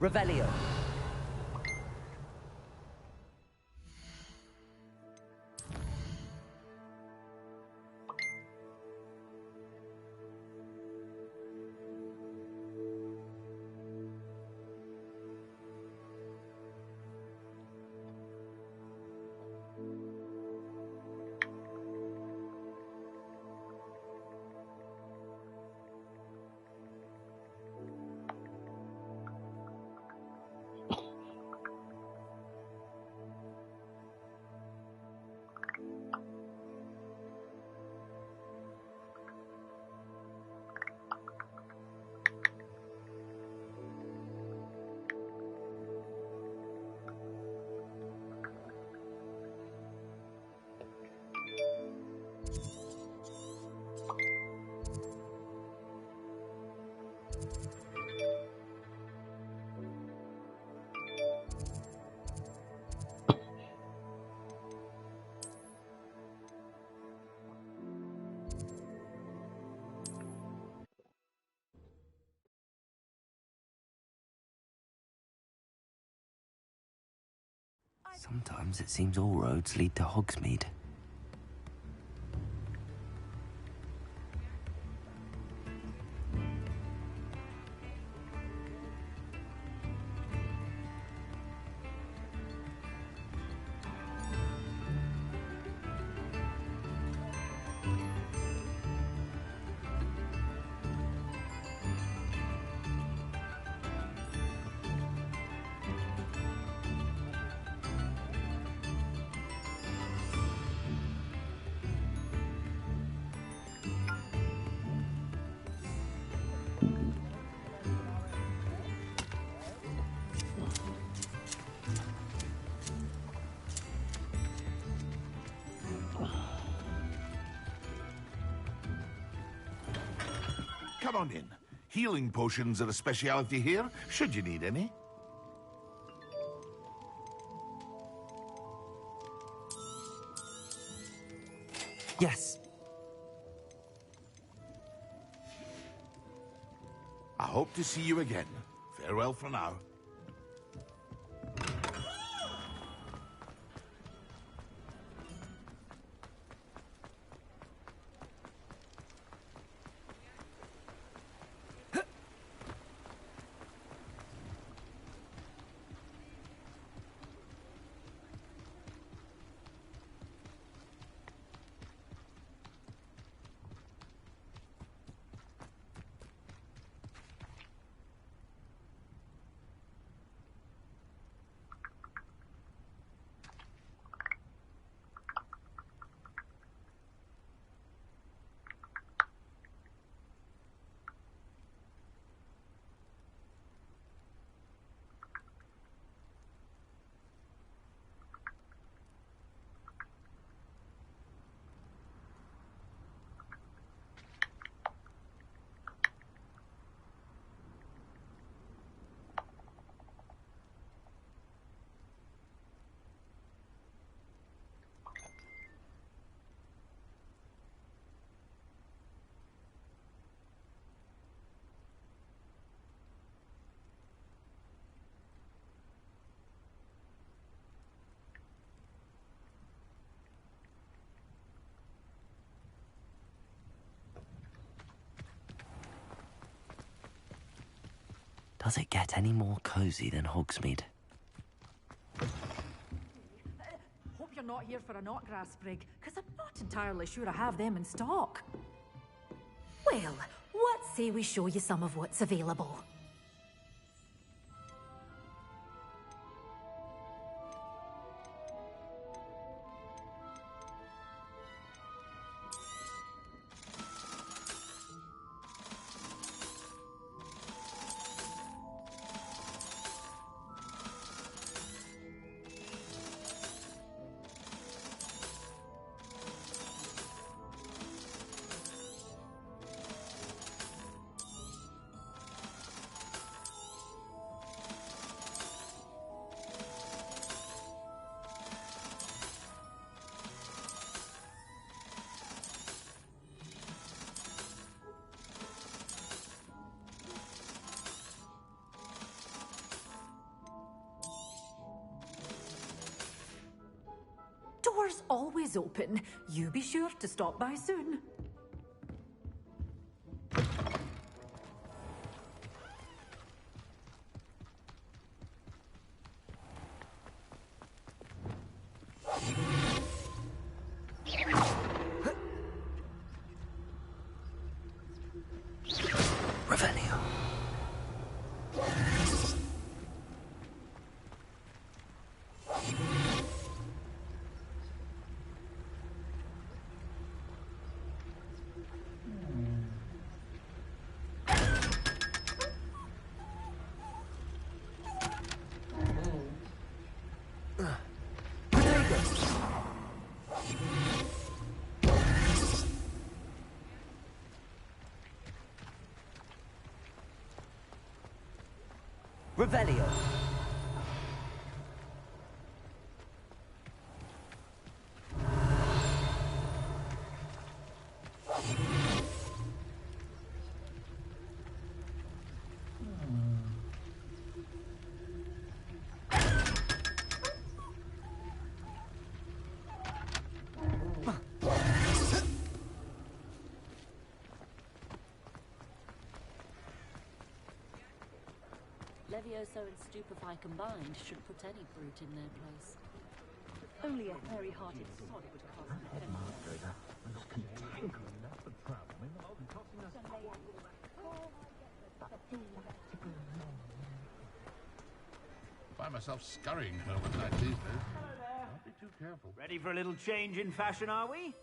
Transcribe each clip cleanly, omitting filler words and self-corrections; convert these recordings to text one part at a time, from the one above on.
Revelio. Sometimes it seems all roads lead to Hogsmeade. Come on in. Healing potions are a speciality here, should you need any. Yes. I hope to see you again. Farewell for now. Does it get any more cozy than Hogsmeade? Hope you're not here for a knotgrass sprig, because I'm not entirely sure I have them in stock. Well, what say we show you some of what's available? door's always open. You be sure to stop by soon. Revelio. Revelio. Levioso and Stupefy combined should put any brute in their place. Only a hairy-hearted sod would cause Find myself scurrying home at night these days. I'll be too careful. Ready for a little change in fashion, are we?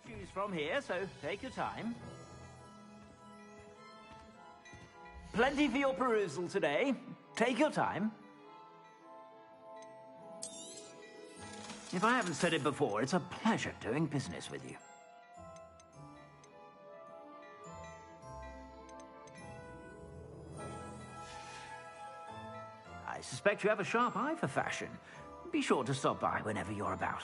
Choose from here, so take your time. Plenty for your perusal today. Take your time. If I haven't said it before, it's a pleasure doing business with you. I suspect you have a sharp eye for fashion. Be sure to stop by whenever you're about.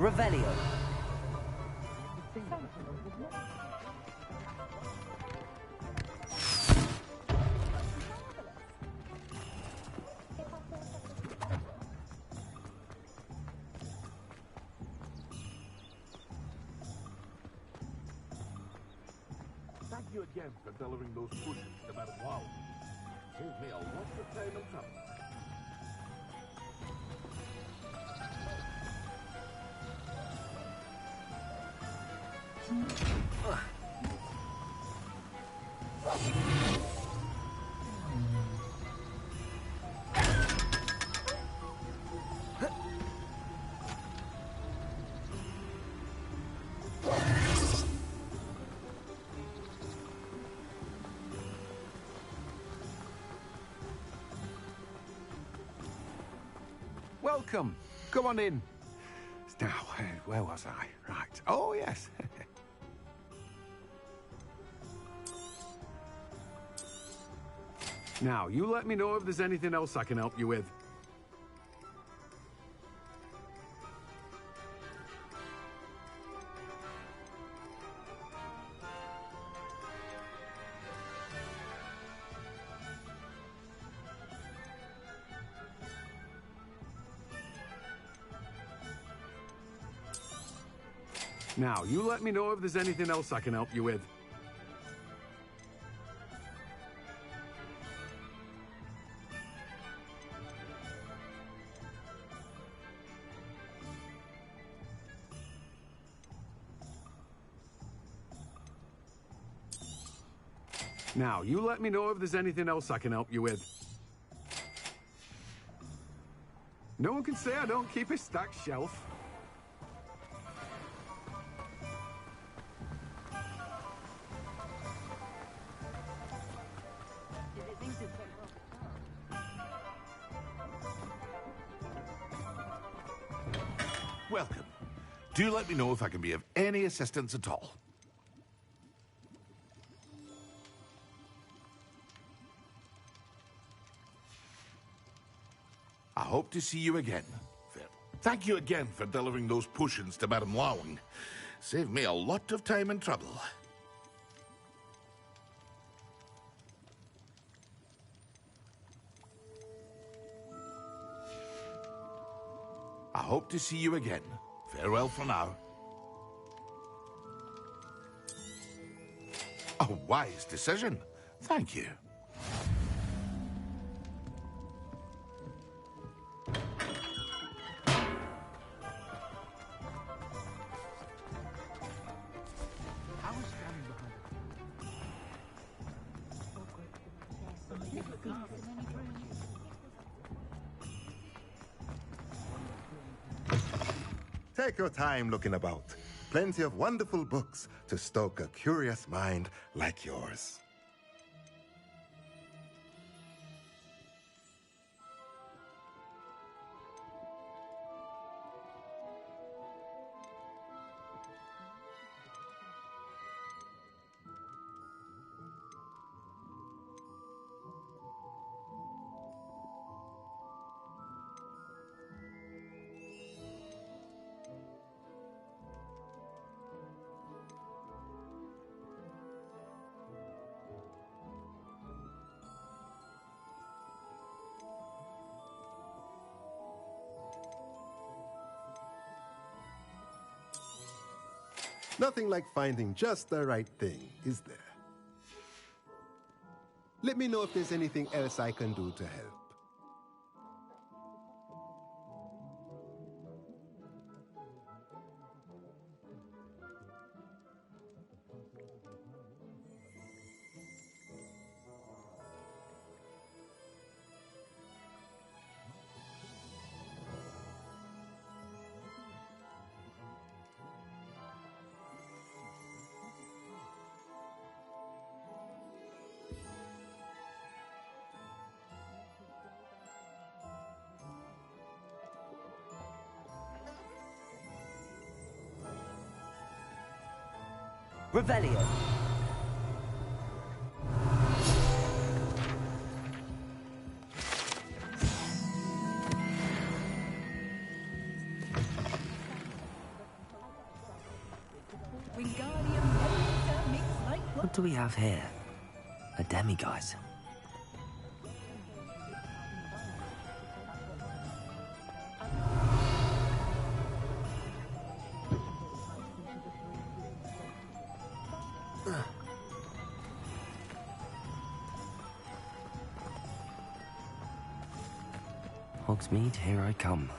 Revelio. Thank you again for delivering those cushions to that wow. Saved me a lot of time and trouble. Welcome. Come on in. Now, where was I? Right. Oh, yes. Now, you let me know if there's anything else I can help you with. Now, you let me know if there's anything else I can help you with. Now, you let me know if there's anything else I can help you with. No one can say I don't keep a stacked shelf. Welcome. Do let me know if I can be of any assistance at all. I hope to see you again. Thank you again for delivering those potions to Madame Lawing. Saved me a lot of time and trouble. I hope to see you again. Farewell for now. A wise decision. Thank you. Take your time looking about. Plenty of wonderful books to stoke a curious mind like yours. Nothing like finding just the right thing, is there? Let me know if there's anything else I can do to help. Revelio. What do we have here? A demiguise. Hogsmeade, here I come.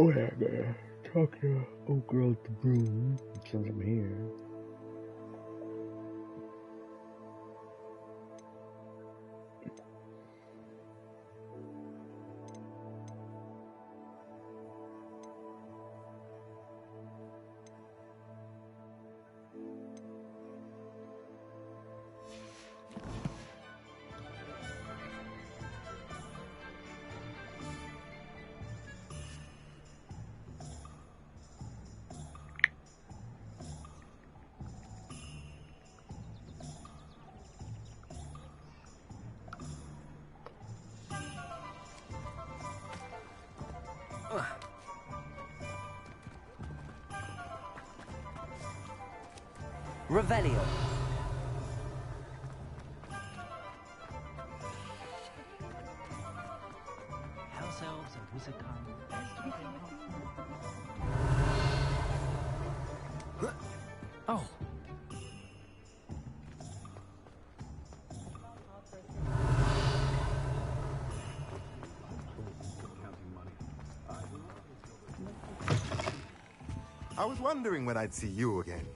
Oh yeah, man. Talk to old girl at the broom. Since I'm here. Revelio. House elves and wizard Oh. I was wondering when I'd see you again.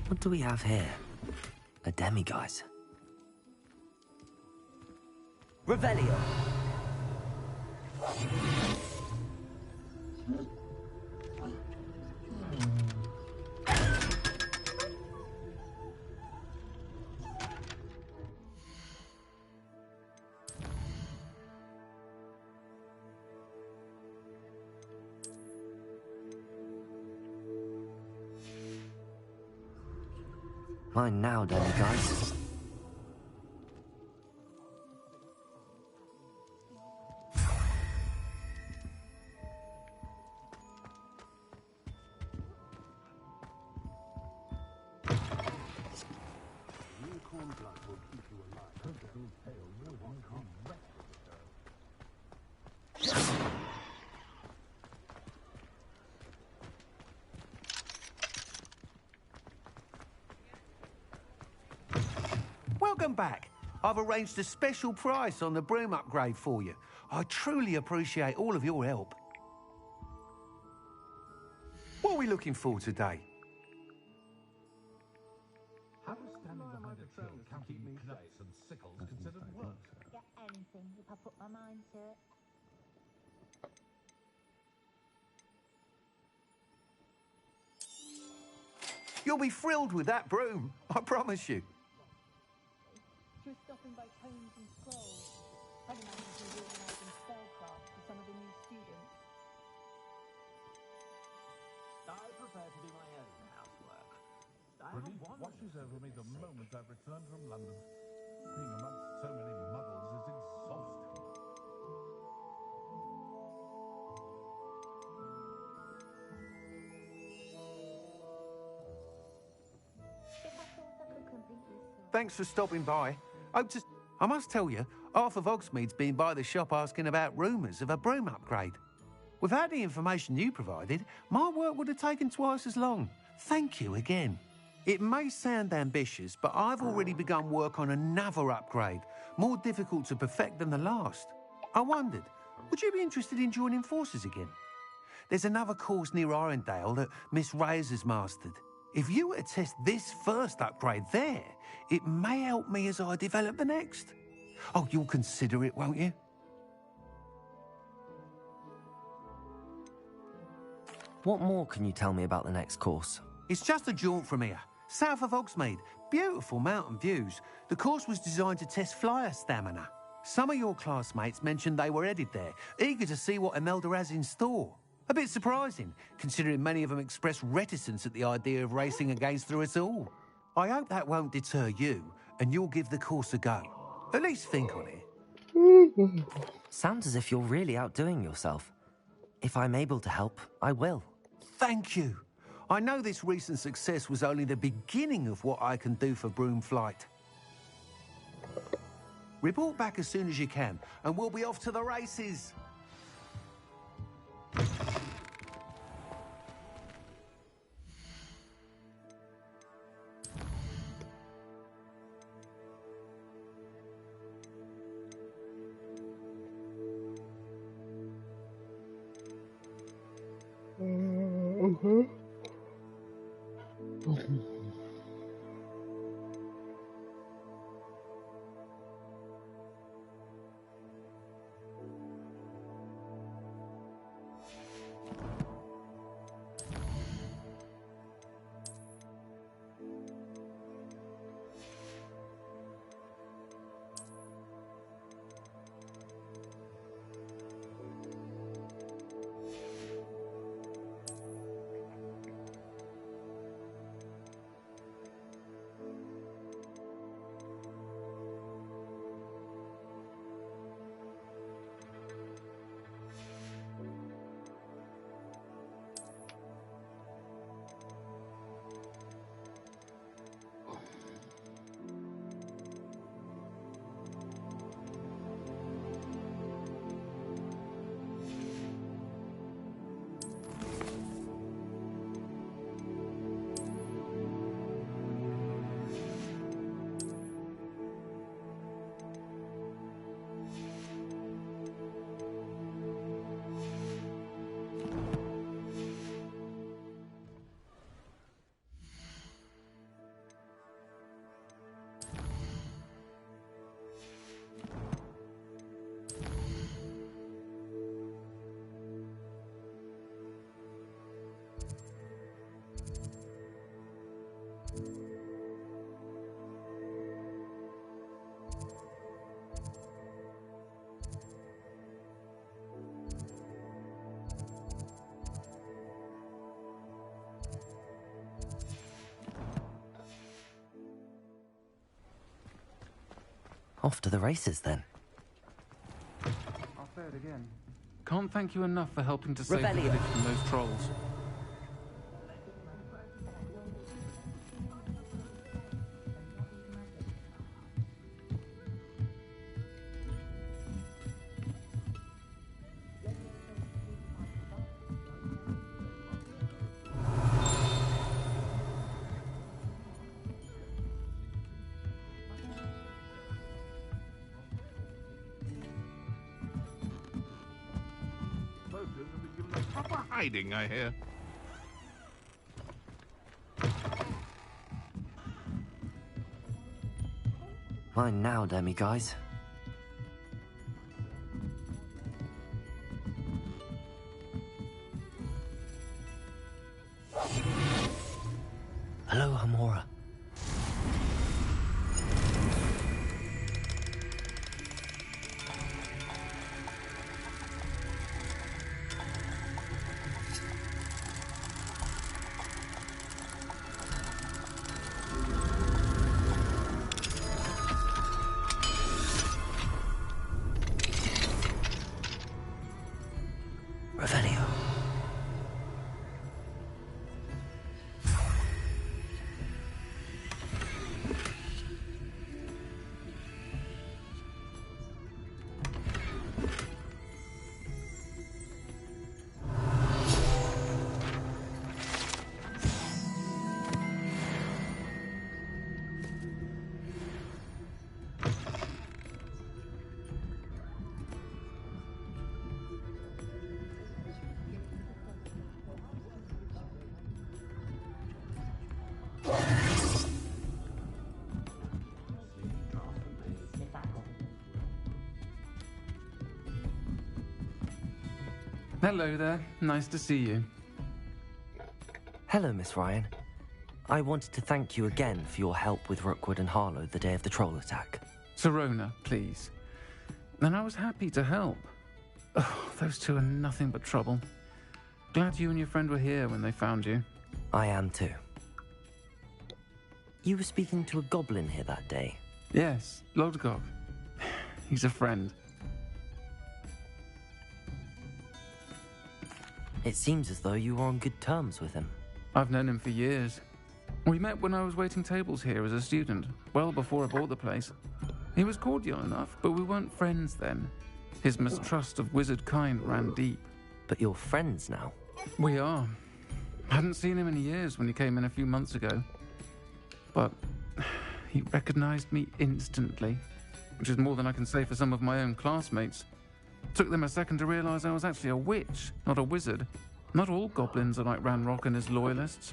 What do we have here? A demiguise. Revelio. Mine now, demiguise. Welcome back. I've arranged a special price on the broom upgrade for you. I truly appreciate all of your help. What are we looking for today? How is standing behind a till counting knucks and sickles considered work? Get anything if I put my mind to it. You'll be thrilled with that broom, I promise you. She was stopping by Tomes and Scrolls. I imagine she was organising spellcraft for some of the new students. I prefer to do my own housework. Relief washes over me the moment I return from London. Being amongst so many muggles is exhausting. If I thought I could complete this. Thanks for stopping by. I must tell you, Arthur Vogsmeade's been by the shop asking about rumours of a broom upgrade. Without the information you provided, my work would have taken twice as long. Thank you again. It may sound ambitious, but I've already begun work on another upgrade, more difficult to perfect than the last. I wondered, would you be interested in joining forces again? There's another course near Arendelle that Miss Reyes has mastered. If you were to test this first upgrade there, it may help me as I develop the next. Oh, you'll consider it, won't you? What more can you tell me about the next course? It's just a jaunt from here, south of Hogsmeade. Beautiful mountain views. The course was designed to test flyer stamina. Some of your classmates mentioned they were headed there, eager to see what Imelda has in store. A bit surprising, considering many of them expressed reticence at the idea of racing against us all. I hope that won't deter you, and you'll give the course a go. At least think on it. Sounds as if you're really outdoing yourself. If I'm able to help, I will. Thank you. I know this recent success was only the beginning of what I can do for Broomflight. Report back as soon as you can, and we'll be off to the races. Off to the races, then. I'll say it again. Can't thank you enough for helping to save the Revelio. village from those trolls. Voters have been given a proper hiding, I hear. Mine now, demi-guys. Hello, Hamora. Revelio. Hello there. Nice to see you. Hello, Miss Ryan. I wanted to thank you again for your help with Rookwood and Harlow the day of the troll attack. Sirona, please. And I was happy to help. Oh, those two are nothing but trouble. Glad you and your friend were here when they found you. I am too. You were speaking to a goblin here that day. Yes, Lodgok. He's a friend. It seems as though you were on good terms with him. I've known him for years. We met when I was waiting tables here as a student, well before I bought the place. He was cordial enough, but we weren't friends then. His mistrust of wizard kind ran deep. But you're friends now? We are. Hadn't seen him in years when he came in a few months ago. But he recognized me instantly, which is more than I can say for some of my own classmates. Took them a second to realize I was actually a witch, not a wizard. Not all goblins are like Ranrock and his loyalists.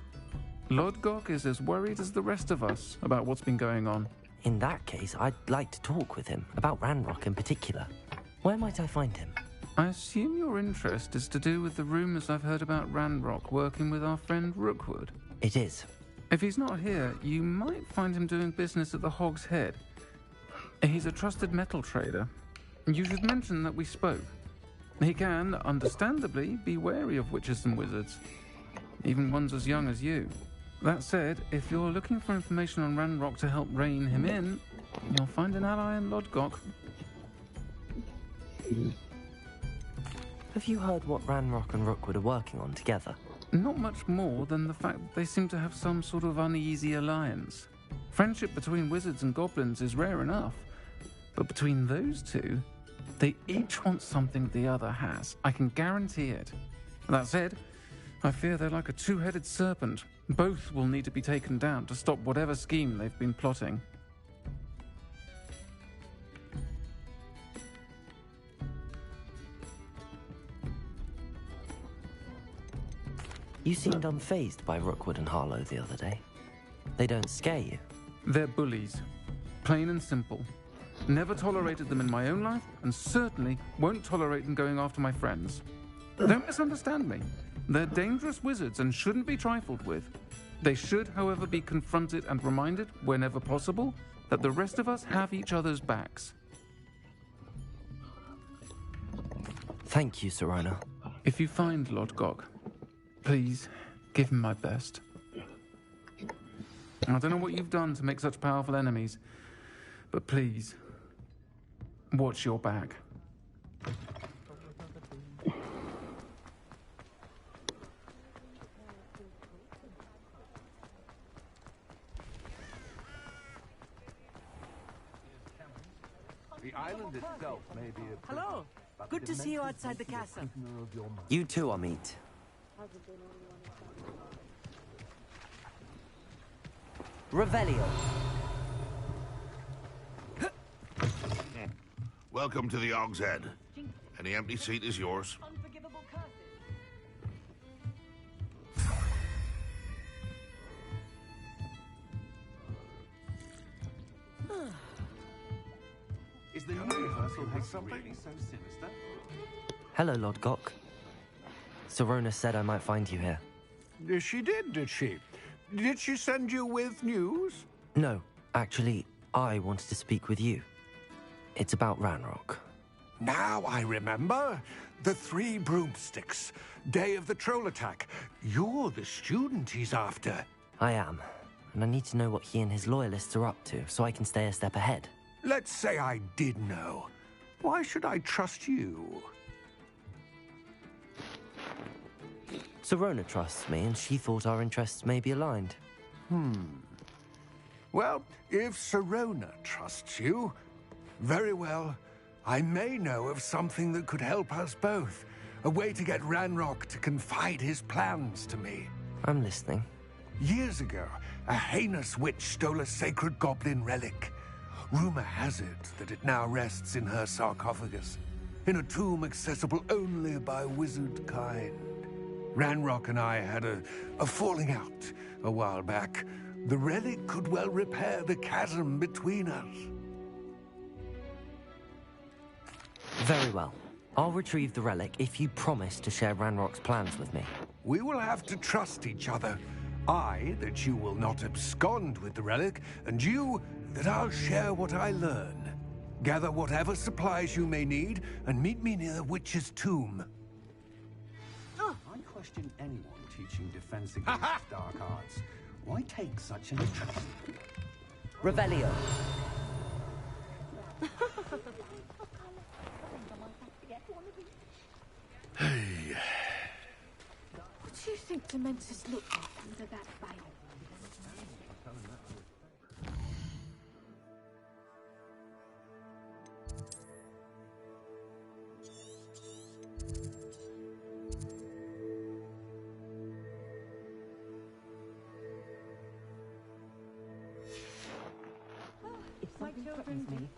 Lodgok is as worried as the rest of us about what's been going on. In that case, I'd like to talk with him, about Ranrock in particular. Where might I find him? I assume your interest is to do with the rumors I've heard about Ranrock working with our friend Rookwood. It is. If he's not here, you might find him doing business at the Hog's Head. He's a trusted metal trader. You should mention that we spoke. He can, understandably, be wary of witches and wizards, even ones as young as you. That said, if you're looking for information on Ranrock to help rein him in, you'll find an ally in Lodgok. Have you heard what Ranrock and Rookwood are working on together? Not much more than the fact that they seem to have some sort of uneasy alliance. Friendship between wizards and goblins is rare enough, but between those two, they each want something the other has. I can guarantee it. That said, I fear they're like a two-headed serpent. Both will need to be taken down to stop whatever scheme they've been plotting. You seemed unfazed by Rookwood and Harlow the other day. They don't scare you. They're bullies. Plain and simple. Never tolerated them in my own life, and certainly won't tolerate them going after my friends. Don't misunderstand me. They're dangerous wizards and shouldn't be trifled with. They should, however, be confronted and reminded, whenever possible, that the rest of us have each other's backs. Thank you, Sirona. If you find Lodgok, please give him my best. I don't know what you've done to make such powerful enemies, but please, Watch your back. The island itself may be a... Hello. Good to see you outside the castle. You too, Amit. Revelio. Welcome to the Og's Head. Any empty seat is yours. Unforgivable curses. Is the new rehearsal has something really so sinister? Hello, Lord Gok. Sorona said I might find you here. She did she? Did she send you with news? No, actually, I wanted to speak with you. It's about Ranrock. Now I remember. The 3 broomsticks. Day of the troll attack. You're the student he's after. I am, and I need to know what he and his loyalists are up to so I can stay a step ahead. Let's say I did know. Why should I trust you? Sorona trusts me, and she thought our interests may be aligned. Well, if Sorona trusts you, very well. I may know of something that could help us both. A way to get Ranrock to confide his plans to me. I'm listening. Years ago, a heinous witch stole a sacred goblin relic. Rumor has it that it now rests in her sarcophagus, in a tomb accessible only by wizard kind. Ranrock and I had a falling out a while back. The relic could well repair the chasm between us. Very well. I'll retrieve the relic if you promise to share Ranrock's plans with me. We will have to trust each other. I, that you will not abscond with the relic, and you, that I'll share what I learn. Gather whatever supplies you may need, and meet me near the witch's tomb. I question anyone teaching defense against dark arts. Why take such an interest? Revelio. What do you think Dementors look like under that veil? My children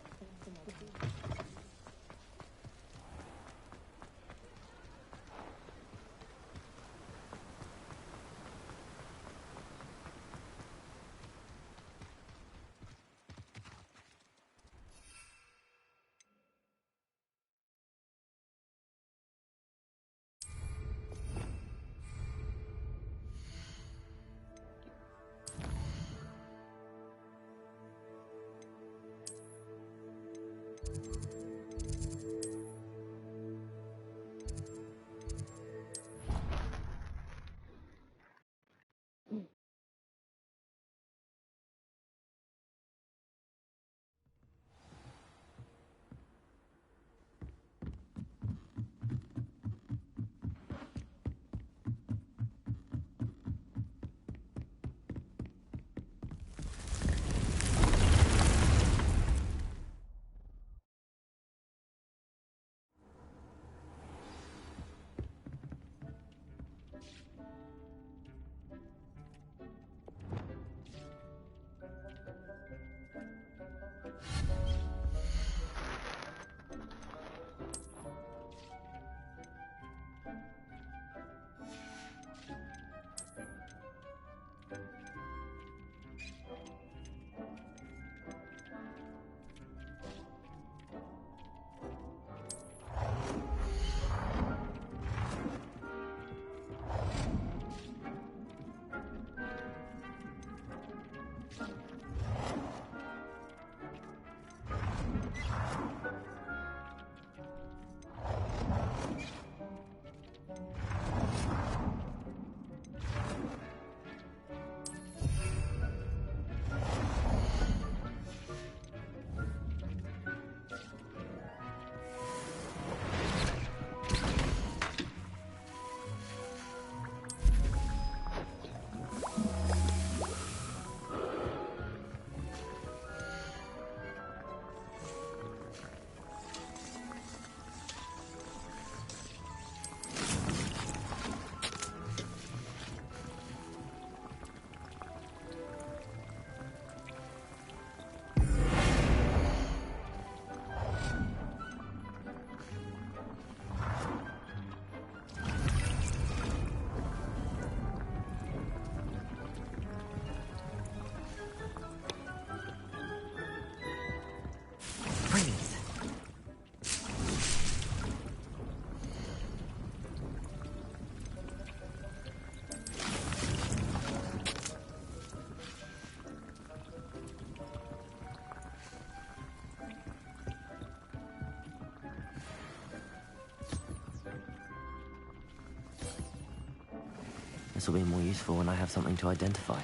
will be more useful when I have something to identify.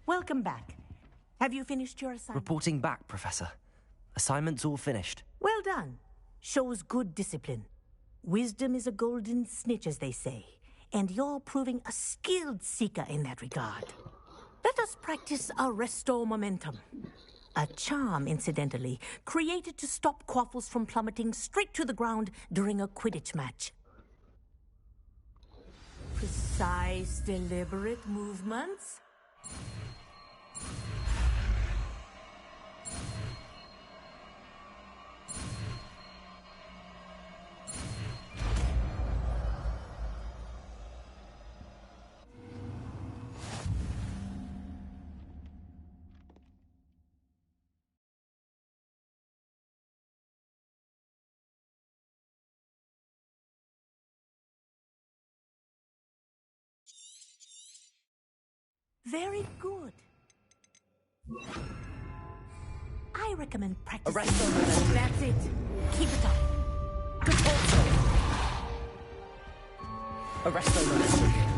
Welcome back. Have you finished your assignment? Reporting back, Professor. Assignment's all finished. Well done. Shows good discipline. Wisdom is a golden snitch, as they say, and you're proving a skilled seeker in that regard. Let us practice Arresto Momentum. A charm, incidentally, created to stop Quaffles from plummeting straight to the ground during a Quidditch match. Precise, deliberate movements. Very good. I recommend practicing. That's it. Keep it up. Good talk, sir. Arresto Momentum.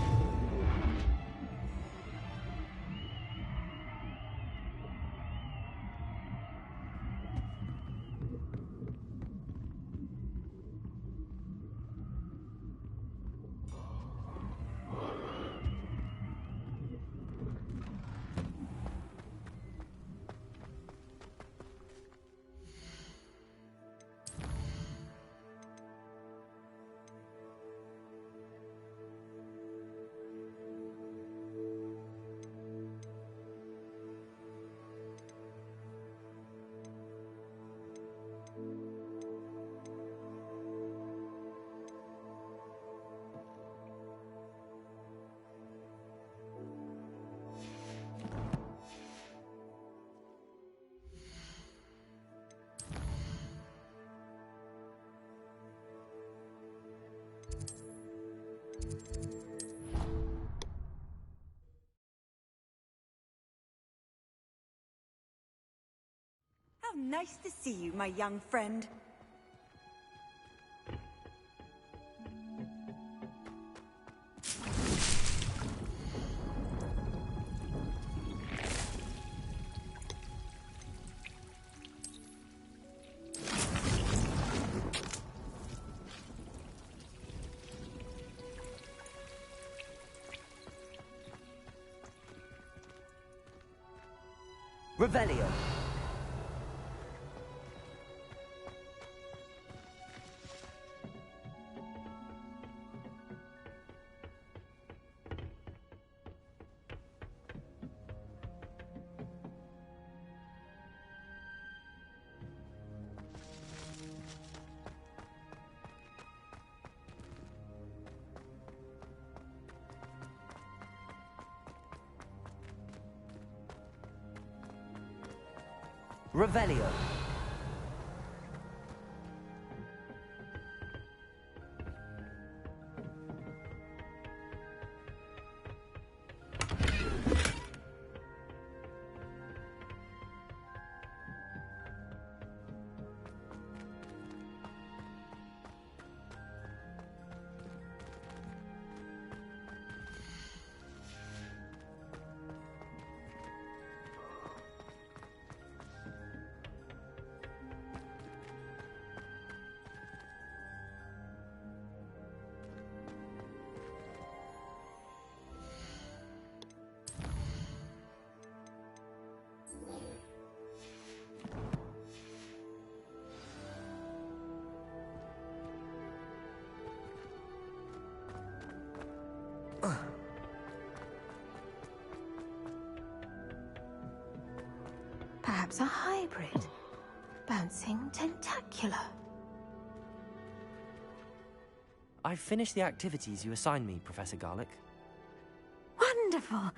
How nice to see you, my young friend. Revelio. Revelio. Perhaps a hybrid. Bouncing tentacular. I've finished the activities you assigned me, Professor Garlick. Wonderful!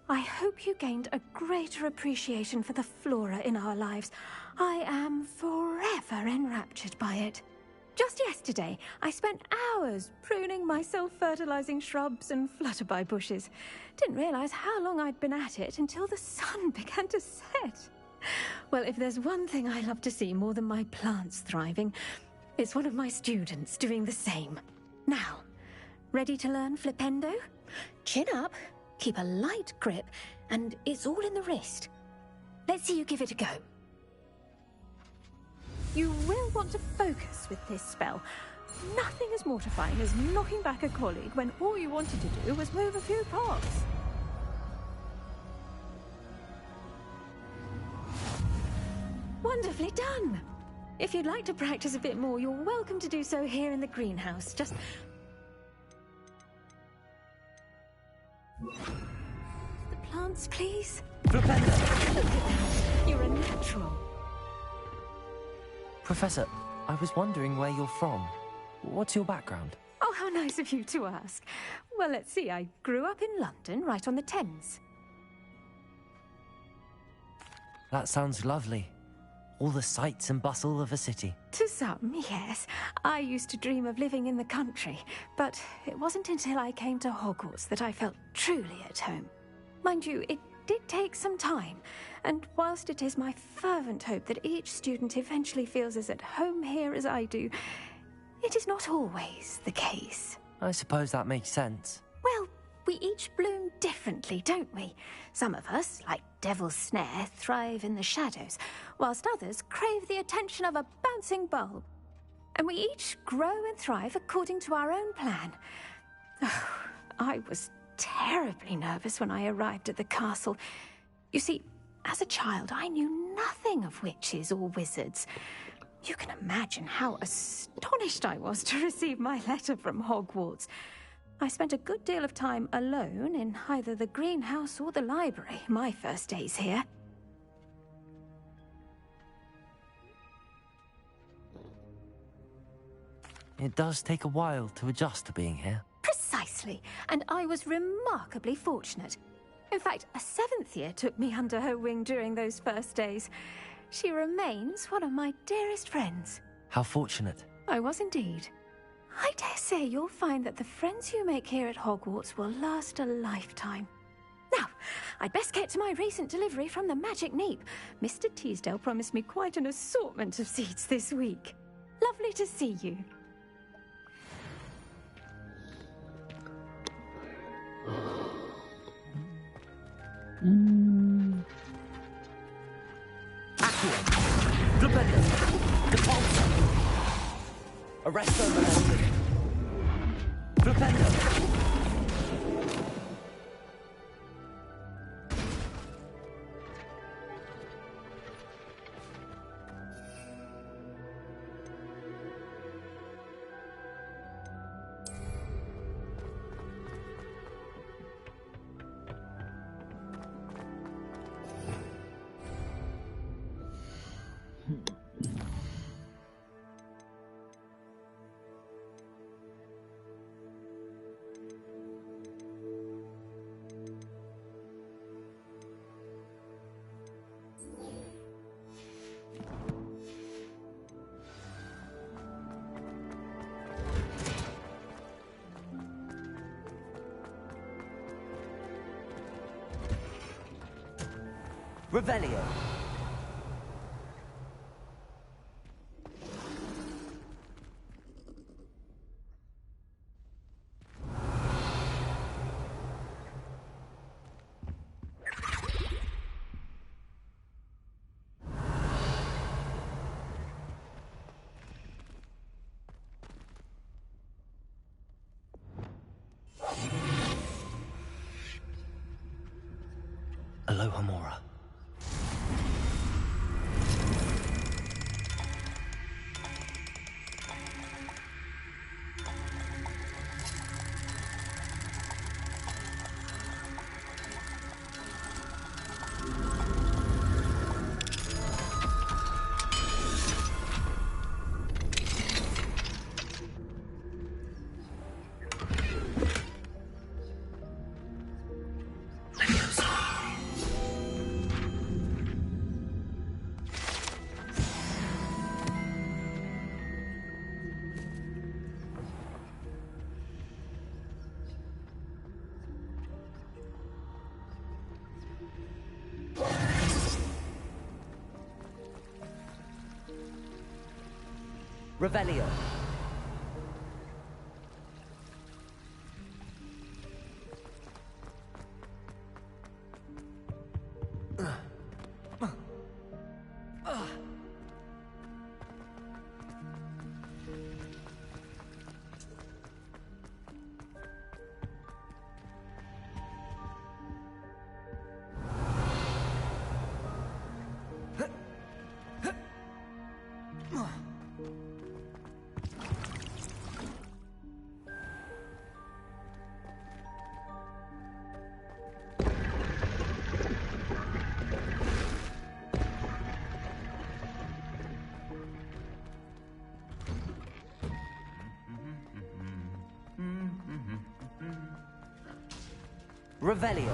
I hope you gained a greater appreciation for the flora in our lives. I am forever enraptured by it. Just yesterday, I spent hours pruning my self-fertilizing shrubs and flutterby bushes. Didn't realize how long I'd been at it until the sun began to set. Well, if there's one thing I love to see more than my plants thriving, it's one of my students doing the same. Now, ready to learn Flipendo? Chin up, keep a light grip, and it's all in the wrist. Let's see you give it a go. You will want to focus with this spell. Nothing as mortifying as knocking back a colleague when all you wanted to do was move a few parts. Wonderfully done! If you'd like to practice a bit more, you're welcome to do so here in the greenhouse. Just... The plants, please? Look at that! You're a natural. Professor, I was wondering where you're from. What's your background? Oh, how nice of you to ask. Well, let's see. I grew up in London, right on the Thames. That sounds lovely. All the sights and bustle of a city. To some, yes. I used to dream of living in the country, but it wasn't until I came to Hogwarts that I felt truly at home. Mind you, it did take some time, and whilst it is my fervent hope that each student eventually feels as at home here as I do, it is not always the case. I suppose that makes sense. Well, we each bloom differently, don't we? Some of us, like Devil's Snare, thrive in the shadows, whilst others crave the attention of a bouncing bulb. And we each grow and thrive according to our own plan. Oh, I was terribly nervous when I arrived at the castle. You see, as a child, I knew nothing of witches or wizards. You can imagine how astonished I was to receive my letter from Hogwarts. I spent a good deal of time alone in either the greenhouse or the library my first days here. It does take a while to adjust to being here. Precisely, and I was remarkably fortunate. In fact, a 7th year took me under her wing during those first days. She remains one of my dearest friends. How fortunate. I was indeed. I dare say you'll find that the friends you make here at Hogwarts will last a lifetime. Now, I'd best get to my recent delivery from the Magic Neep. Mr. Teasdale promised me quite an assortment of seeds this week. Lovely to see you. Accio! Flipendo! Depulso! Arresto Molested! Flipendo! Revelio. Alohomora. Revelio. Revelio.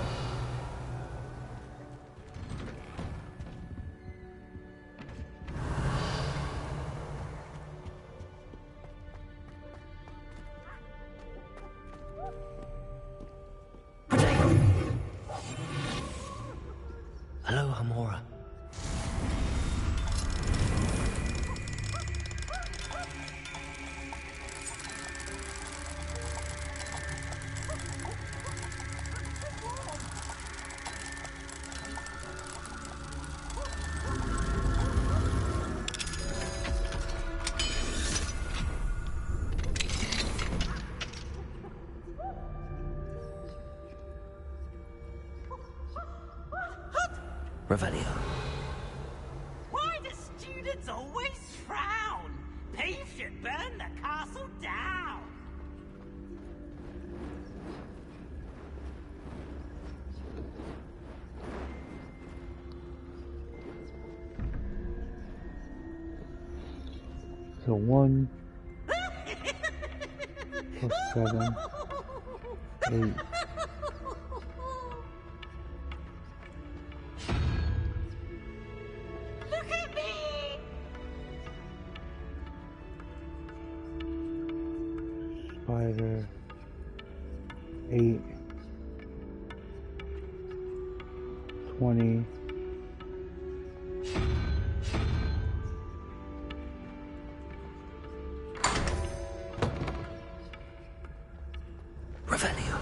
Alohomora. Revelio. Why do students always frown? Peace should burn the castle down. So 1 plus 7, 8. Look at me! Spider. 8. 20. Revelio.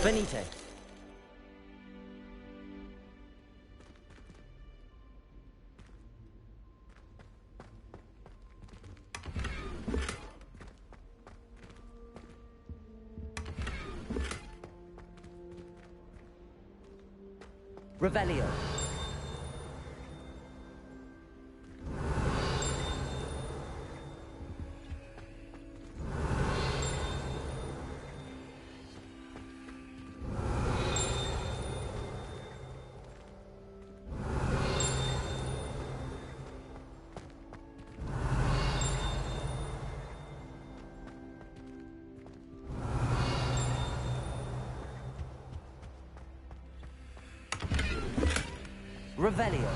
Venite. Revelio. Revelio.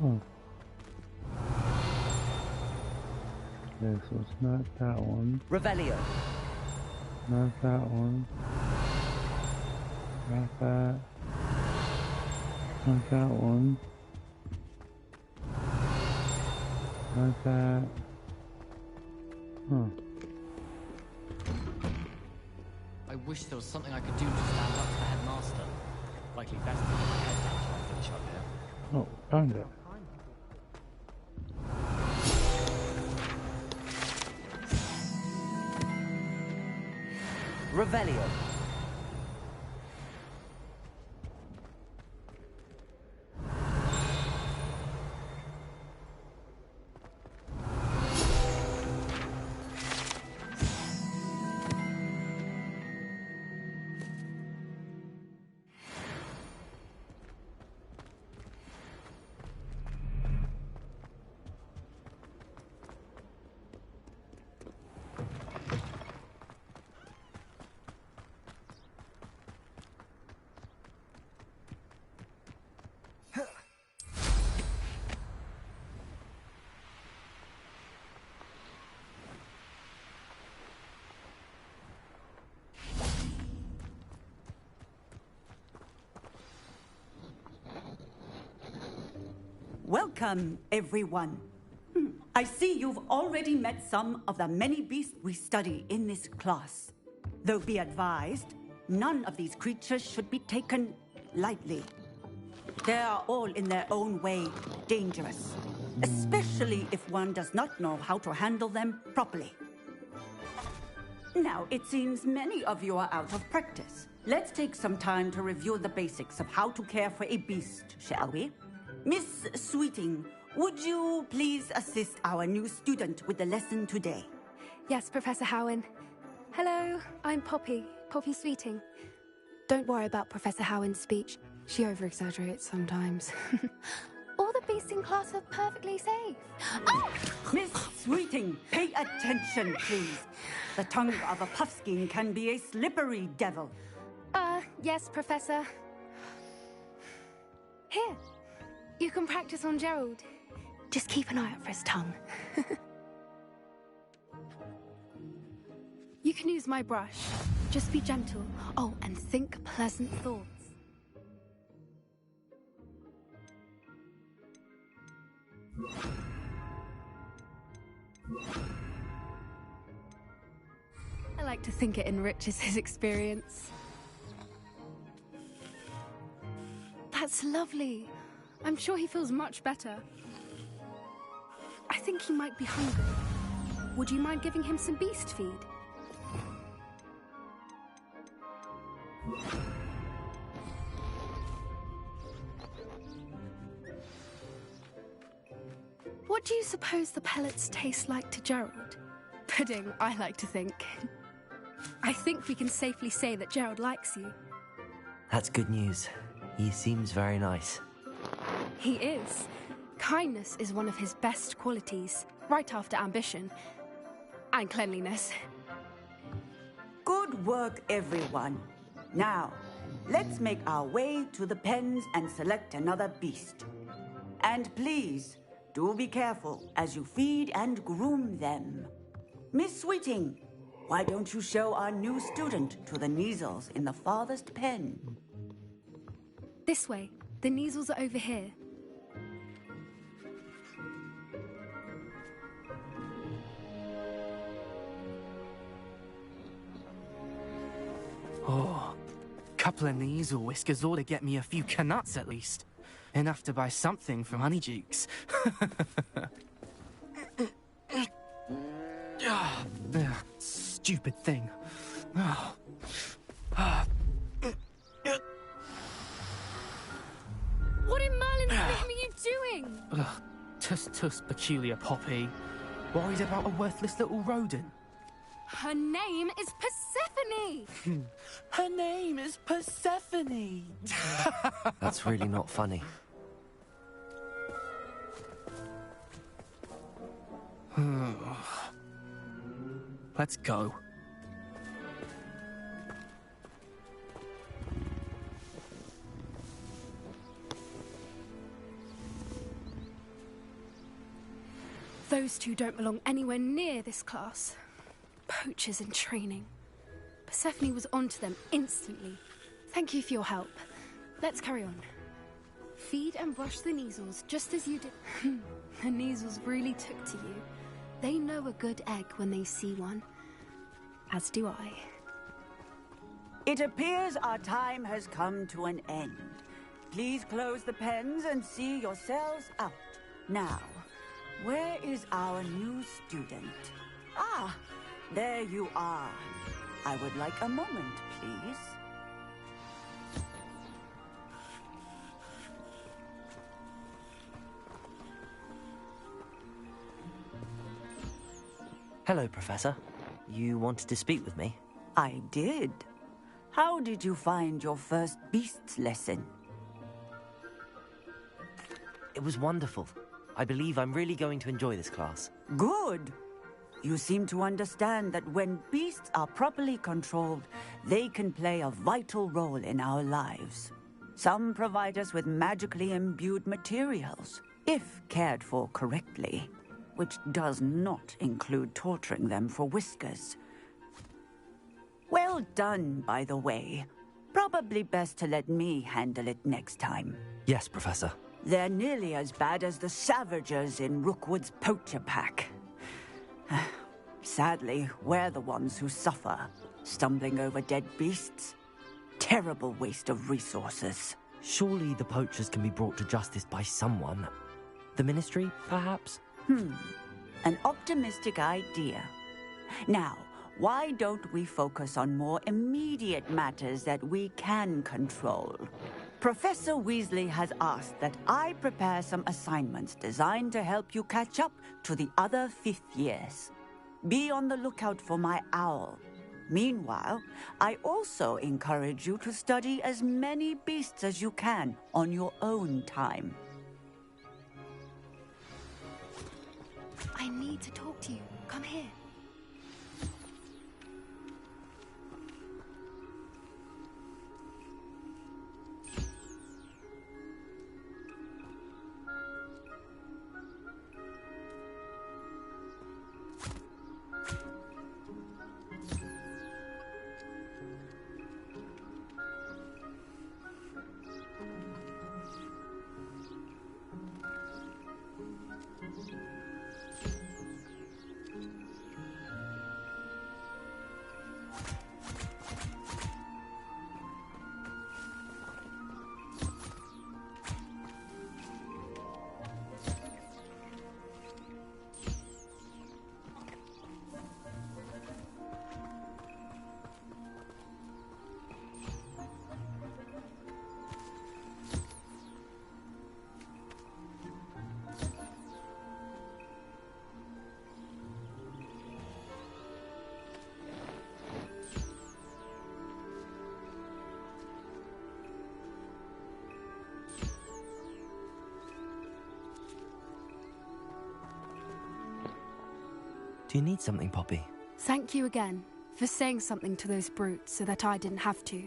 Oh. Okay, so it's not that one. Revelio. Not that one. Not that. Not that one. Not that. Huh. I wish there was something I could do to stand up to the headmaster. Likely best to get my head down till I finish up here. Oh, found it. Revelio. Welcome, everyone. I see you've already met some of the many beasts we study in this class. Though be advised, none of these creatures should be taken lightly. They are all in their own way dangerous, especially if one does not know how to handle them properly. Now, it seems many of you are out of practice. Let's take some time to review the basics of how to care for a beast, shall we? Miss Sweeting, would you please assist our new student with the lesson today? Yes, Professor Howen. Hello, I'm Poppy Sweeting. Don't worry about Professor Howen's speech. She over-exaggerates sometimes. All the beasts in class are perfectly safe. Oh! Miss Sweeting, pay attention, please. The tongue of a puffskein can be a slippery devil. Yes, Professor. Here. You can practice on Gerald. Just keep an eye out for his tongue. You can use my brush. Just be gentle. Oh, and think pleasant thoughts. I like to think it enriches his experience. That's lovely. I'm sure he feels much better. I think he might be hungry. Would you mind giving him some beast feed? What do you suppose the pellets taste like to Gerald? Pudding, I like to think. I think we can safely say that Gerald likes you. That's good news. He seems very nice. He is. Kindness is one of his best qualities, right after ambition. And cleanliness. Good work, everyone. Now, let's make our way to the pens and select another beast. And please, do be careful as you feed and groom them. Miss Sweeting, why don't you show our new student to the Kneazles in the farthest pen? This way. The Kneazles are over here. Oh, couple of Kneazle whiskers ought to get me a few canuts at least. Enough to buy something from Honeydukes. Stupid thing. What in Merlin's name are you doing? Tuss, peculiar Poppy. Worried about a worthless little rodent? Her name is Persephone! Her name is Persephone! That's really not funny. Let's go. Those two don't belong anywhere near this class. Poachers in training. Persephone was onto them instantly. Thank you for your help. Let's carry on. Feed and brush the Kneazles just as you did. The Kneazles really took to you. They know a good egg when they see one. As do I. It appears our time has come to an end. Please close the pens and see yourselves out. Now, where is our new student? Ah, there you are. I would like a moment, please. Hello, Professor. You wanted to speak with me? I did. How did you find your first beasts lesson? It was wonderful. I believe I'm really going to enjoy this class. Good. You seem to understand that when beasts are properly controlled, they can play a vital role in our lives. Some provide us with magically imbued materials, if cared for correctly, which does not include torturing them for whiskers. Well done, by the way. Probably best to let me handle it next time. Yes, Professor. They're nearly as bad as the Savagers in Rookwood's poacher pack. Sadly, we're the ones who suffer, stumbling over dead beasts. Terrible waste of resources. Surely the poachers can be brought to justice by someone. The Ministry, perhaps? An optimistic idea. Now, why don't we focus on more immediate matters that we can control? Professor Weasley has asked that I prepare some assignments designed to help you catch up to the other 5th years. Be on the lookout for my owl. Meanwhile, I also encourage you to study as many beasts as you can on your own time. I need to talk to you. Come here. Do you need something, Poppy? Thank you again for saying something to those brutes so that I didn't have to.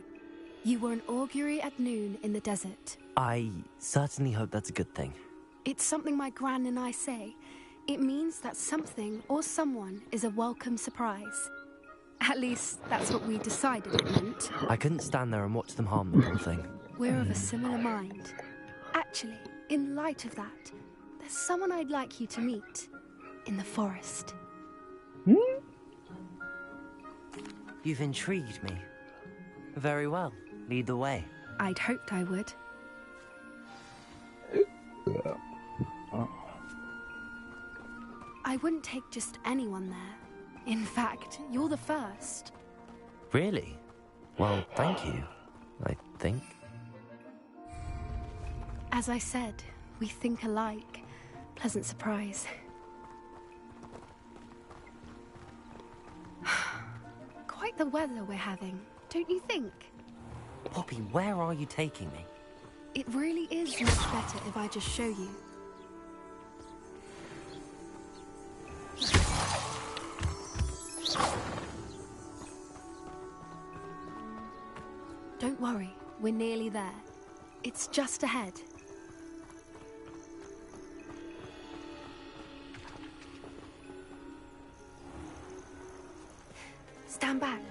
You were an augury at noon in the desert. I certainly hope that's a good thing. It's something my gran and I say. It means that something or someone is a welcome surprise. At least, that's what we decided it meant. I couldn't stand there and watch them harm the poor thing. We're of a similar mind. Actually, in light of that, there's someone I'd like you to meet in the forest. You've intrigued me. Very well. Lead the way. I'd hoped I would. I wouldn't take just anyone there. In fact, you're the first. Really? Well, thank you, I think. As I said, we think alike. Pleasant surprise. like the weather we're having, don't you think? Poppy, where are you taking me? It really is much better if I just show you. Don't worry, we're nearly there. It's just ahead. Stand back.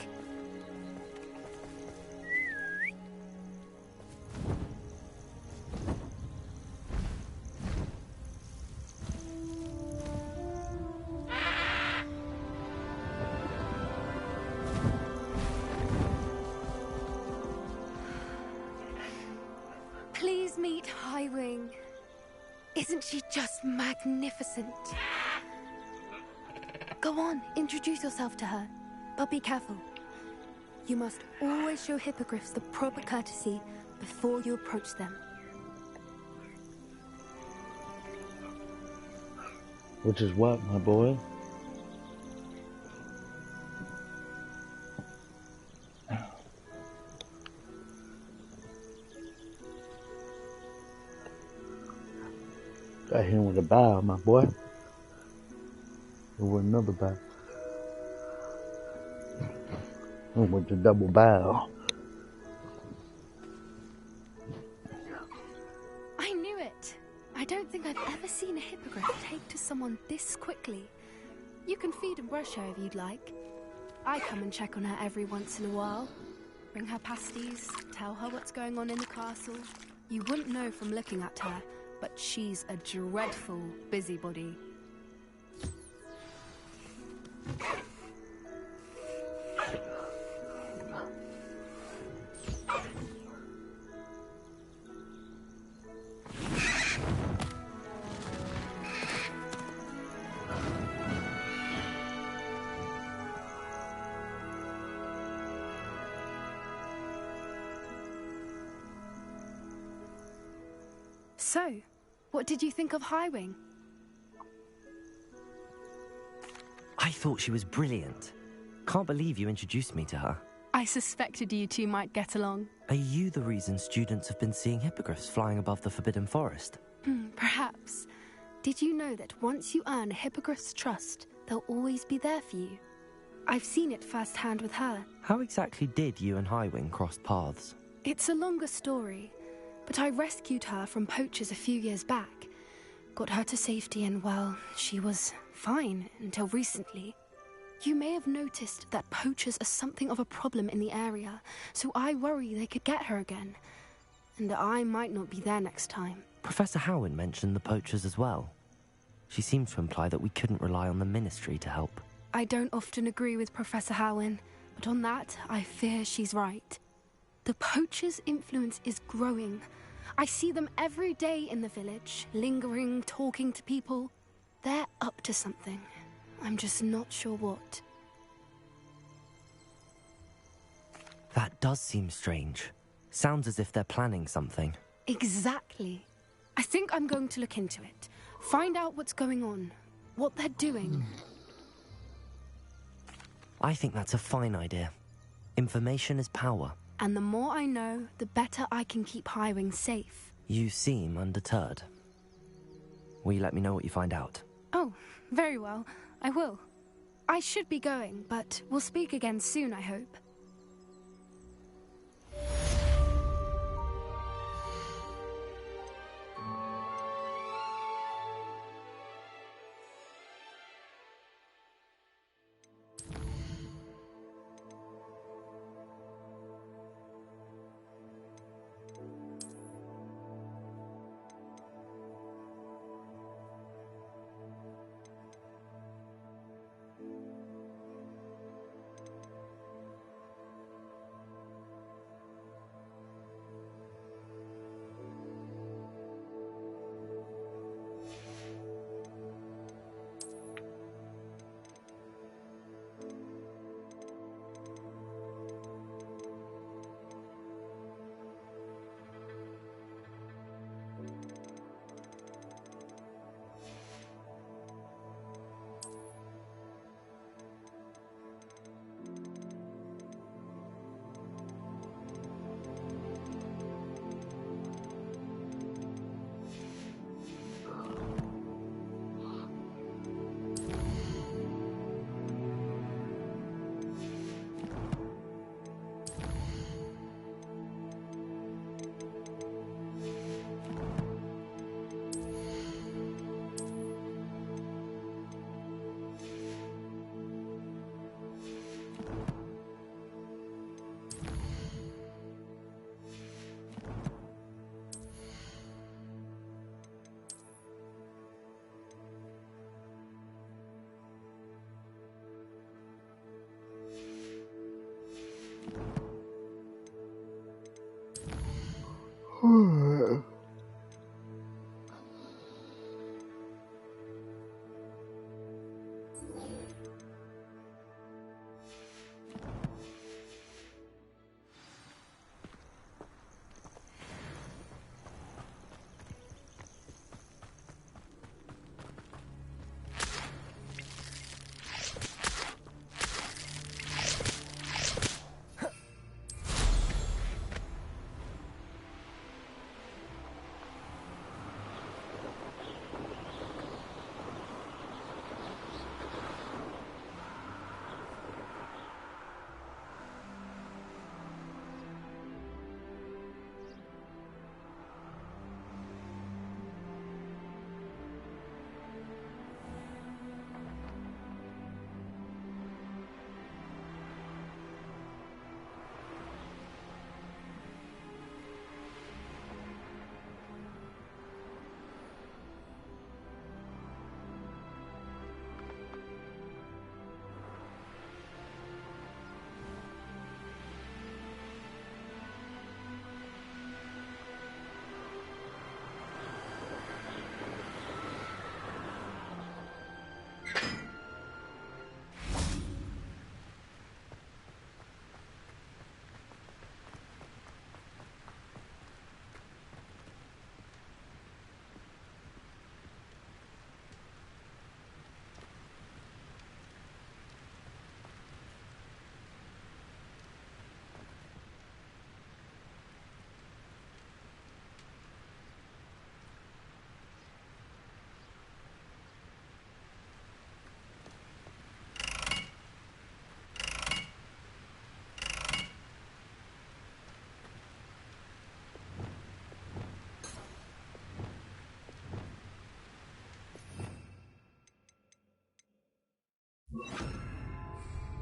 Please meet Highwing. Isn't she just magnificent? Go on, introduce yourself to her. But be careful. You must always show hippogriffs the proper courtesy before you approach them. Which is what, my boy? Got him with a bow, my boy. Or with another bow. And with the double bow. I knew it. I don't think I've ever seen a hippogriff take to someone this quickly. You can feed and brush her if you'd like. I come and check on her every once in a while. Bring her pasties, tell her what's going on in the castle. You wouldn't know from looking at her, but she's a dreadful busybody. So, what did you think of Highwing? I thought she was brilliant. Can't believe you introduced me to her. I suspected you two might get along. Are you the reason students have been seeing hippogriffs flying above the Forbidden Forest? Perhaps. Did you know that once you earn a hippogriff's trust, they'll always be there for you? I've seen it firsthand with her. How exactly did you and Highwing cross paths? It's a longer story, but I rescued her from poachers a few years back. Got her to safety and, well, she was fine until recently. You may have noticed that poachers are something of a problem in the area, so I worry they could get her again. And I might not be there next time. Professor Howin mentioned the poachers as well. She seemed to imply that we couldn't rely on the Ministry to help. I don't often agree with Professor Howin, but on that, I fear she's right. The poachers' influence is growing. I see them every day in the village, lingering, talking to people. They're up to something. I'm just not sure what. That does seem strange. Sounds as if they're planning something. Exactly. I think I'm going to look into it. Find out what's going on. What they're doing. I think that's a fine idea. Information is power. And the more I know, the better I can keep Highwing safe. You seem undeterred. Will you let me know what you find out? Oh, very well. I will. I should be going, but we'll speak again soon, I hope.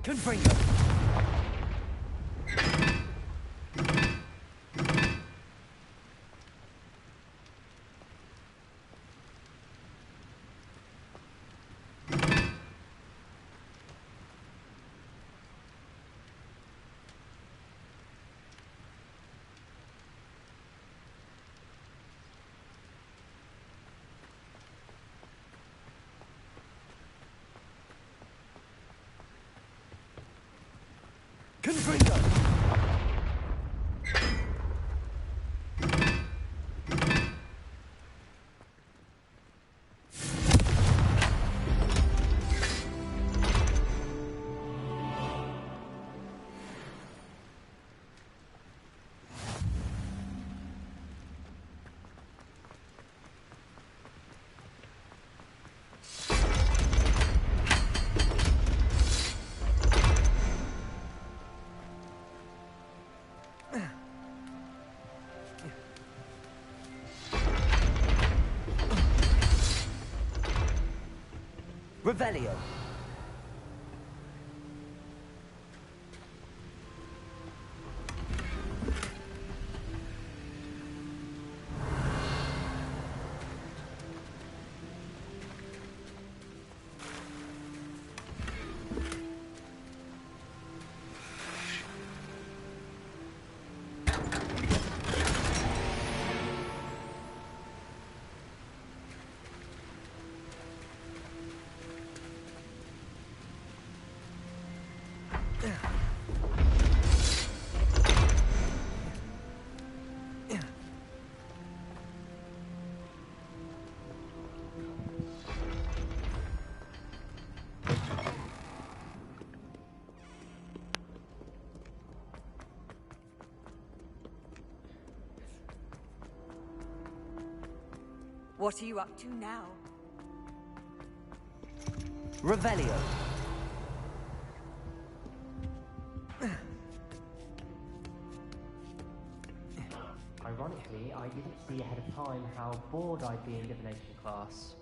Confringo. Confringo. Revelio. What are you up to now? Revelio. Ironically, I didn't see ahead of time how bored I'd be in divination class.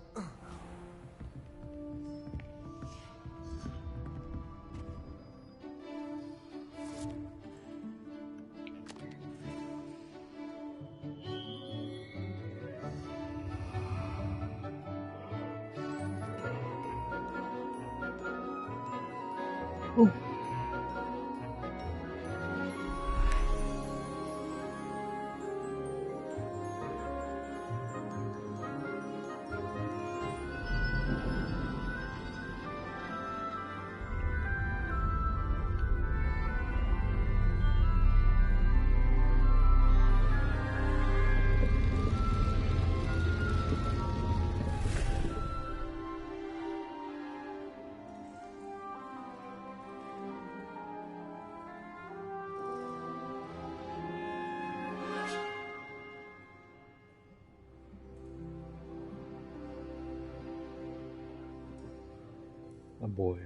boy.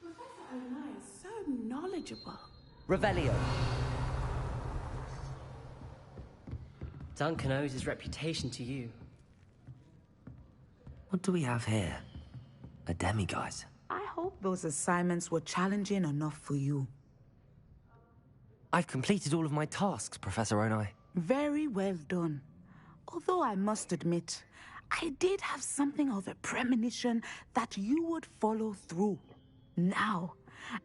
Professor Onai is so knowledgeable. Revelio. Duncan owes his reputation to you. What do we have here? A demiguise. I hope those assignments were challenging enough for you. I've completed all of my tasks, Professor Onai. Very well done. Although I must admit, I did have something of a premonition that you would follow through. Now,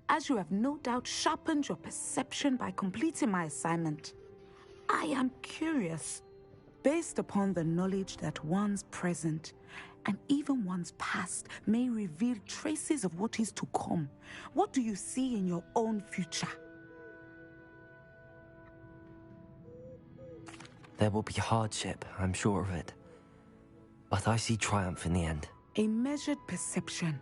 as you have no doubt sharpened your perception by completing my assignment, I am curious, based upon the knowledge that one's present and even one's past may reveal traces of what is to come. What do you see in your own future? There will be hardship, I'm sure of it. But I see triumph in the end. A measured perception.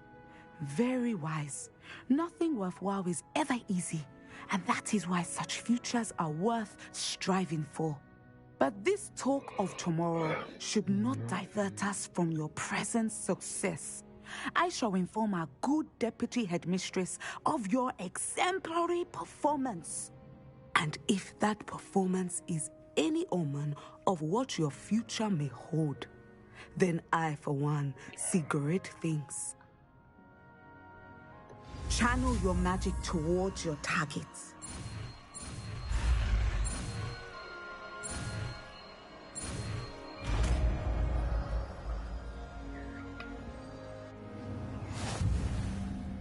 Very wise. Nothing worthwhile is ever easy, and that is why such futures are worth striving for. But this talk of tomorrow should not divert us from your present success. I shall inform our good deputy headmistress of your exemplary performance. And if that performance is any omen of what your future may hold, then I, for one, see great things. Channel your magic towards your targets.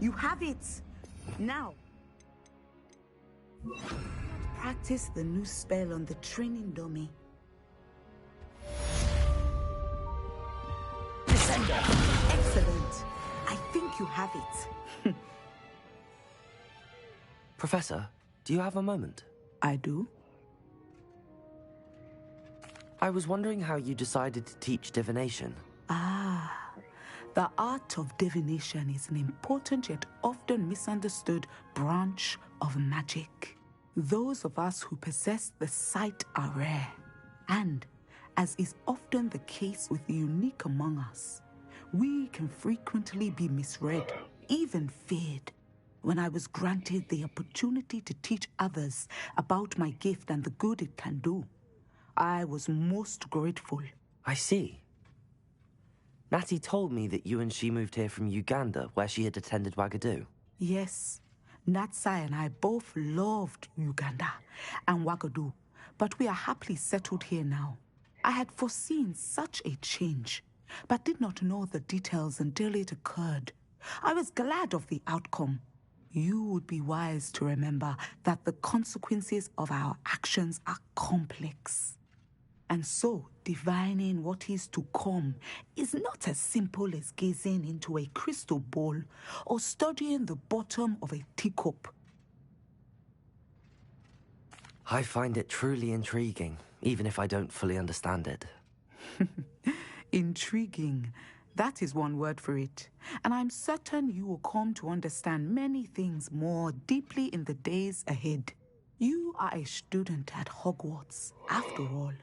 You have it! Now! Practice the new spell on the training dummy. Descender! Excellent! I think you have it. Professor, do you have a moment? I do. I was wondering how you decided to teach divination. The art of divination is an important yet often misunderstood branch of magic. Those of us who possess the sight are rare, and, as is often the case with the unique among us, we can frequently be misread, even feared. When I was granted the opportunity to teach others about my gift and the good it can do, I was most grateful. I see. Natty told me that you and she moved here from Uganda, where she had attended Wagadu. Yes, Natsai and I both loved Uganda and Wagadu, but we are happily settled here now. I had foreseen such a change, but did not know the details until it occurred. I was glad of the outcome. You would be wise to remember that the consequences of our actions are complex. And so, divining what is to come is not as simple as gazing into a crystal ball or studying the bottom of a teacup. I find it truly intriguing, even if I don't fully understand it. Intriguing. That is one word for it. And I'm certain you will come to understand many things more deeply in the days ahead. You are a student at Hogwarts, after all.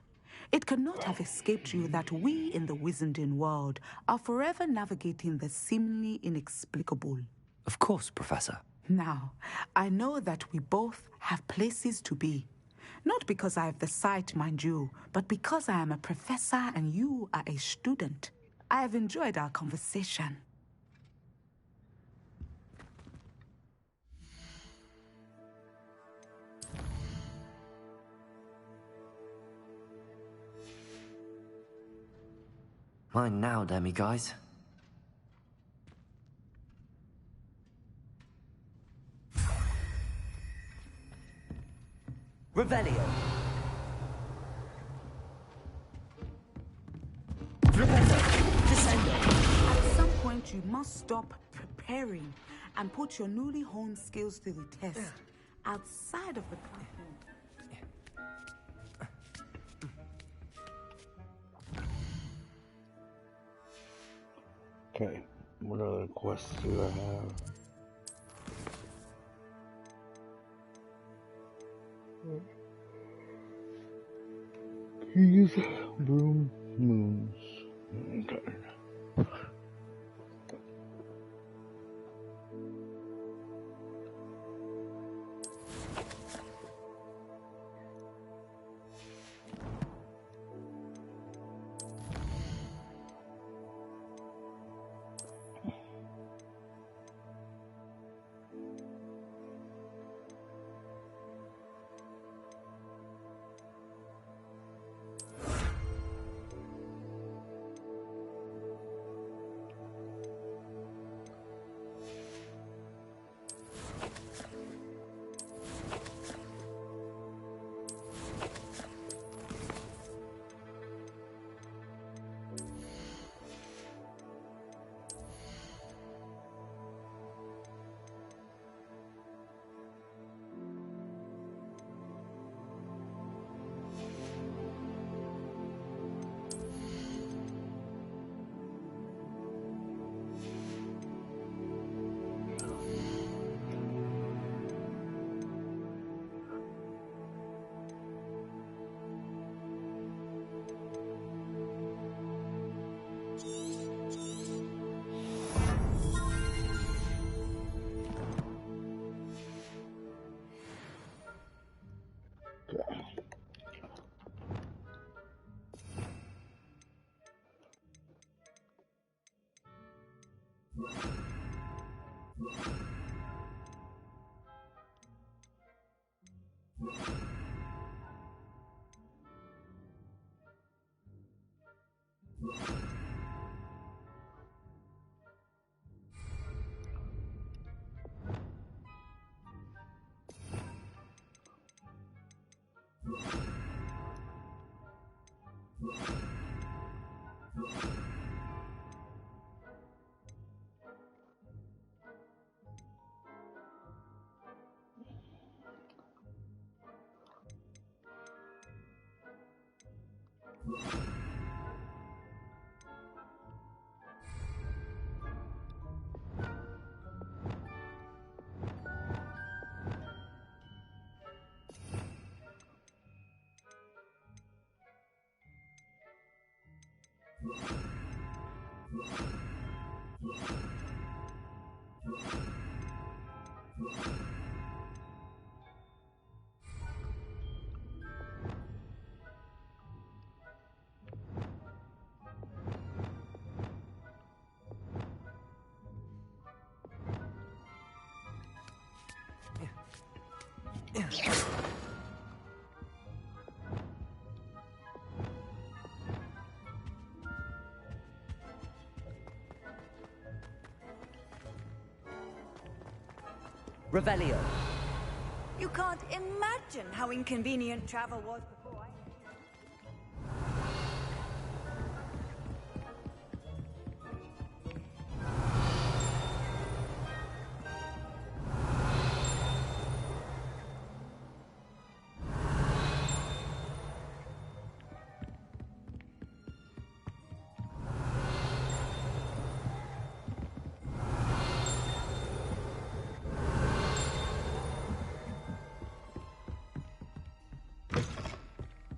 It cannot have escaped you that we in the Wizarding world are forever navigating the seemingly inexplicable. Of course, Professor. Now, I know that we both have places to be. Not because I have the sight, mind you, but because I am a professor and you are a student. I have enjoyed our conversation. Mine now, demiguise. Revelio. At some point, you must stop preparing and put your newly honed skills to the test outside of the classroom. Okay, what other quests do I have? Keys, broom, moons. Okay. Revelio. You can't imagine how inconvenient travel was before I...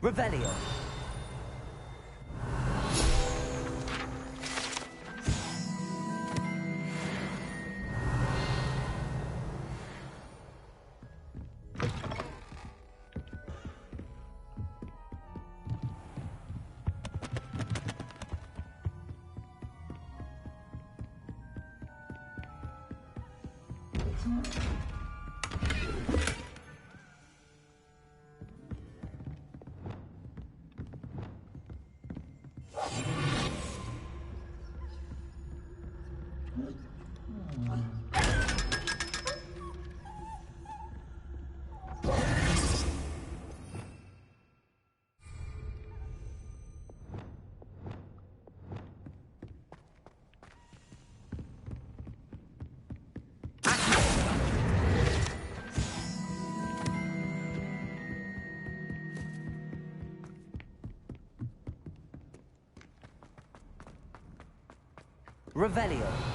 Revelio. Revelio.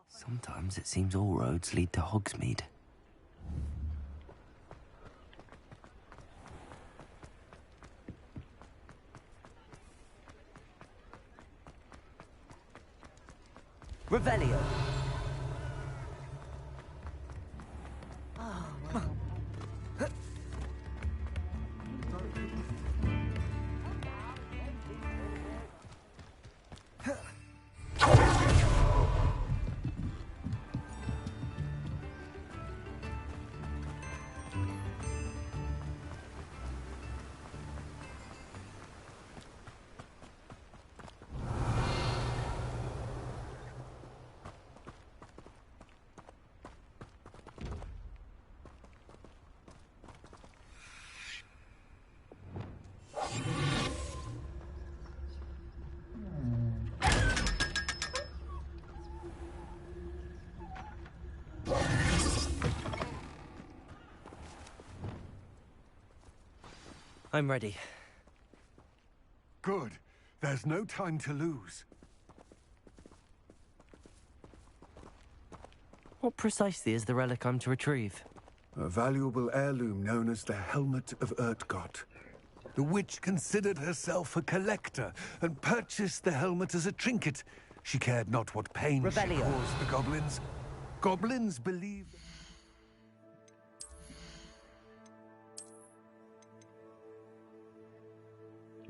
Sometimes it seems all roads lead to Hogsmeade. Revelio. I'm ready. Good. There's no time to lose. What precisely is the relic I'm to retrieve? A valuable heirloom known as the Helmet of Urtkot. The witch considered herself a collector and purchased the helmet as a trinket. She cared not what pain she caused the goblins. Goblins believed...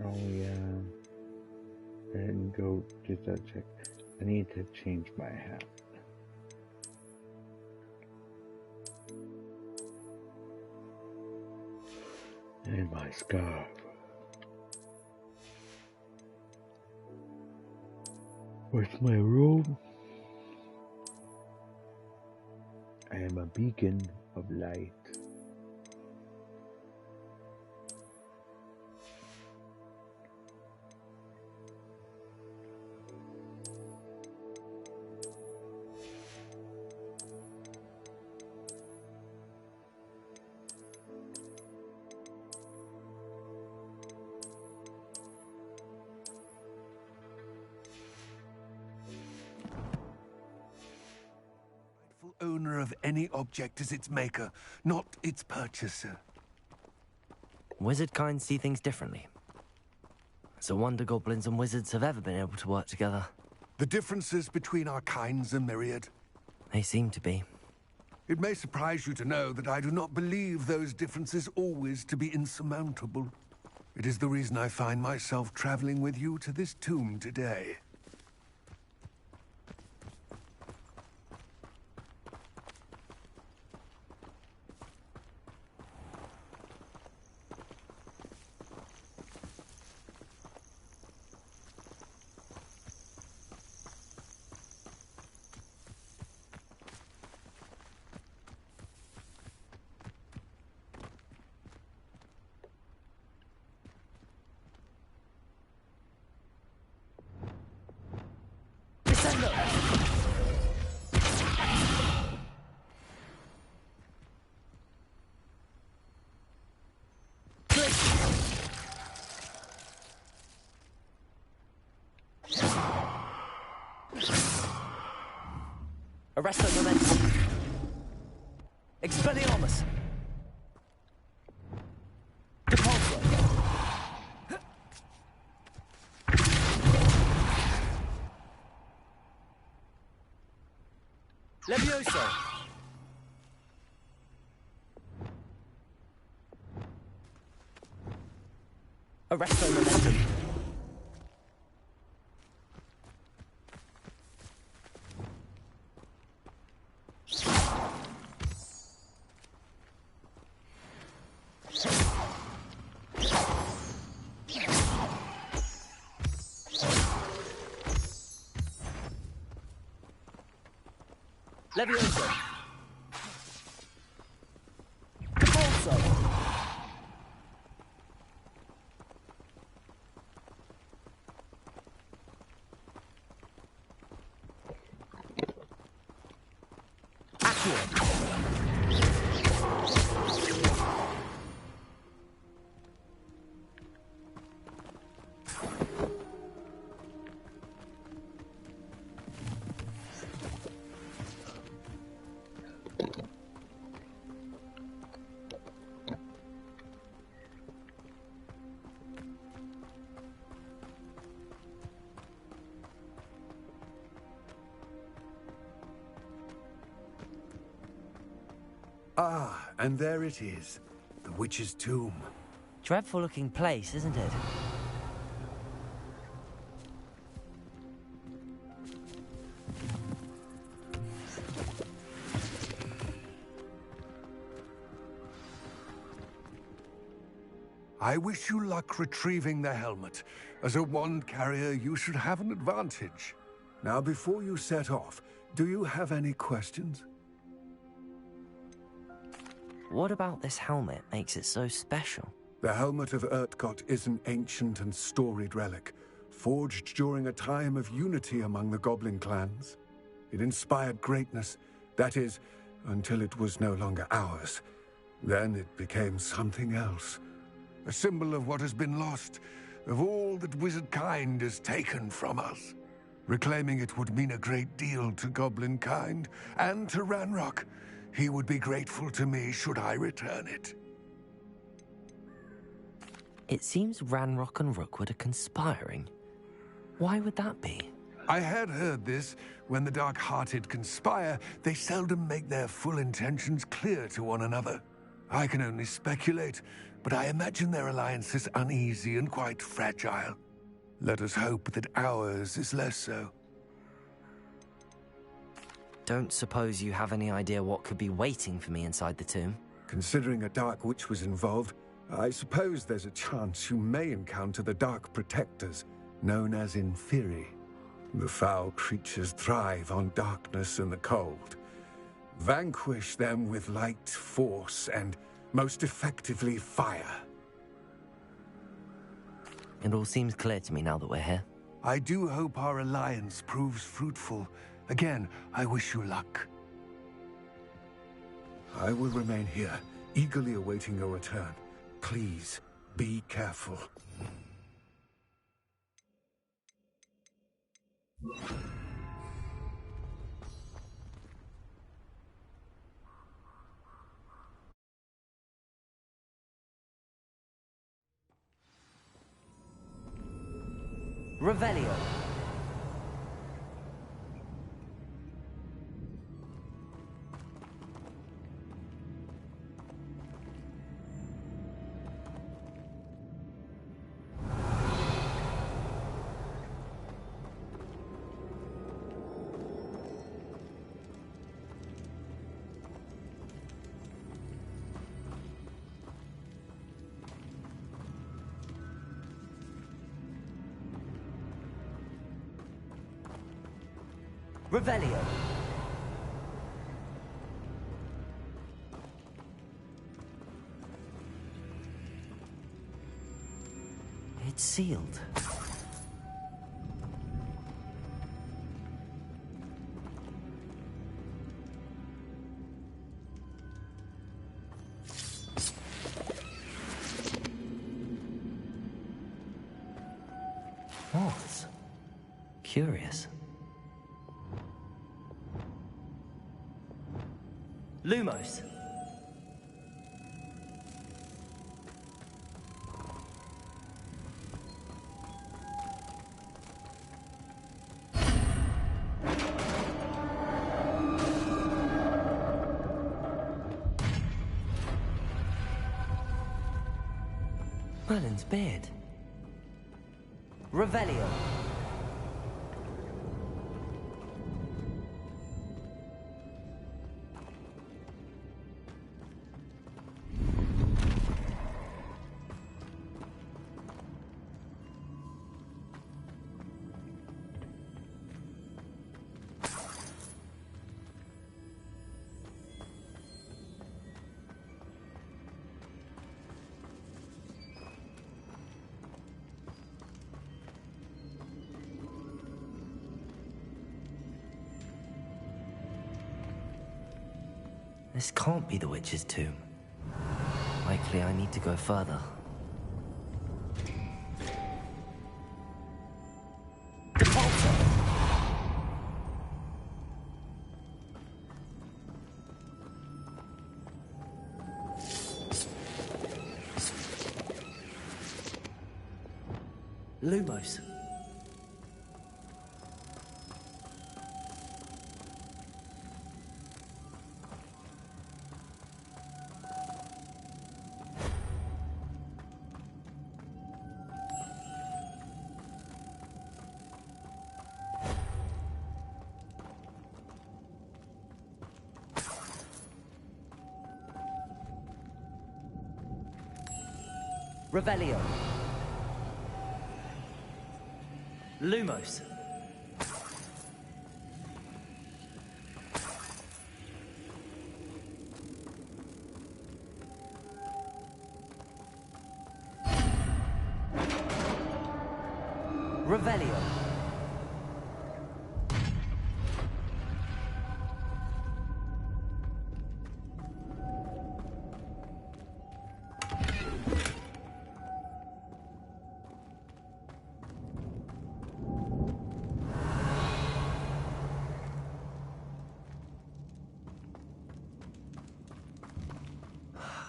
Oh yeah. Go ahead and go get that check. I need to change my hat. And my scarf. Where's my robe? I am a beacon of light. Owner of any object is its maker, not its purchaser. Wizard kinds see things differently. It's a wonder goblins and wizards have ever been able to work together. The differences between our kinds are myriad. They seem to be. It may surprise you to know that I do not believe those differences always to be insurmountable. It is the reason I find myself traveling with you to this tomb today. Arresto momentum. Expelliarmus. Depulso. Levioso. Arresto momentum. Levioso. Depulso. Accio. Ah, and there it is. The witch's tomb. Dreadful looking place, isn't it? I wish you luck retrieving the helmet. As a wand carrier, you should have an advantage. Now, before you set off, do you have any questions? What about this helmet makes it so special? The Helmet of Urtkot is an ancient and storied relic, forged during a time of unity among the goblin clans. It inspired greatness, that is, until it was no longer ours. Then it became something else. a symbol of what has been lost, of all that wizard kind has taken from us. Reclaiming it would mean a great deal to goblin kind, and to Ranrock. He would be grateful to me should I return it. It seems Ranrock and Rookwood are conspiring. Why would that be? I had heard this. When the dark-hearted conspire, they seldom make their full intentions clear to one another. I can only speculate, but I imagine their alliance is uneasy and quite fragile. Let us hope that ours is less so. Don't suppose you have any idea what could be waiting for me inside the tomb? Considering a Dark Witch was involved, I suppose there's a chance you may encounter the Dark Protectors, known as Inferi. The foul creatures thrive on darkness and the cold. Vanquish them with light, force, and most effectively fire. It all seems clear to me now that we're here. I do hope our alliance proves fruitful. Again, I wish you luck. I will remain here, eagerly awaiting your return. Please, be careful. Revelio. Revelio. It's sealed. Moths. Curious. Lumos. Merlin's beard. Revelio. This can't be the witch's tomb. Likely I need to go further. Lumos. Revelio. Lumos. Revelio.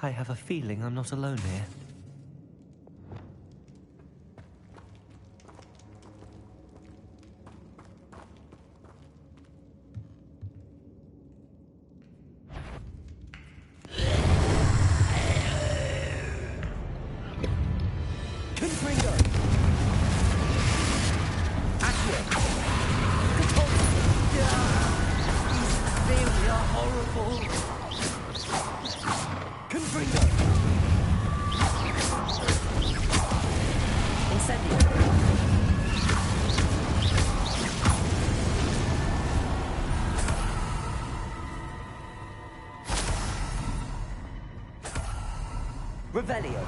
I have a feeling I'm not alone here. Confringo! Accio! They are horrible! Confringo! Incendio! Revelio!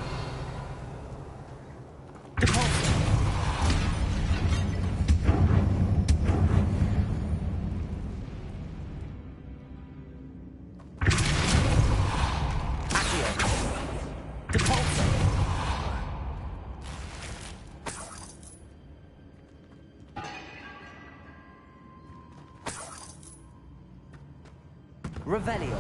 Revelio.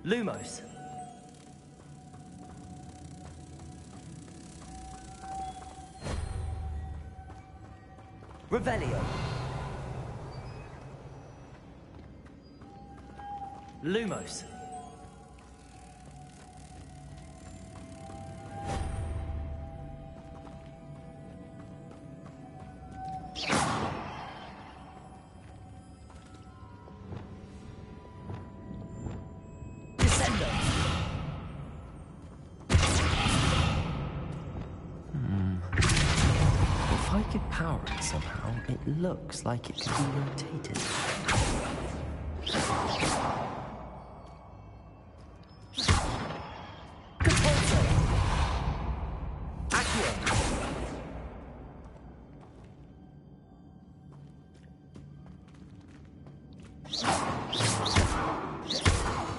Lumos. Revelio. Lumos. If I could power it somehow, it looks like it could be rotated.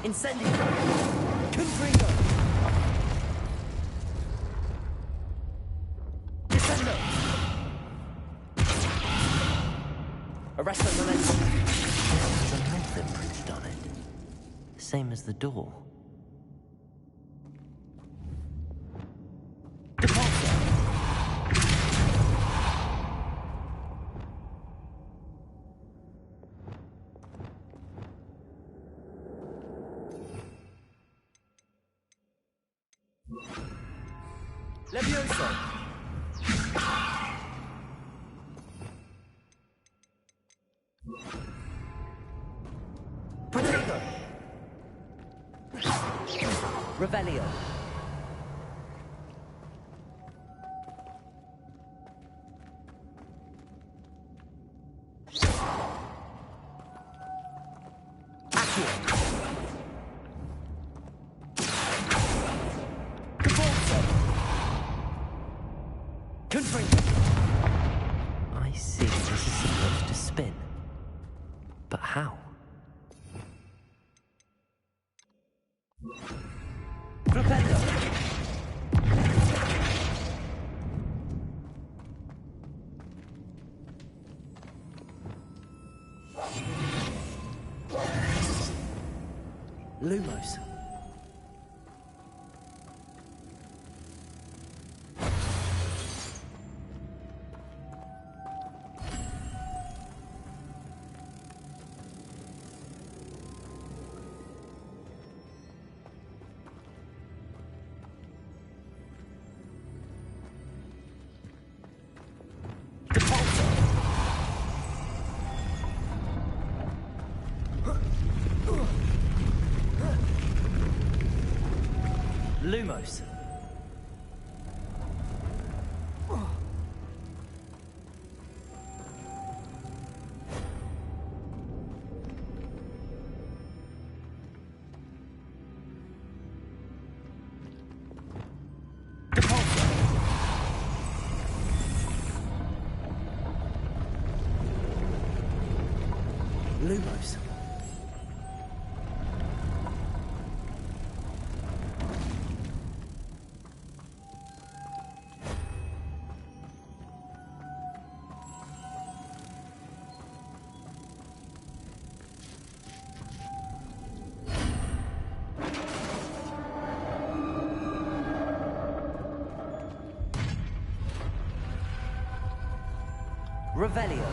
Incendio! Confringo! Descendo! Arresto momentum! There's a knife imprinted on it. Same as the door. Levioso! Protego! Revelio! Accio! Confringo! I see this is supposed to spin. But how? Flipendo! Lumos. Lumos. Revelio.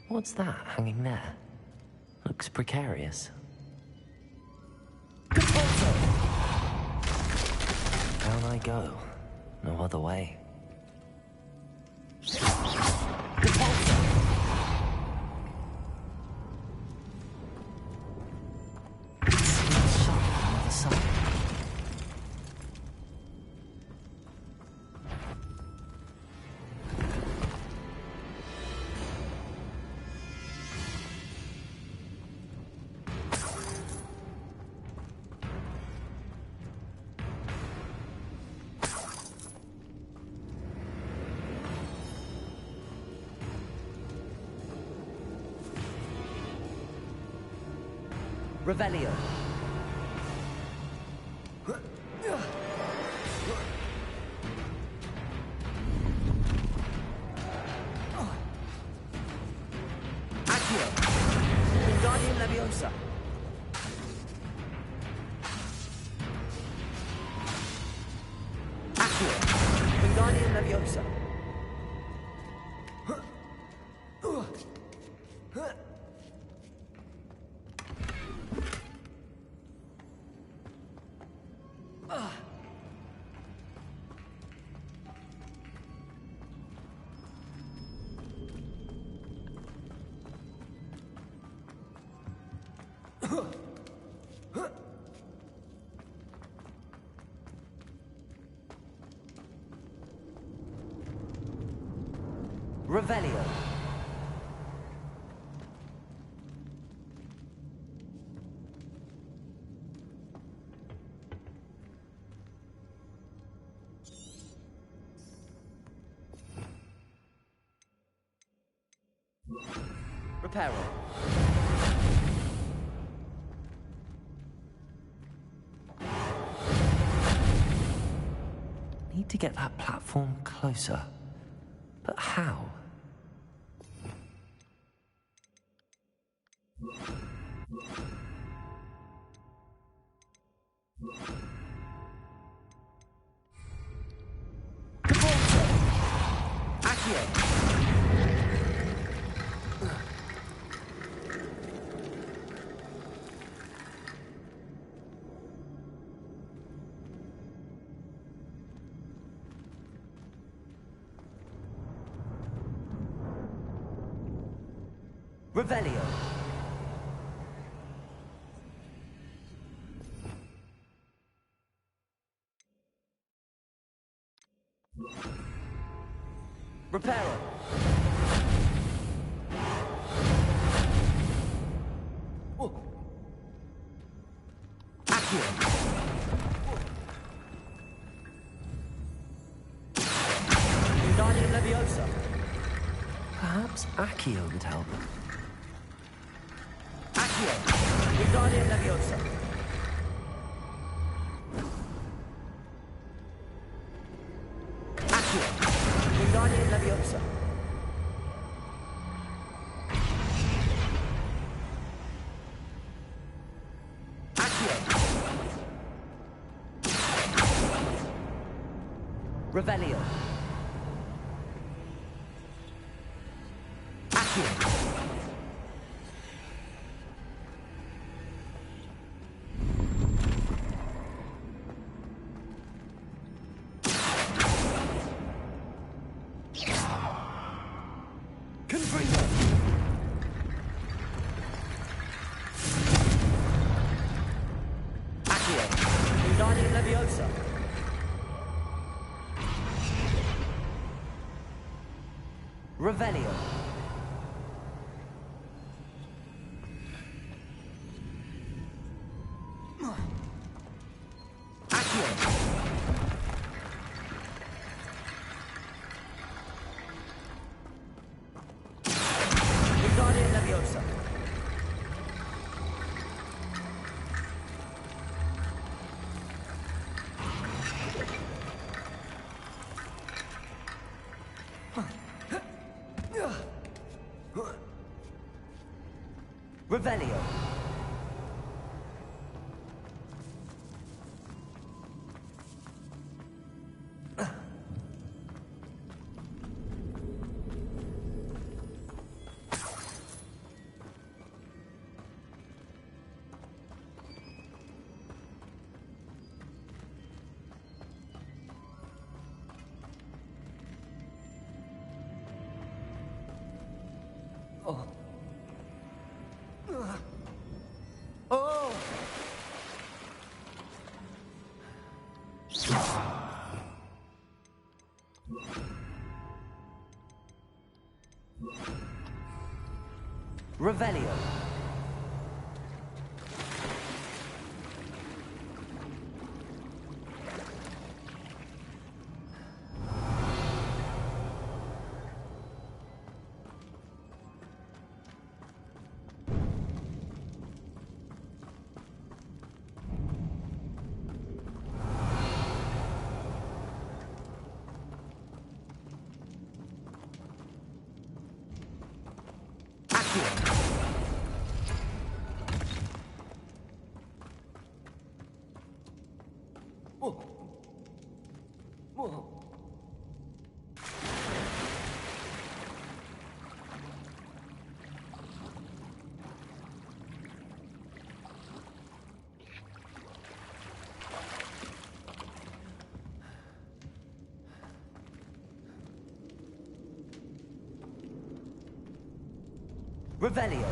What's that hanging there? Looks precarious. Down I go. No other way. Revelio. Accio. Wingardium Leviosa. Accio. Wingardium Leviosa. Revelio. Reparo. Need to get that platform closer. But how? Revelio. Reparo. Accio. Wingardium Leviosa. Perhaps Accio would help. Accio. Wingardium Leviosa. Accio. Wingardium Leviosa. Accio. Revelio. Accio. Wingardium Leviosa. Revelio. Accio. Wingardium Leviosa. Revelio. Oh. Oh. Revelio. Whoa. Whoa. Revelio.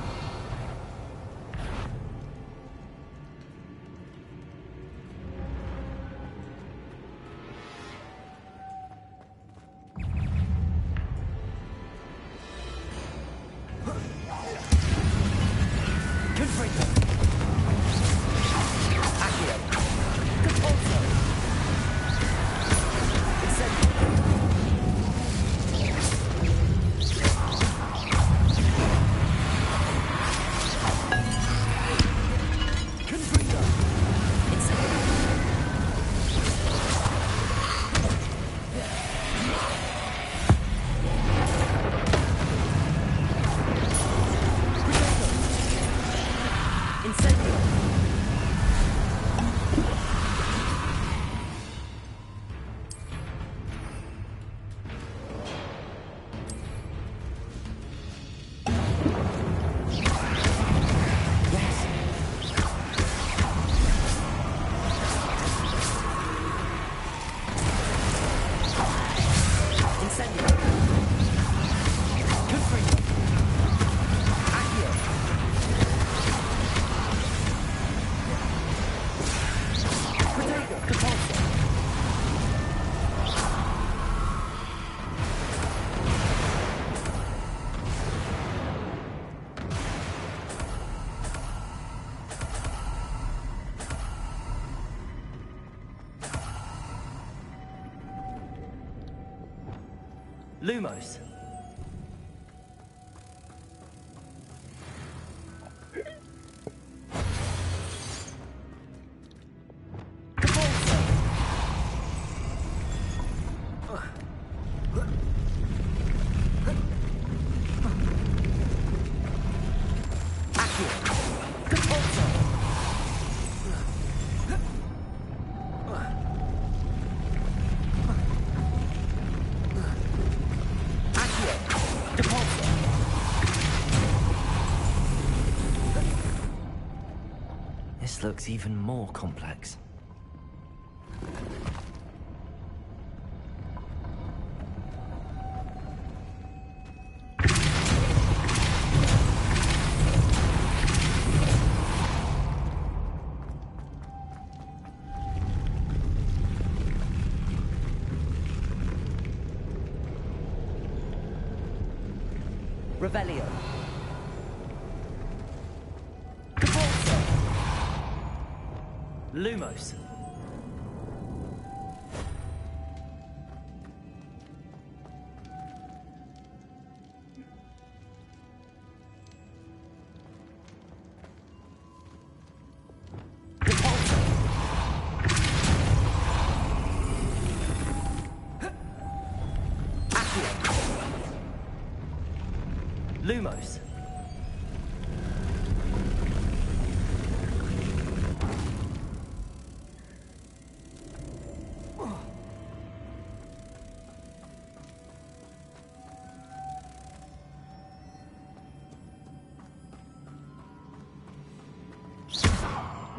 Lumos. This looks even more complex. Revelio. Lumos. Lumos.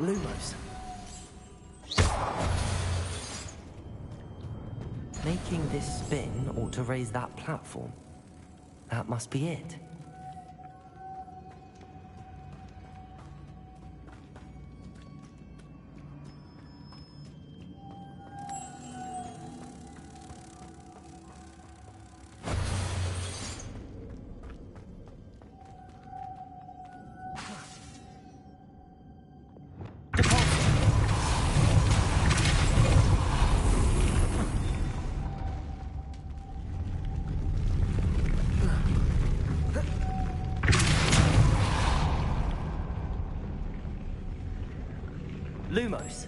Lumos. Making this spin ought to raise that platform. That must be it. Lumos.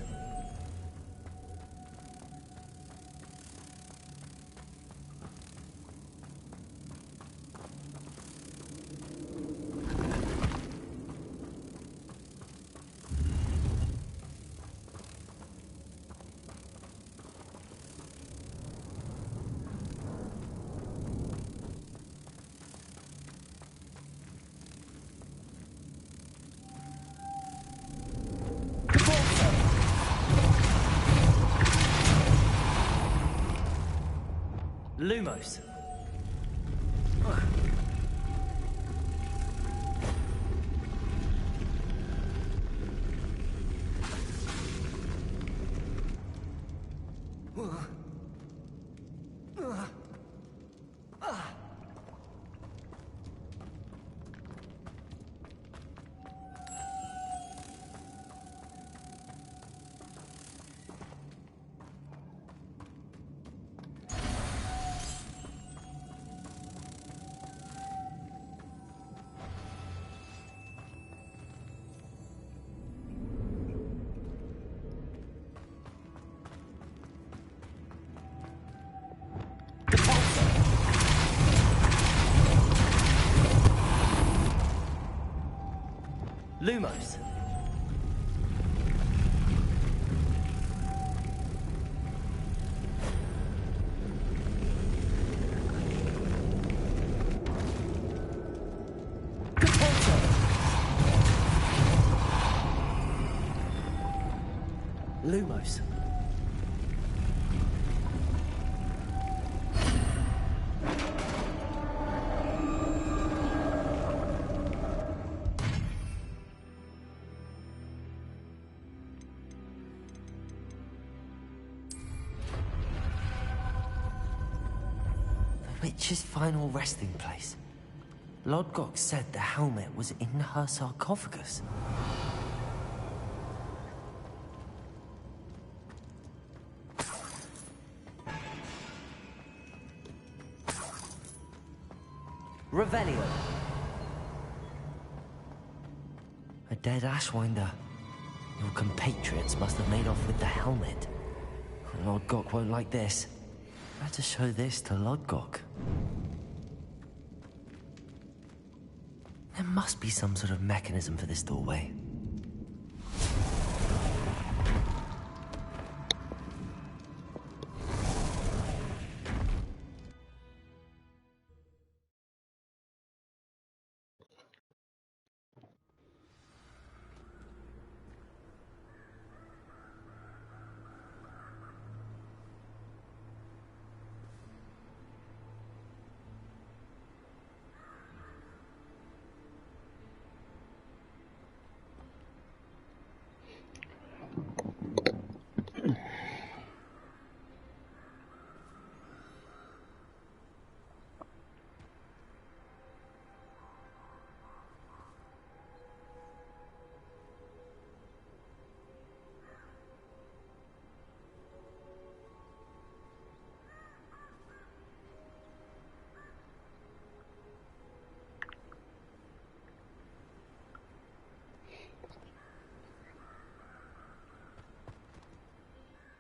Lumos. Lumos. Lumos. The witch's final resting place. Lodgok said the helmet was in her sarcophagus. Revelio. A dead Ashwinder. Your compatriots must have made off with the helmet. Lodgok won't like this. Better show this to Lodgok. There must be some sort of mechanism for this doorway.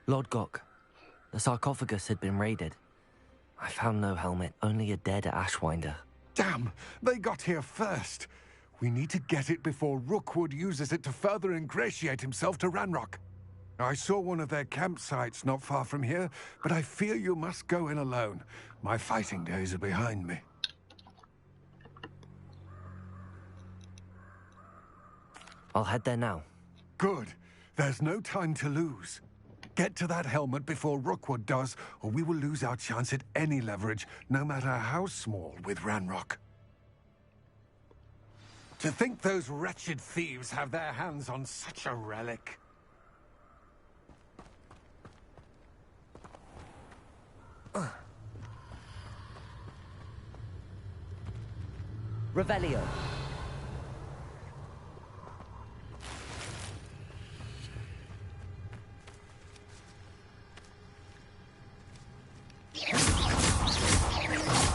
Lodgok, the sarcophagus had been raided. I found no helmet, only a dead Ashwinder. Damn! They got here first. We need to get it before Rookwood uses it to further ingratiate himself to Ranrock. I saw one of their campsites not far from here, but I fear you must go in alone. My fighting days are behind me. I'll head there now. Good. There's no time to lose. Get to that helmet before Rookwood does, or we will lose our chance at any leverage, no matter how small, with Ranrock. To think those wretched thieves have their hands on such a relic. Revelio.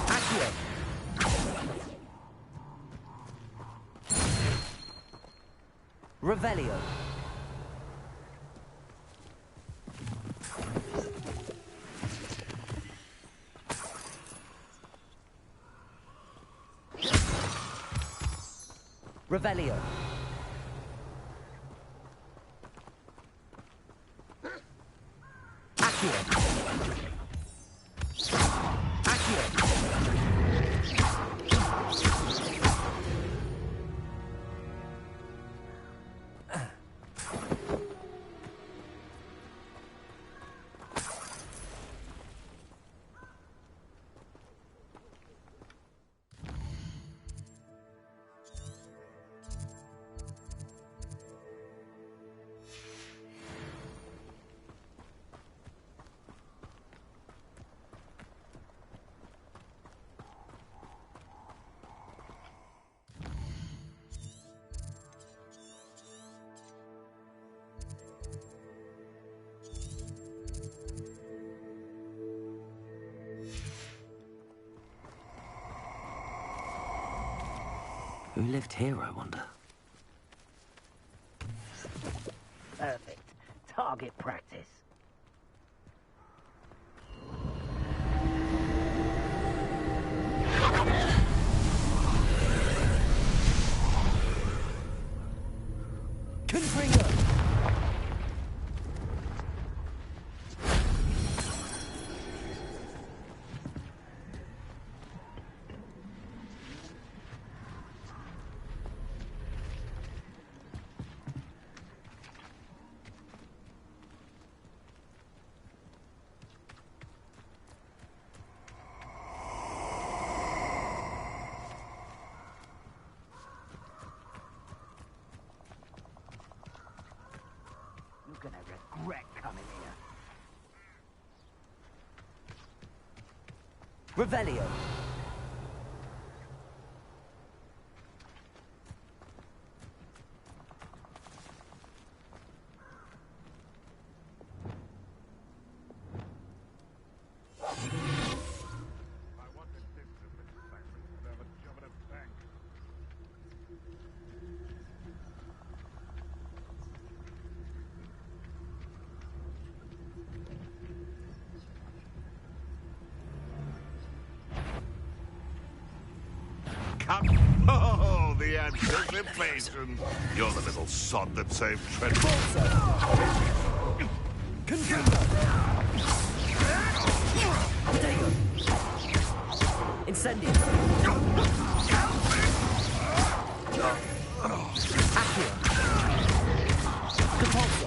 Accio. Revelio. Revelio. Accio. Accio. Who lived here, I wonder? Perfect. Target practice. Confringo. You're gonna regret coming here. Revelio. Oh, the anticipation. You're the little sod that saved Treadwell. Incendio. Accio. Compulso.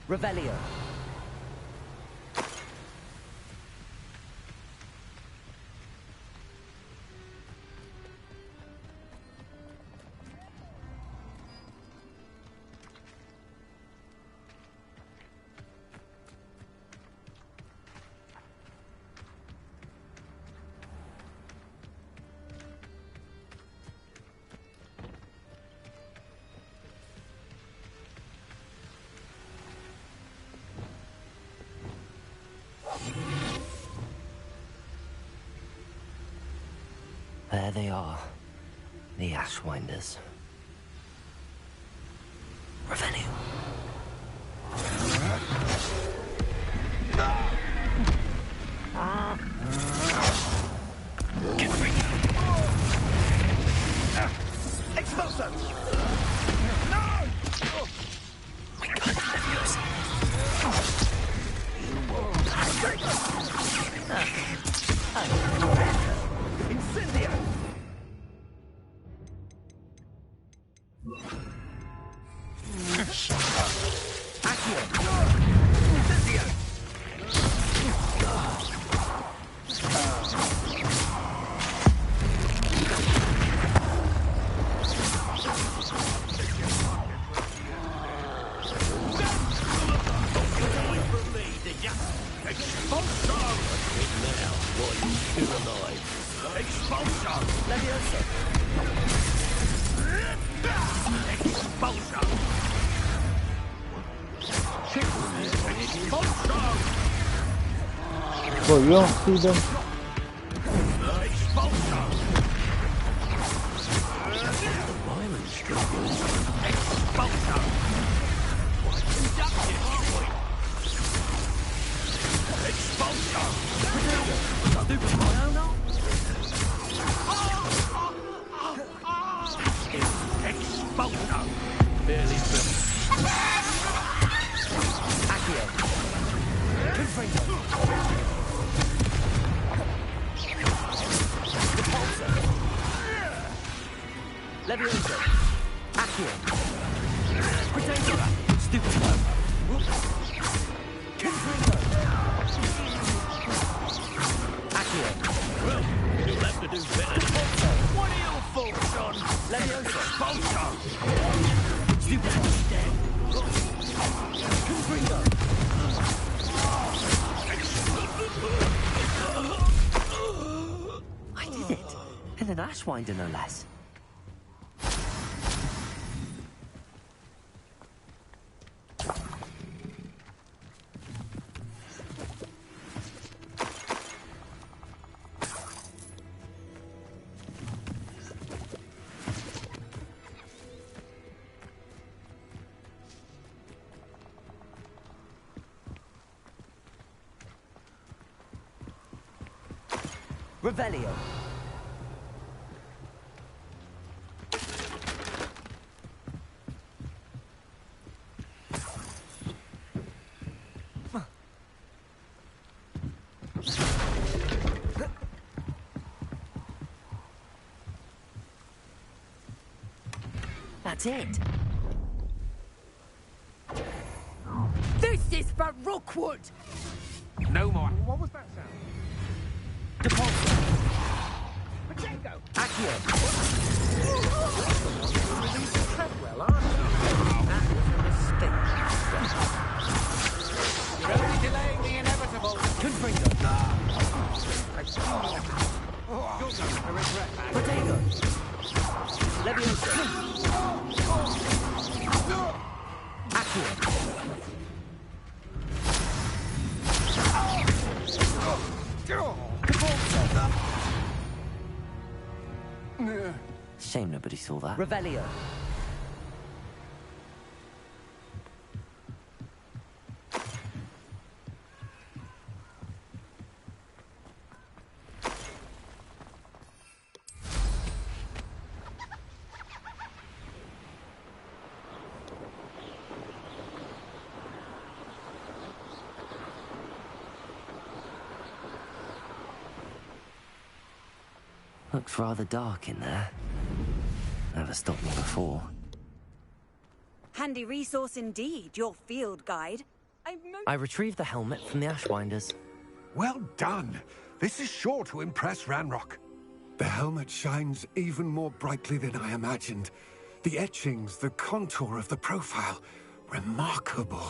Revelio. There they are, the Ashwinders. Revenue. Expulso! We got it, Leviosa. Incendio! Well, you don't see them. Levioso. Accio. Potato. Stupid. Confringo. Accio. Well, you'll have to do better. What are your faults on? Levioso. Bolter. Stupid. Confringo. I did it. And an Ashwinder, no less. Revelio. That's it. This is for Rookwood! No more. What was that sound? Depulso. Potato! Accio. Releasing Treadwell, aren't you? That was a mistake. You're only delaying the inevitable. Confringo. You're going to regret that. Potato. Levioso. Accio. Shame nobody saw that. Revelio. Looks rather dark in there. Never stopped me before. Handy resource indeed, your field guide. I retrieved the helmet from the Ashwinders. Well done. This is sure to impress Ranrock. The helmet shines even more brightly than I imagined. The etchings, the contour of the profile. Remarkable.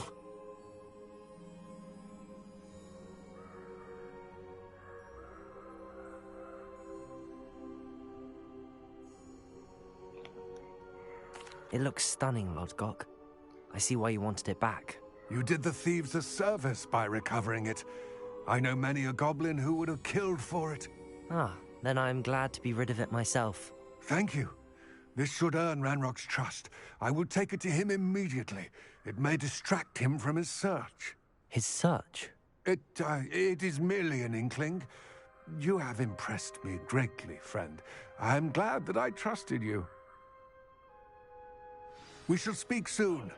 It looks stunning, Lodgok. I see why you wanted it back. You did the thieves a service by recovering it. I know many a goblin who would have killed for it. Ah, then I am glad to be rid of it myself. Thank you. This should earn Ranrock's trust. I will take it to him immediately. It may distract him from his search. His search? It is merely an inkling. You have impressed me greatly, friend. I am glad that I trusted you. We shall speak soon.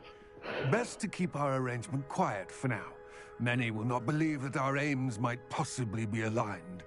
Best to keep our arrangement quiet for now. Many will not believe that our aims might possibly be aligned.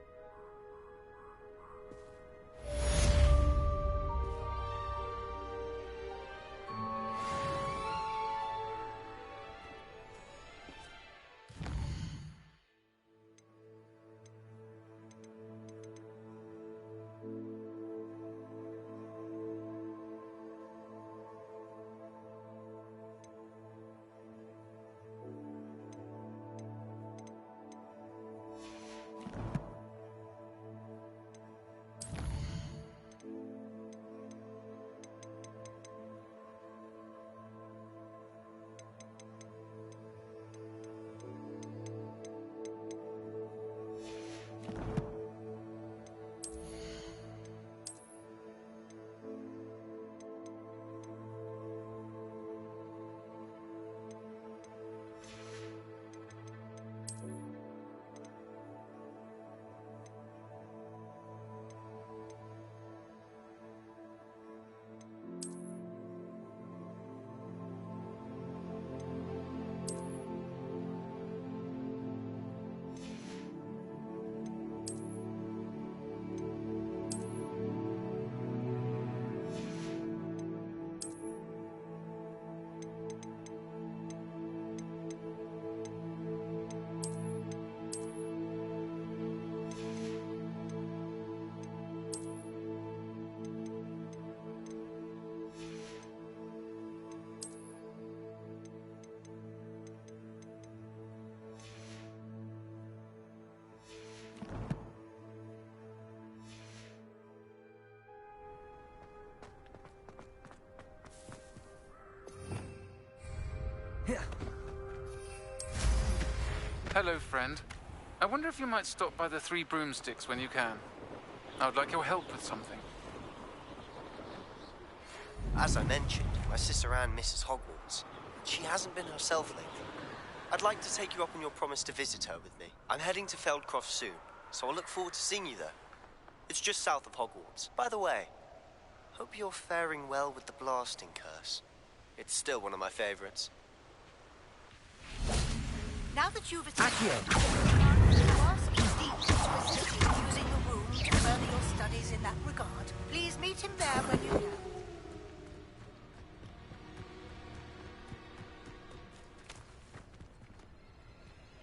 Hello, friend. I wonder if you might stop by the Three Broomsticks when you can. I would like your help with something. As I mentioned, my sister Anne misses Hogwarts. She hasn't been herself lately. I'd like to take you up on your promise to visit her with me. I'm heading to Feldcroft soon, so I'll look forward to seeing you there. It's just south of Hogwarts. By the way, hope you're faring well with the blasting curse. It's still one of my favorites. Now that you've Accio! asked Steve to assist you in using the room to further your studies in that regard. Please meet him there when you can.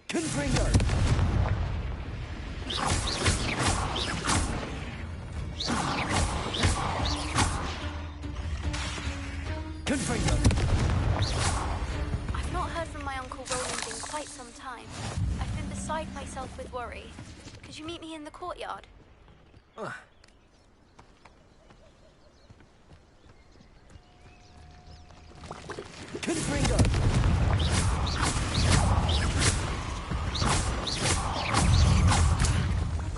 Confringo! Confringo! I've not heard from my Uncle Roland in quite some time. I've been beside myself with worry. Could you meet me in the courtyard? Confringo!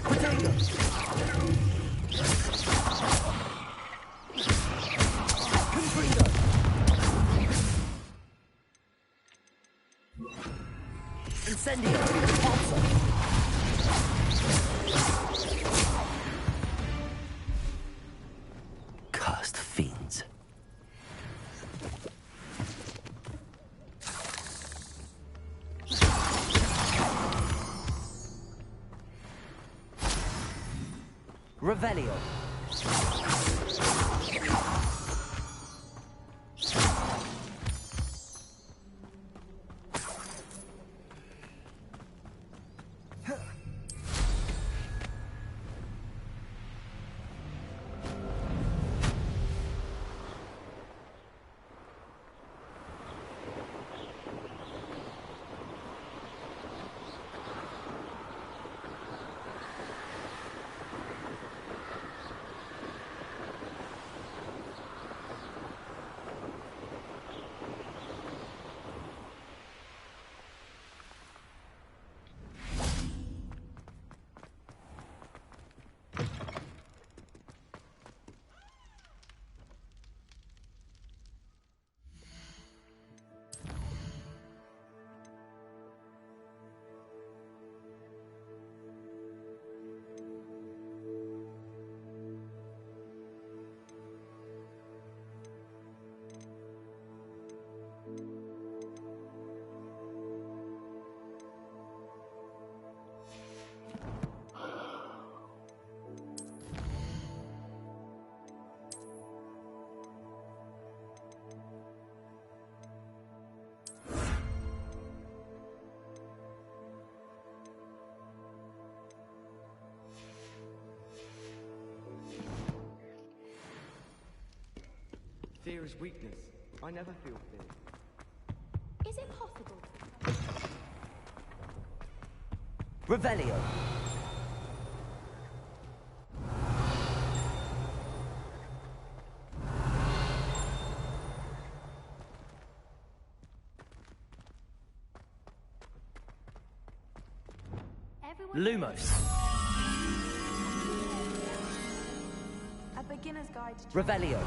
Potato! Confringo! Incendio! Pulsar! Cursed fiends. Revelio. Fear is weakness. I never feel fear. Is it possible? Revelio. Lumos. A beginner's guide to Revelio.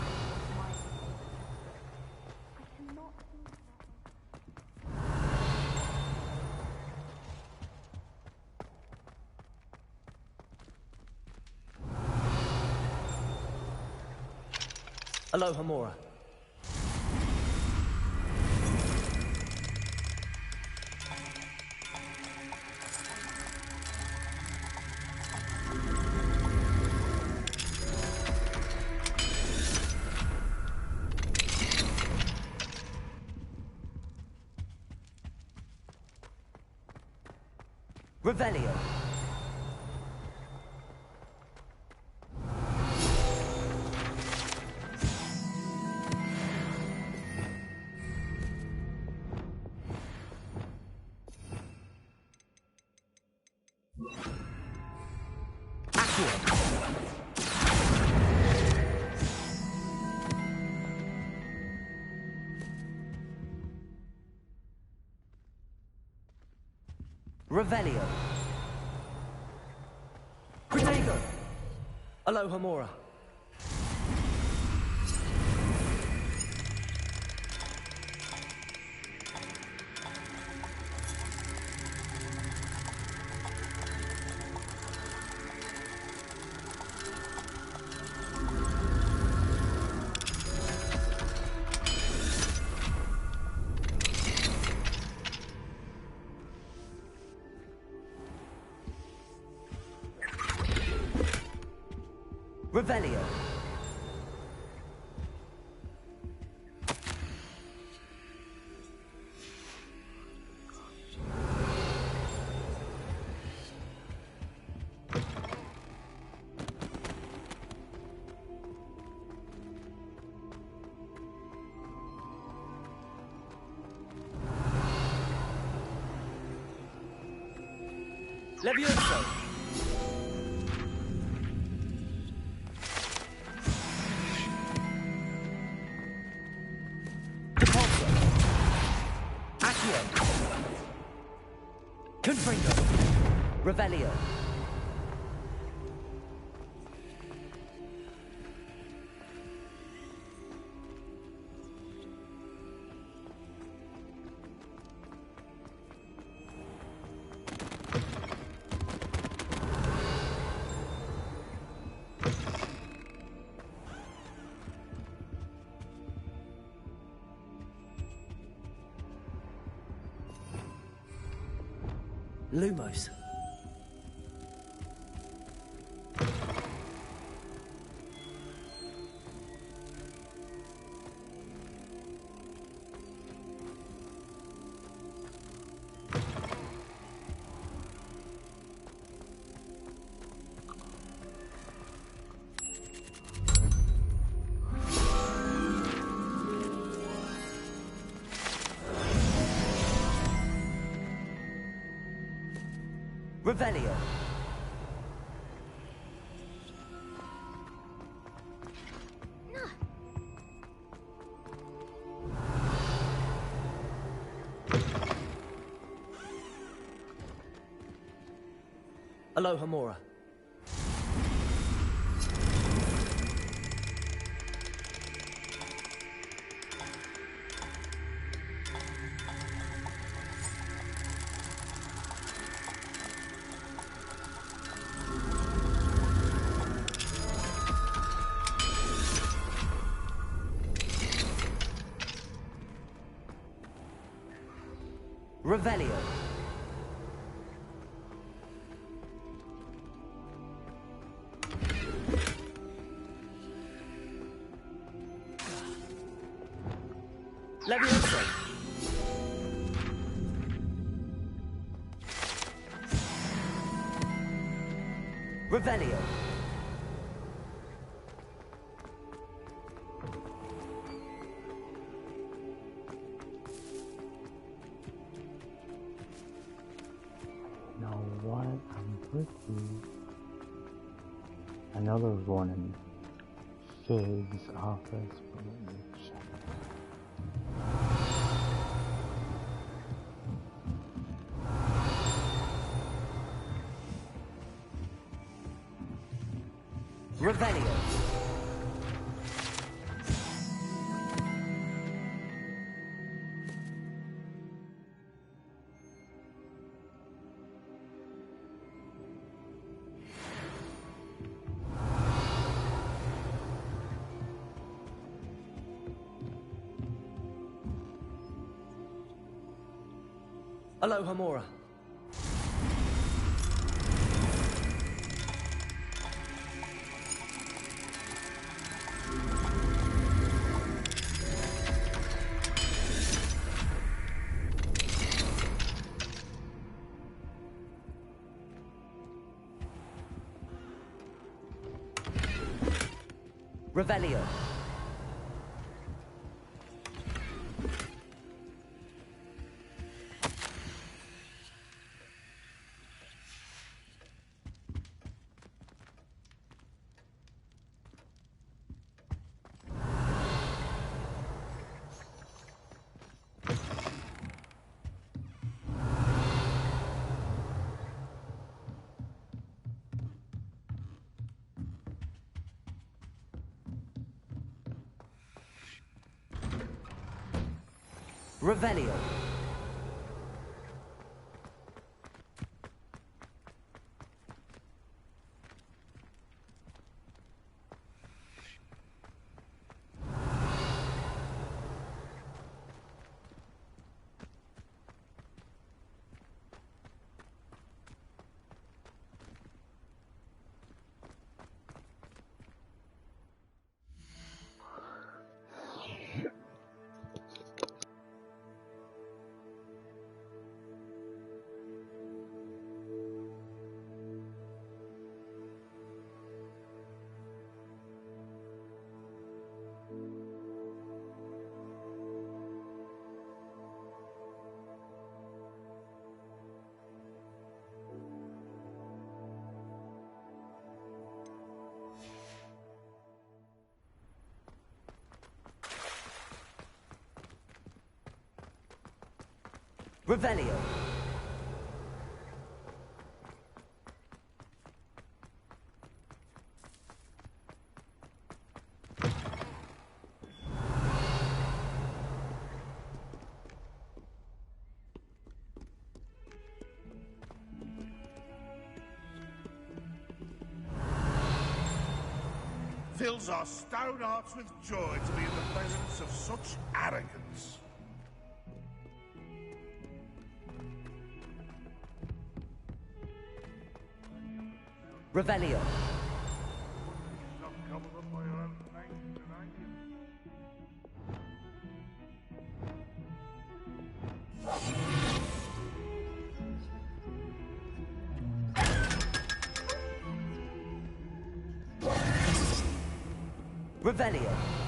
Alohomora. Revelio. Revelio. Protego. Alohomora. Revelio. Levioso. Confringo. Revelio. Lumos. Revelio. Alohomora. Revelio. Levioso. Revelio. Now what I'm pretty. I know there was one in Fig's office, but let me check. Revelio. Alohomora. Revelio. Revelio. Revelio. Fills our stout hearts with joy to be in the presence of such arrogance. Revelio. Revelio.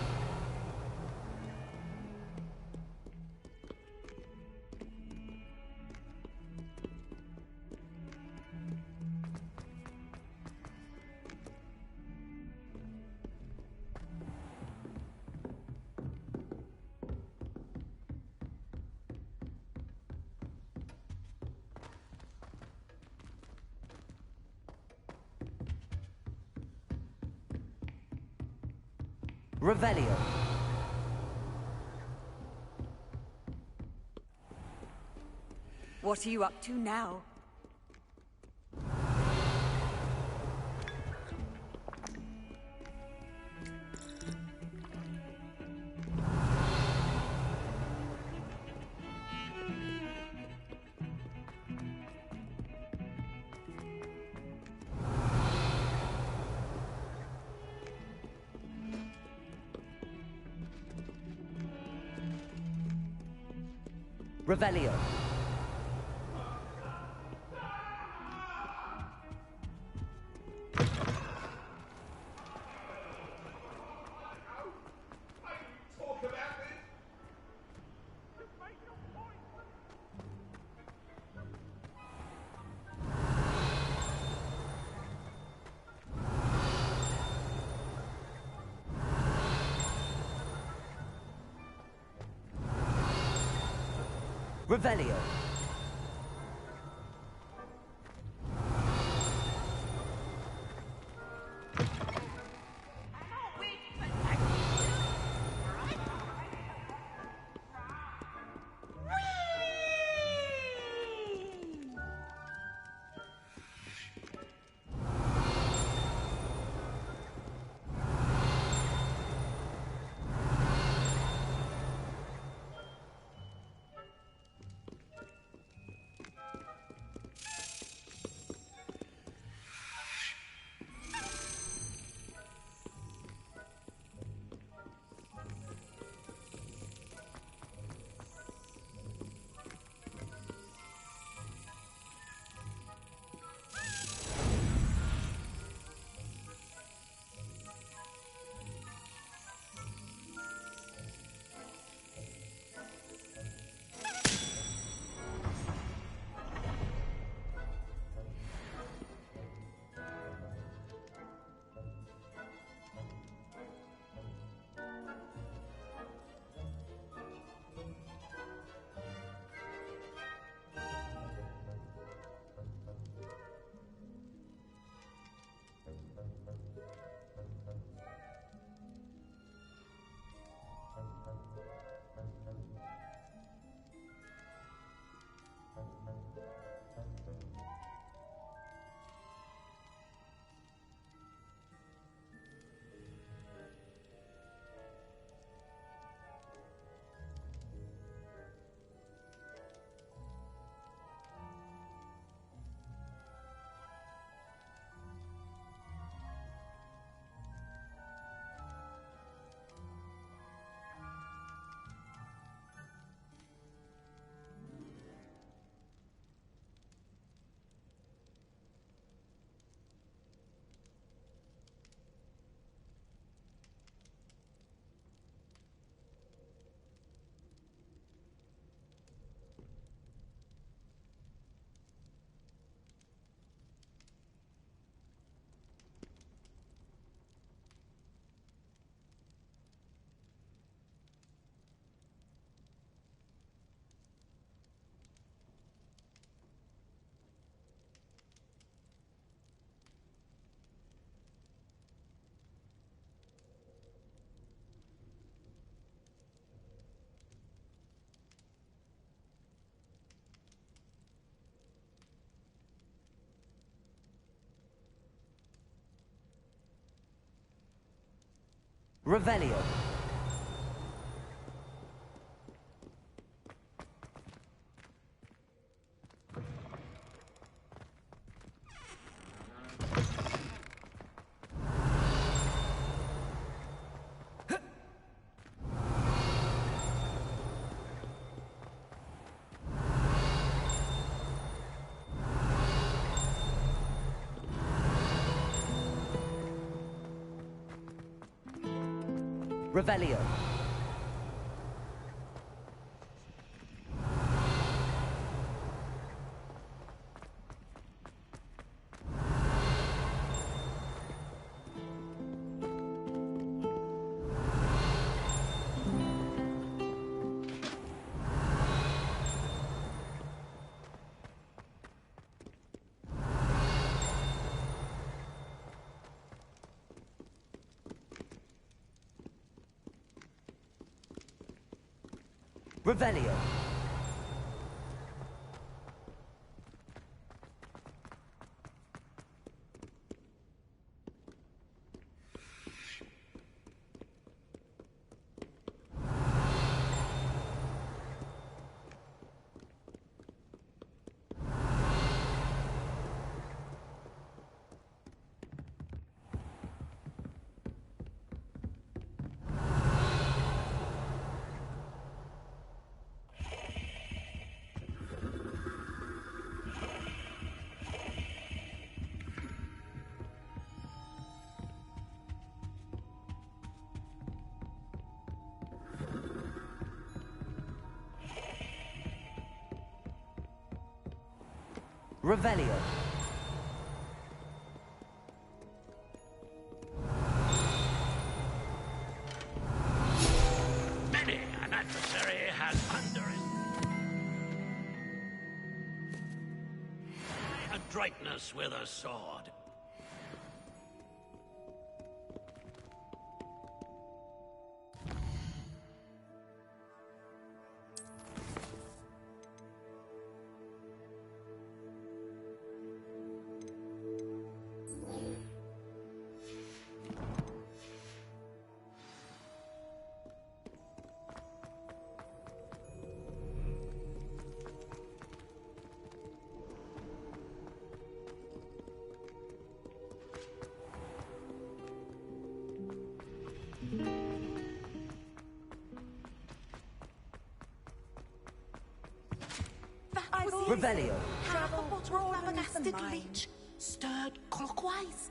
Revelio. What are you up to now? Revelio. Revelio. Revelio. Revelio. Revelio. Revelio. Many an adversary has adroitness with a sword. Revelio. Half a bottle of flabbergasted leech, stirred clockwise.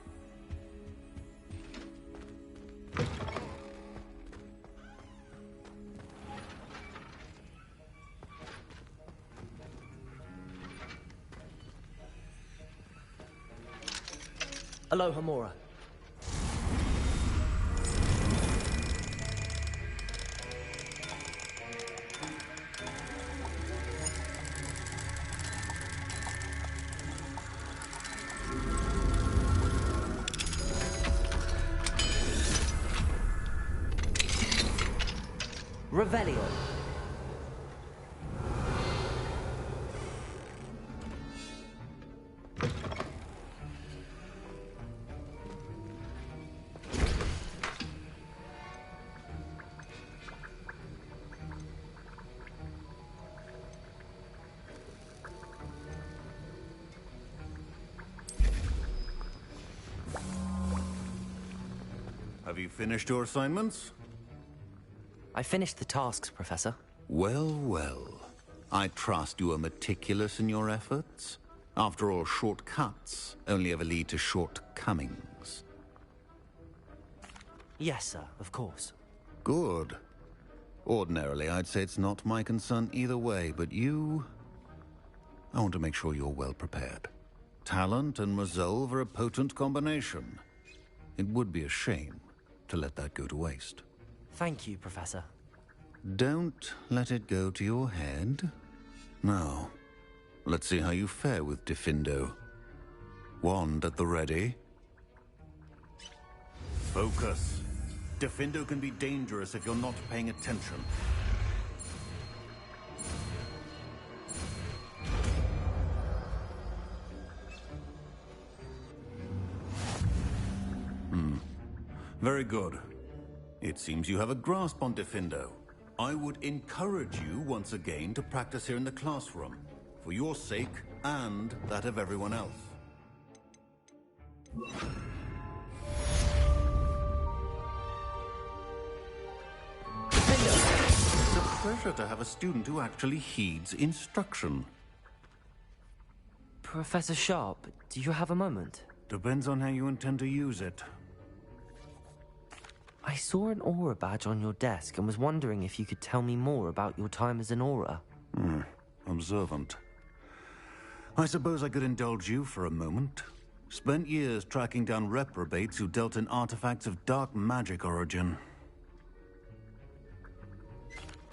Alohomora. Revelio. Have you finished your assignments? I finished the tasks, Professor. Well, well. I trust you are meticulous in your efforts. After all, shortcuts only ever lead to shortcomings. Yes, sir, of course. Good. Ordinarily, I'd say it's not my concern either way, but you... I want to make sure you're well prepared. Talent and resolve are a potent combination. It would be a shame to let that go to waste. Thank you, Professor. Don't let it go to your head. Now, let's see how you fare with Diffindo. Wand at the ready. Focus. Diffindo can be dangerous if you're not paying attention. Very good. It seems you have a grasp on Defendo. I would encourage you once again to practice here in the classroom, for your sake and that of everyone else. It's a pleasure to have a student who actually heeds instruction. Professor Sharp, do you have a moment? Depends on how you intend to use it. I saw an Aura badge on your desk and was wondering if you could tell me more about your time as an Aura. Observant. I suppose I could indulge you for a moment. Spent years tracking down reprobates who dealt in artifacts of dark magic origin.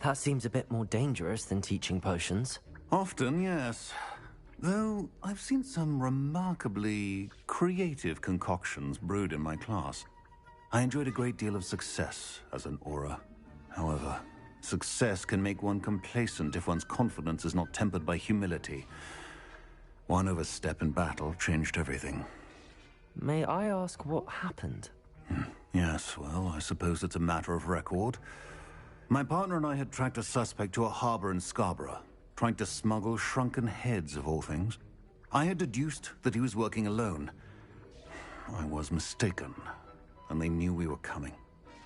That seems a bit more dangerous than teaching potions. Often, yes. Though I've seen some remarkably creative concoctions brewed in my class. I enjoyed a great deal of success as an Aura. However, success can make one complacent if one's confidence is not tempered by humility. One overstep in battle changed everything. May I ask what happened? Yes, well, I suppose it's a matter of record. My partner and I had tracked a suspect to a harbor in Scarborough, trying to smuggle shrunken heads of all things. I had deduced that he was working alone. I was mistaken, and they knew we were coming.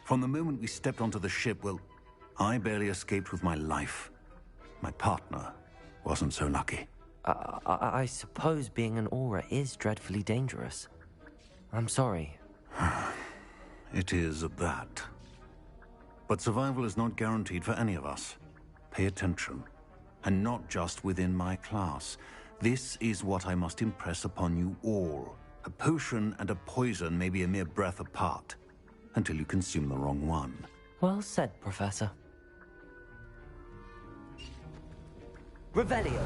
From the moment we stepped onto the ship, well, I barely escaped with my life. My partner wasn't so lucky. I suppose being an Aura is dreadfully dangerous. I'm sorry. It is at that. But survival is not guaranteed for any of us. Pay attention. And not just within my class. This is what I must impress upon you all. A potion and a poison may be a mere breath apart, until you consume the wrong one. Well said, Professor. Revelio.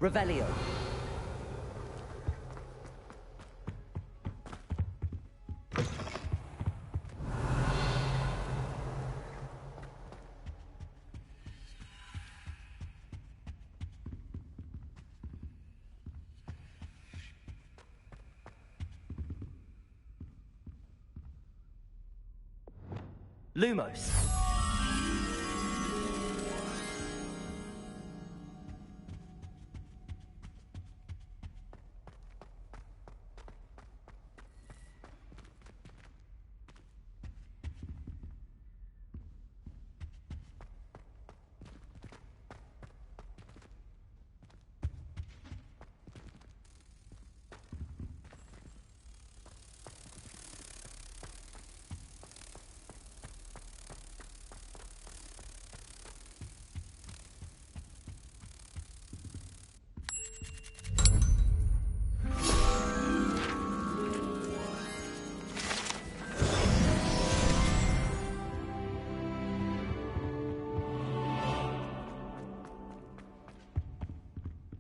Revelio. Lumos.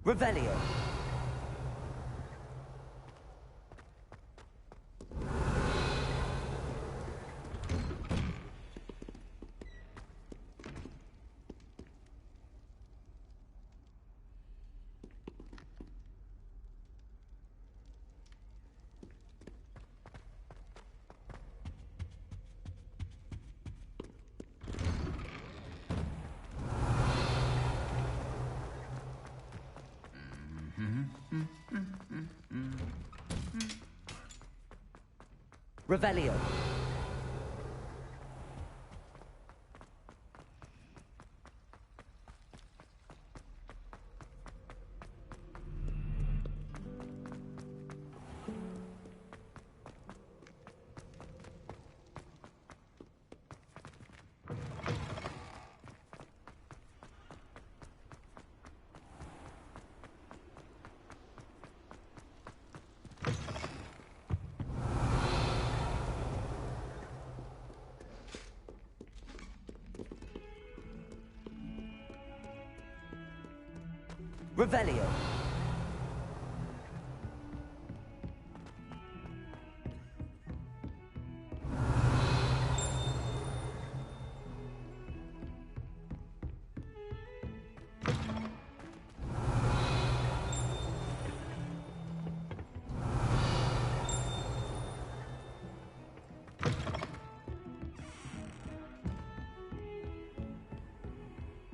Revelio. Revelio. Revelio.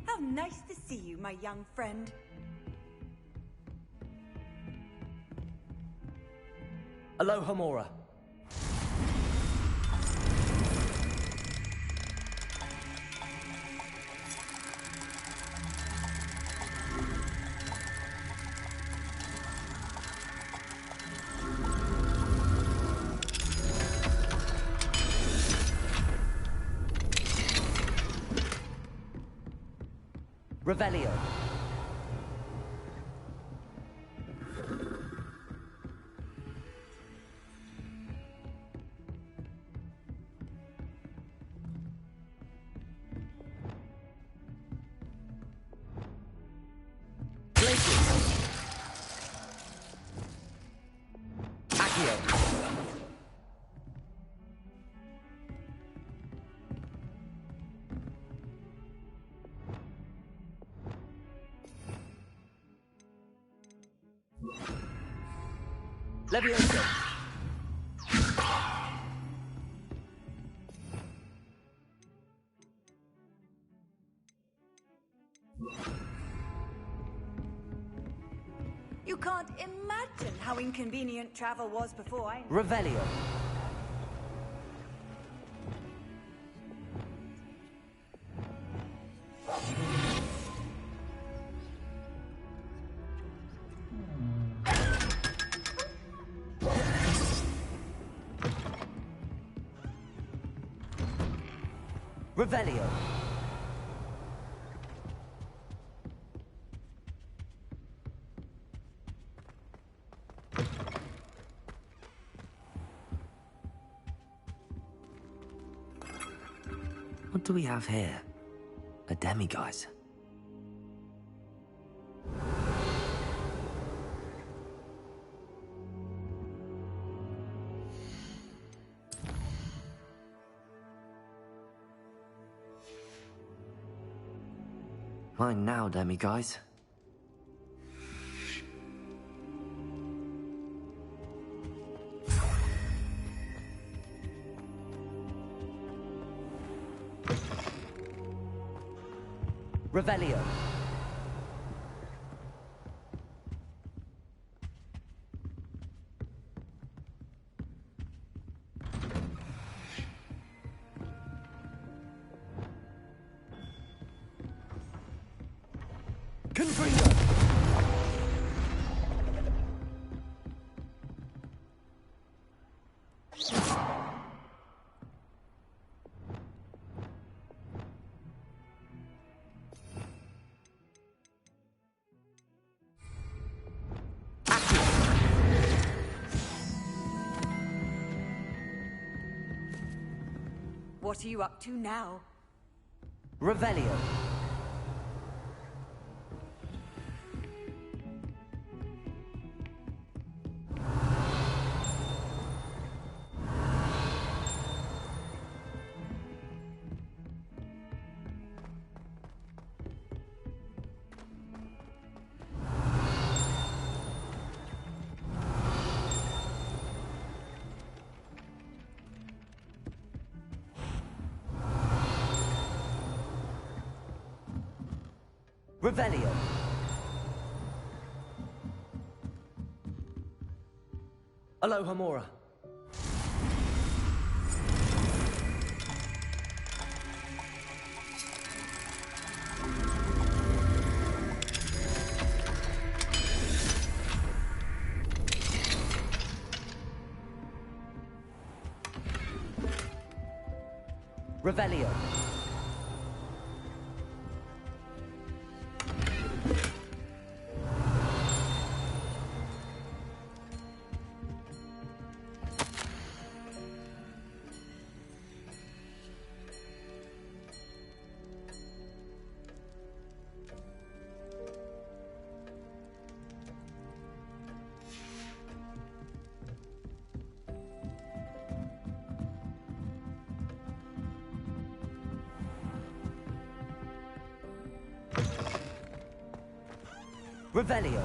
How nice to see you, my young friend. Alohomora. Revelio. Accio. Levioso. You can't imagine how inconvenient travel was before I... Revelio. Revelio. What do we have here? A demiguise. Mine now, demiguise. Revelio. Confringo. What are you up to now? Revelio. Revelio. Alohomora. Revelio. Revelio.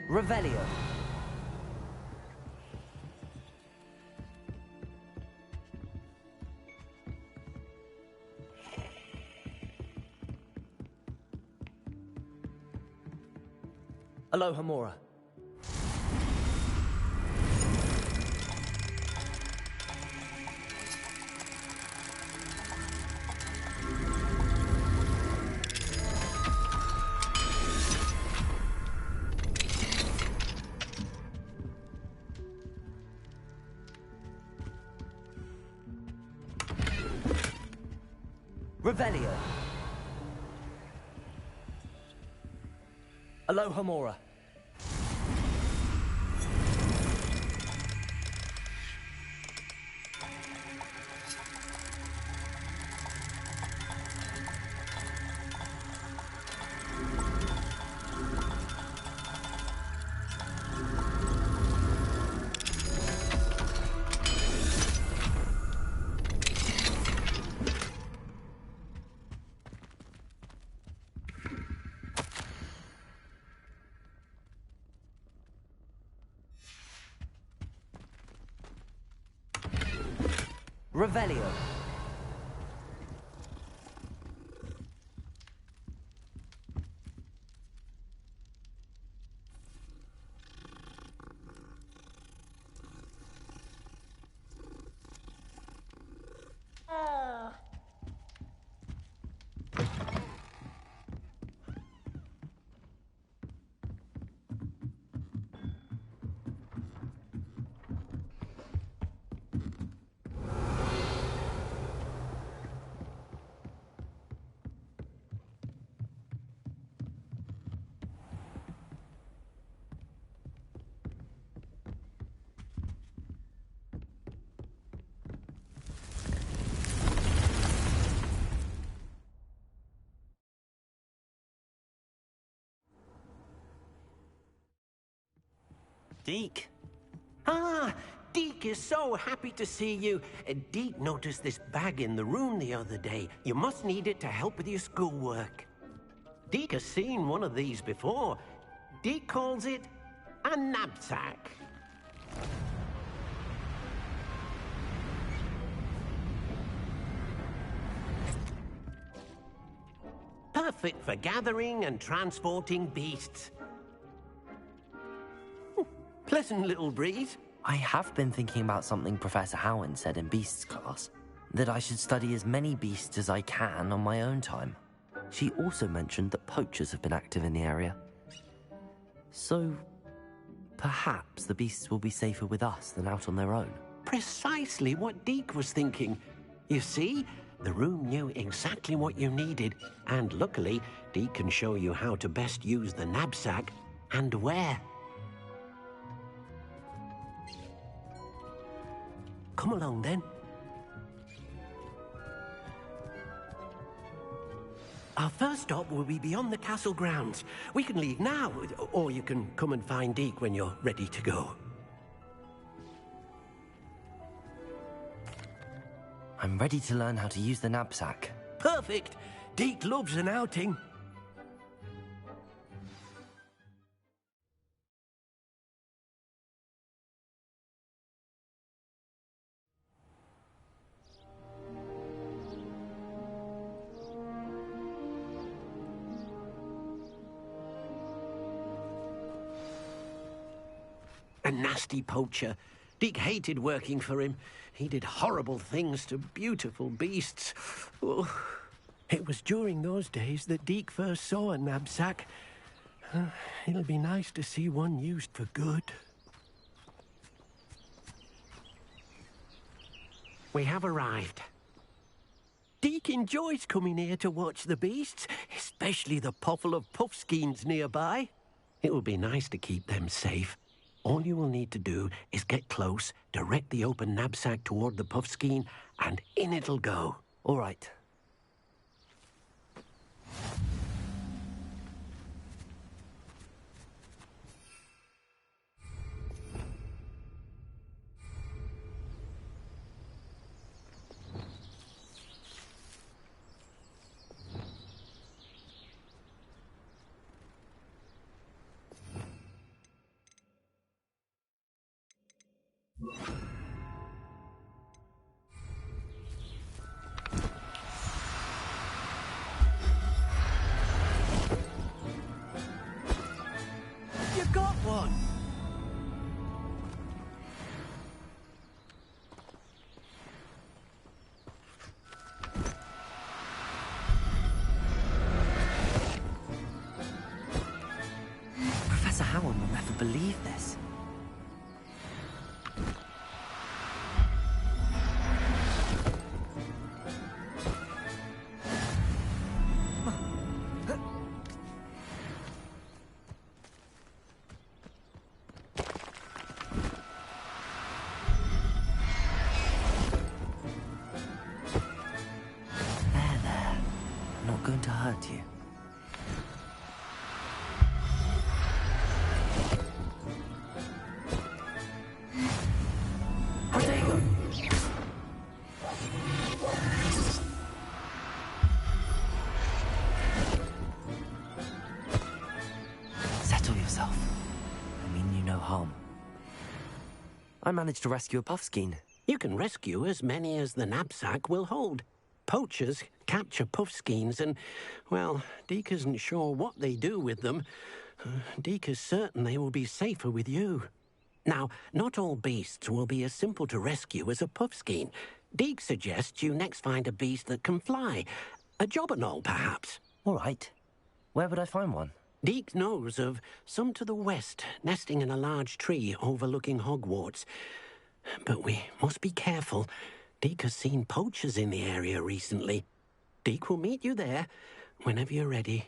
Revelio. Alohomora. Revelio. Alohomora. Revelio. Deke. Ah, Deke is so happy to see you. Deke noticed this bag in the room the other day. You must need it to help with your schoolwork. Deke has seen one of these before. Deke calls it a knapsack. Perfect for gathering and transporting beasts. Pleasant little breeze. I have been thinking about something Professor Howin said in Beasts class, that I should study as many beasts as I can on my own time. She also mentioned that poachers have been active in the area. So, perhaps the beasts will be safer with us than out on their own. Precisely what Deke was thinking. You see, the room knew exactly what you needed, and luckily, Deke can show you how to best use the knapsack and where. Come along, then. Our first stop will be beyond the castle grounds. We can leave now, or you can come and find Deke when you're ready to go. I'm ready to learn how to use the knapsack. Perfect! Deke loves an outing. A nasty poacher. Deke hated working for him. He did horrible things to beautiful beasts. Oh, it was during those days that Deke first saw a knapsack. It'll be nice to see one used for good. We have arrived. Deke enjoys coming here to watch the beasts, especially the potful of puffskeins nearby. It will be nice to keep them safe. All you will need to do is get close, direct the open knapsack toward the puffskein, and in it'll go. All right. You got one! Professor Howard will never believe this. There. I'm not going to hurt you. Protego! Settle yourself. I mean you no harm. I managed to rescue a puffskein. You can rescue as many as the knapsack will hold. Poachers capture puffskeins and, well, Deke isn't sure what they do with them. Deke is certain they will be safer with you. Now, not all beasts will be as simple to rescue as a puffskein. Deke suggests you next find a beast that can fly. A jobberknoll, perhaps. All right. Where would I find one? Deke knows of some to the west, nesting in a large tree overlooking Hogwarts. But we must be careful. Deke has seen poachers in the area recently. Deke will meet you there whenever you're ready.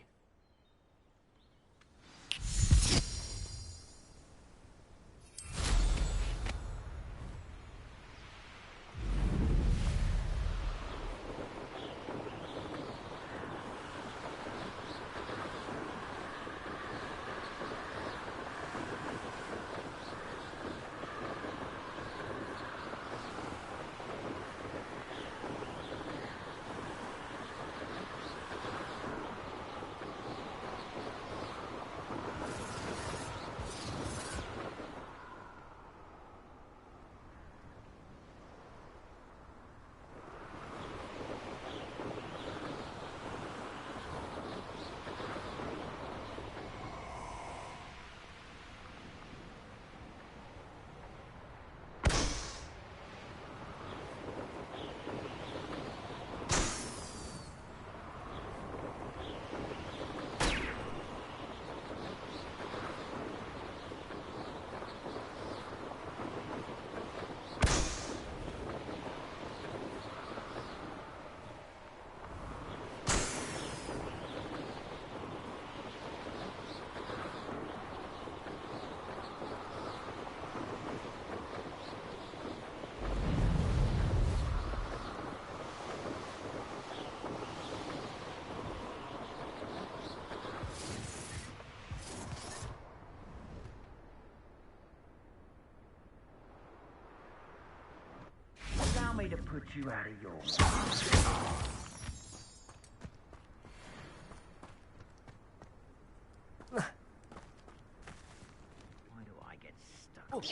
Allow me to put you out of your mind. Why do I get stuck?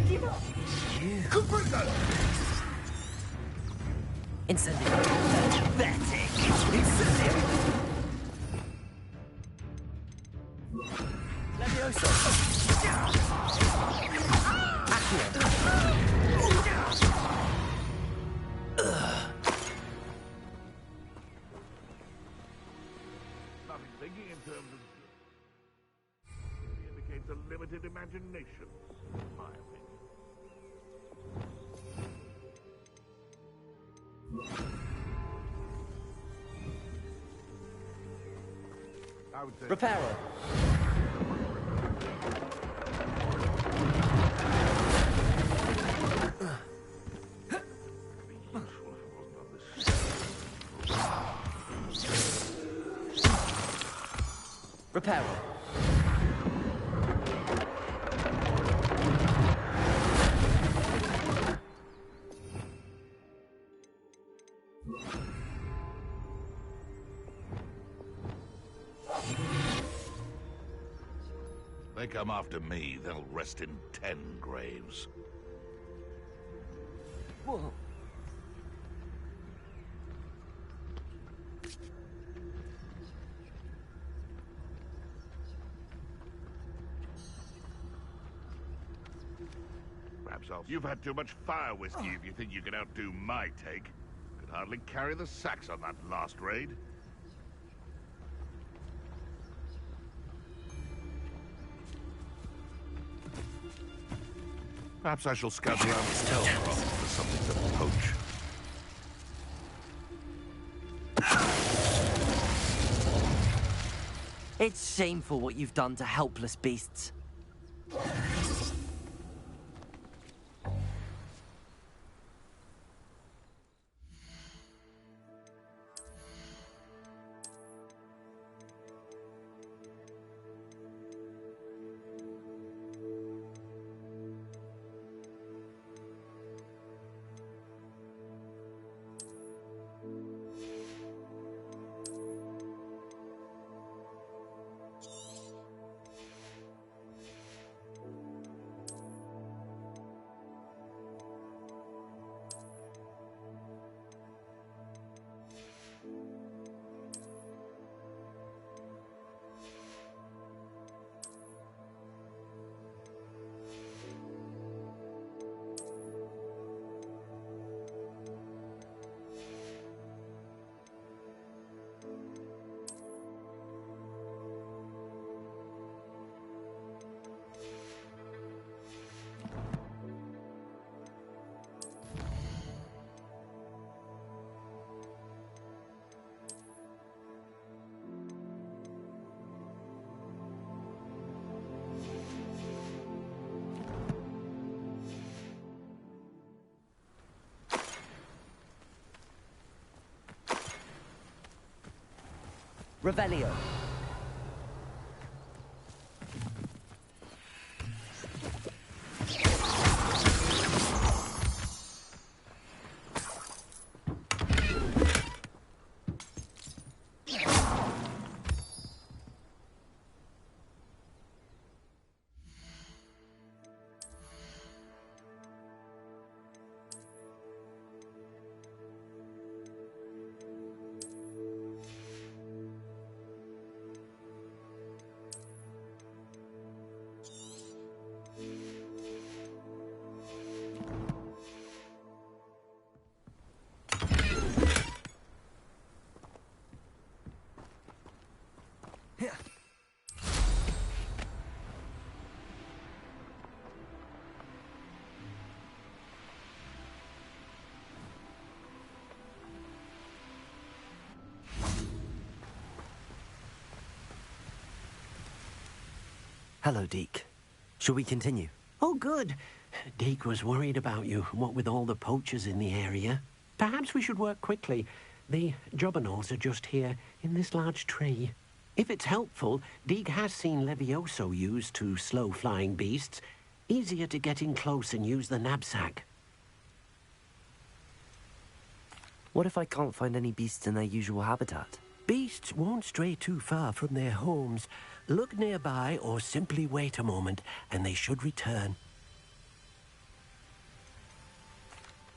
Give up. Incendio. Pathetic. Incendio. Levioso. imaginations, in my opinion. I would say... Reparo. Reparo. They come after me, they'll rest in 10 graves. Whoa. You've had too much fire whiskey if you think you can outdo my take. Could hardly carry the sacks on that last raid. Perhaps I shall scout around Spellcroft for something to poach. It's shameful what you've done to helpless beasts. Revelio. Hello, Deke. Shall we continue? Oh, good. Deke was worried about you, what with all the poachers in the area. Perhaps we should work quickly. The Jobberknolls are just here, in this large tree. If it's helpful, Deke has seen Levioso used to slow flying beasts. Easier to get in close and use the knapsack. What if I can't find any beasts in their usual habitat? Beasts won't stray too far from their homes. Look nearby or simply wait a moment, and they should return.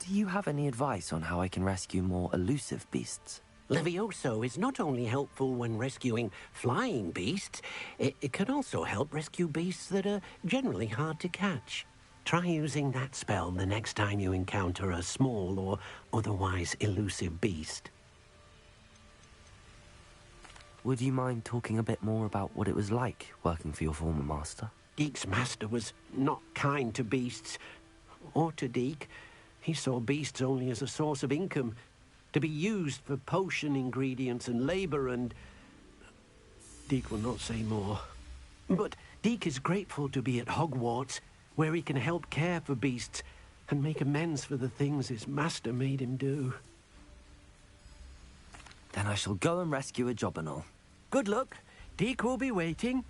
Do you have any advice on how I can rescue more elusive beasts? Levioso is not only helpful when rescuing flying beasts, it can also help rescue beasts that are generally hard to catch. Try using that spell the next time you encounter a small or otherwise elusive beast. Would you mind talking a bit more about what it was like working for your former master? Deek's master was not kind to beasts, or to Deek. He saw beasts only as a source of income, to be used for potion ingredients and labor, and... Deek will not say more. But Deek is grateful to be at Hogwarts, where he can help care for beasts and make amends for the things his master made him do. Then I shall go and rescue a Jobberknoll. Good luck. Deek will be waiting.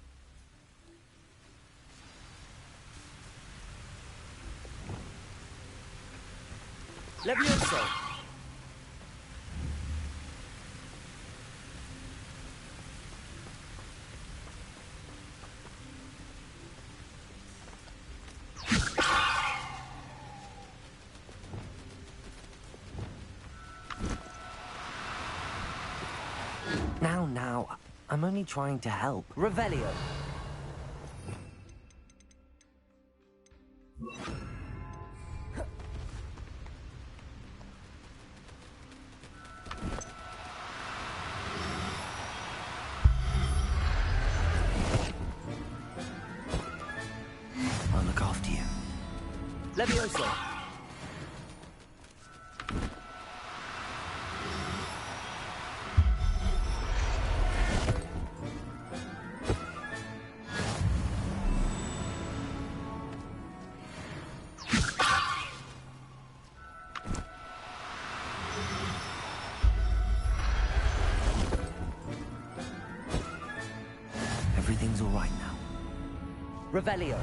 Levioso! Now, I'm only trying to help. Revelio. I'll look after you. Levioso. Everything's all right now. Revelio.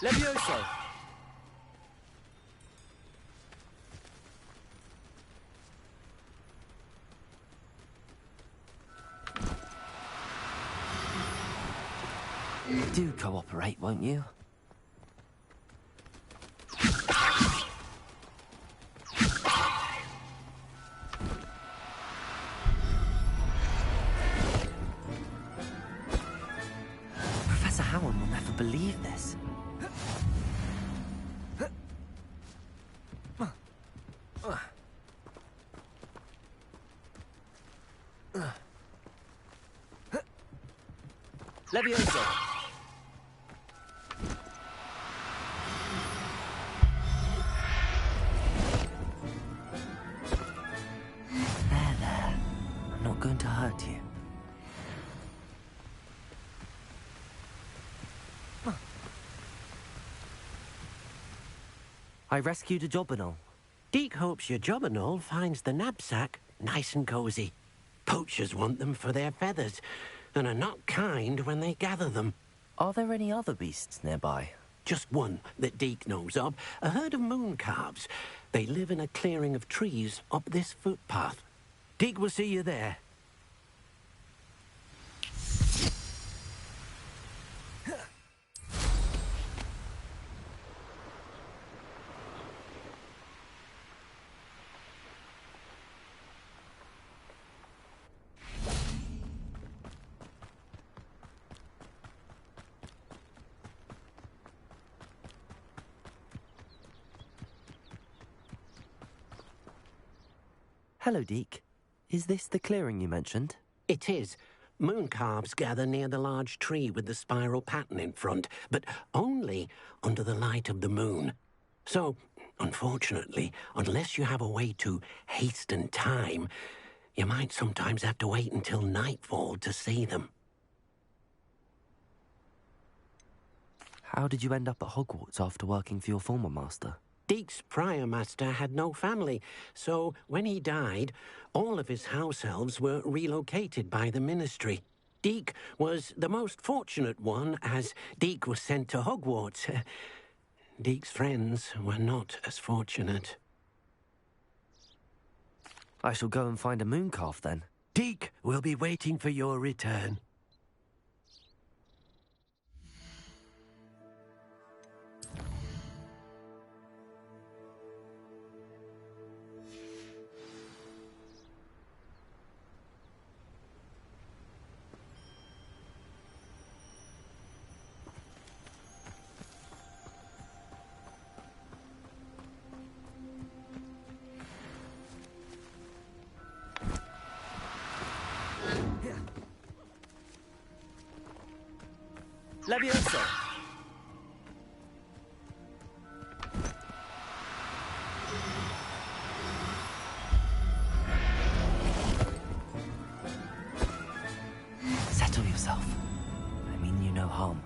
Levioso. Do cooperate, won't you? Professor Howard will never believe this. Levioso. There. I'm not going to hurt you. I rescued a Jobberknoll. Deek hopes your Jobberknoll finds the knapsack nice and cozy. Poachers want them for their feathers, and are not kind when they gather them. Are there any other beasts nearby? Just one that Deek knows of, a herd of moon calves. They live in a clearing of trees up this footpath. Deek will see you there. Hello, Deek. Is this the clearing you mentioned? It is. Moon calves gather near the large tree with the spiral pattern in front, but only under the light of the moon. So, unfortunately, unless you have a way to hasten time, you might sometimes have to wait until nightfall to see them. How did you end up at Hogwarts after working for your former master? Deek's prior master had no family, so when he died, all of his house elves were relocated by the Ministry. Deek was the most fortunate one, as Deek was sent to Hogwarts. Deek's friends were not as fortunate. I shall go and find a mooncalf then. Deek will be waiting for your return. Levioso! Settle yourself. I mean you no harm.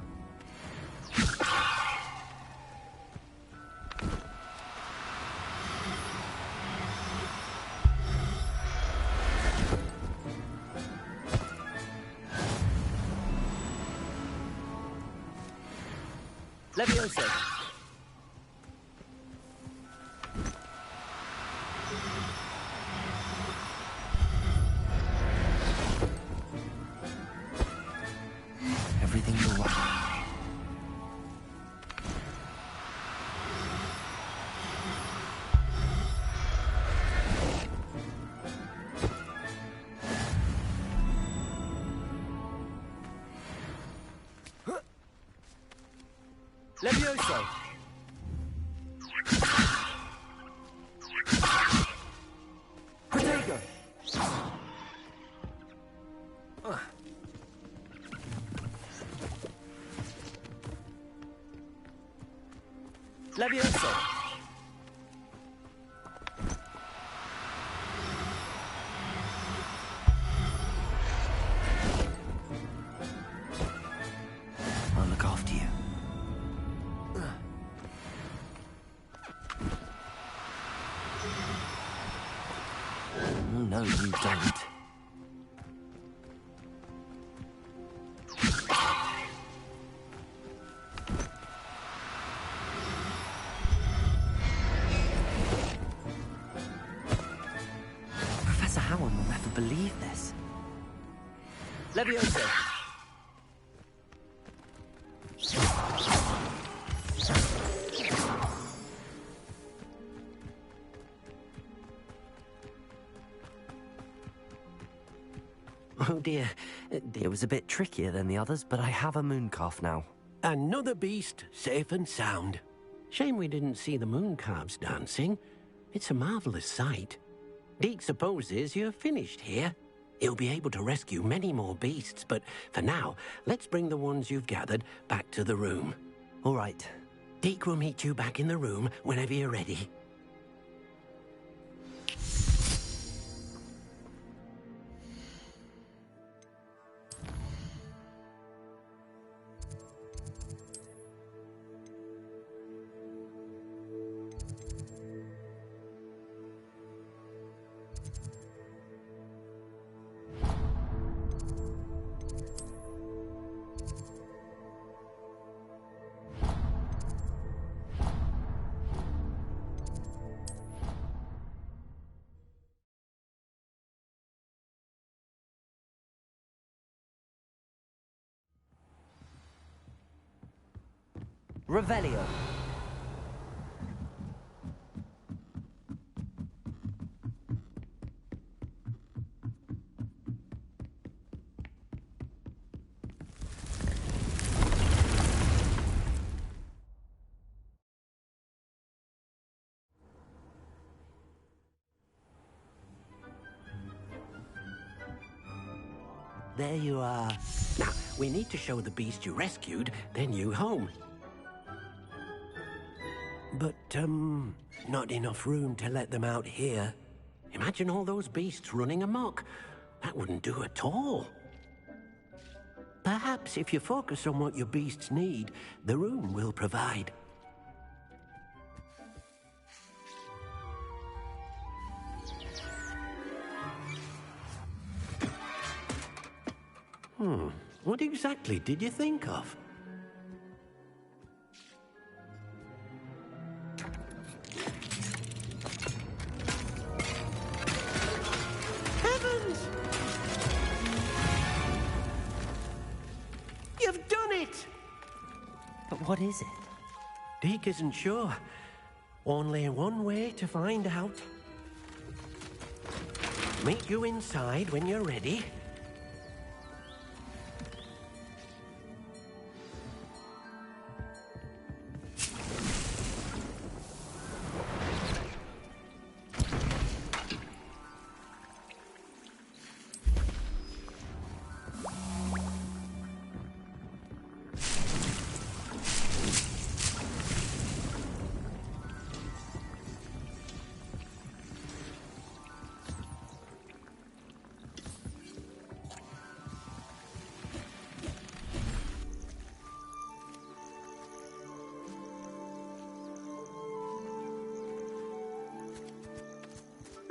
Levioso! Everything's all right. Levioso! Protego! Levioso! I'll look after you. No, you don't. Professor Howard will never believe this. Levioso! Oh dear. It was a bit trickier than the others, but I have a moon calf now. Another beast, safe and sound. Shame we didn't see the moon calves dancing. It's a marvelous sight. Deke supposes you're finished here. He'll be able to rescue many more beasts, but for now, let's bring the ones you've gathered back to the room. All right. Deke will meet you back in the room whenever you're ready. Revelio. There you are. Now, we need to show the beast you rescued their new home. But, not enough room to let them out here. Imagine all those beasts running amok. That wouldn't do at all. Perhaps if you focus on what your beasts need, the room will provide. What exactly did you think of? Heavens! You've done it! But what is it? Deke isn't sure. Only one way to find out. Meet you inside when you're ready.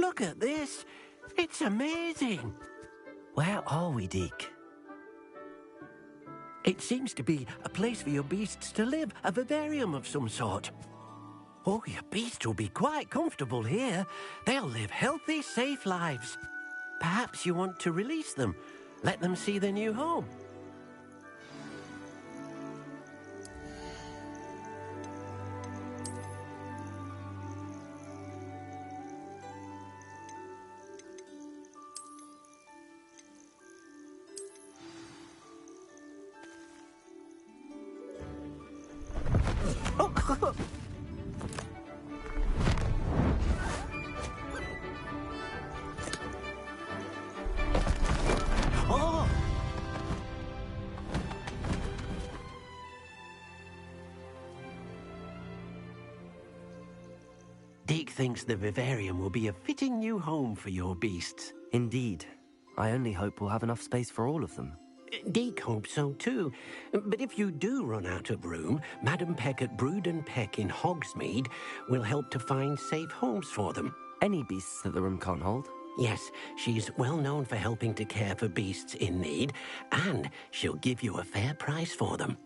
Look at this. It's amazing. Where are we, Deke? It seems to be a place for your beasts to live, a vivarium of some sort. Oh, your beasts will be quite comfortable here. They'll live healthy, safe lives. Perhaps you want to release them, let them see their new home. Deke thinks the vivarium will be a fitting new home for your beasts. Indeed. I only hope we'll have enough space for all of them. Deke hopes so too. But if you do run out of room, Madam Peck at Brood and Peck in Hogsmeade will help to find safe homes for them. Any beasts that the room can't hold? Yes, she's well known for helping to care for beasts in need, and she'll give you a fair price for them.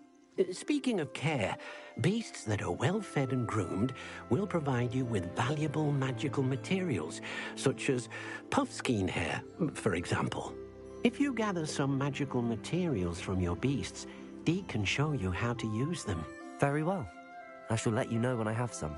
Speaking of care, beasts that are well fed and groomed will provide you with valuable magical materials, such as puffskein hair, for example. If you gather some magical materials from your beasts, Deke can show you how to use them. Very well. I shall let you know when I have some.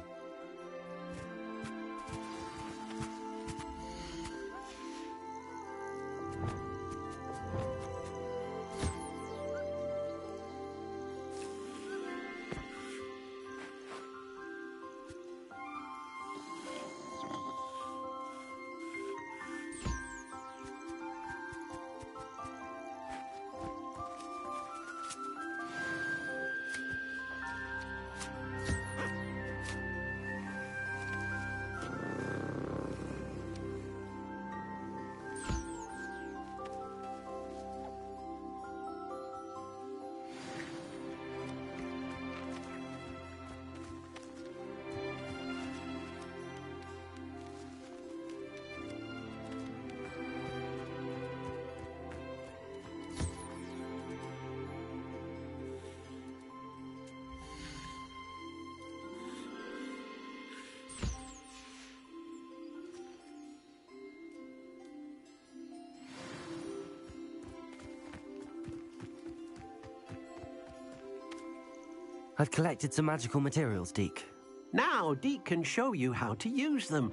I've collected some magical materials, Deke. Now Deke can show you how to use them.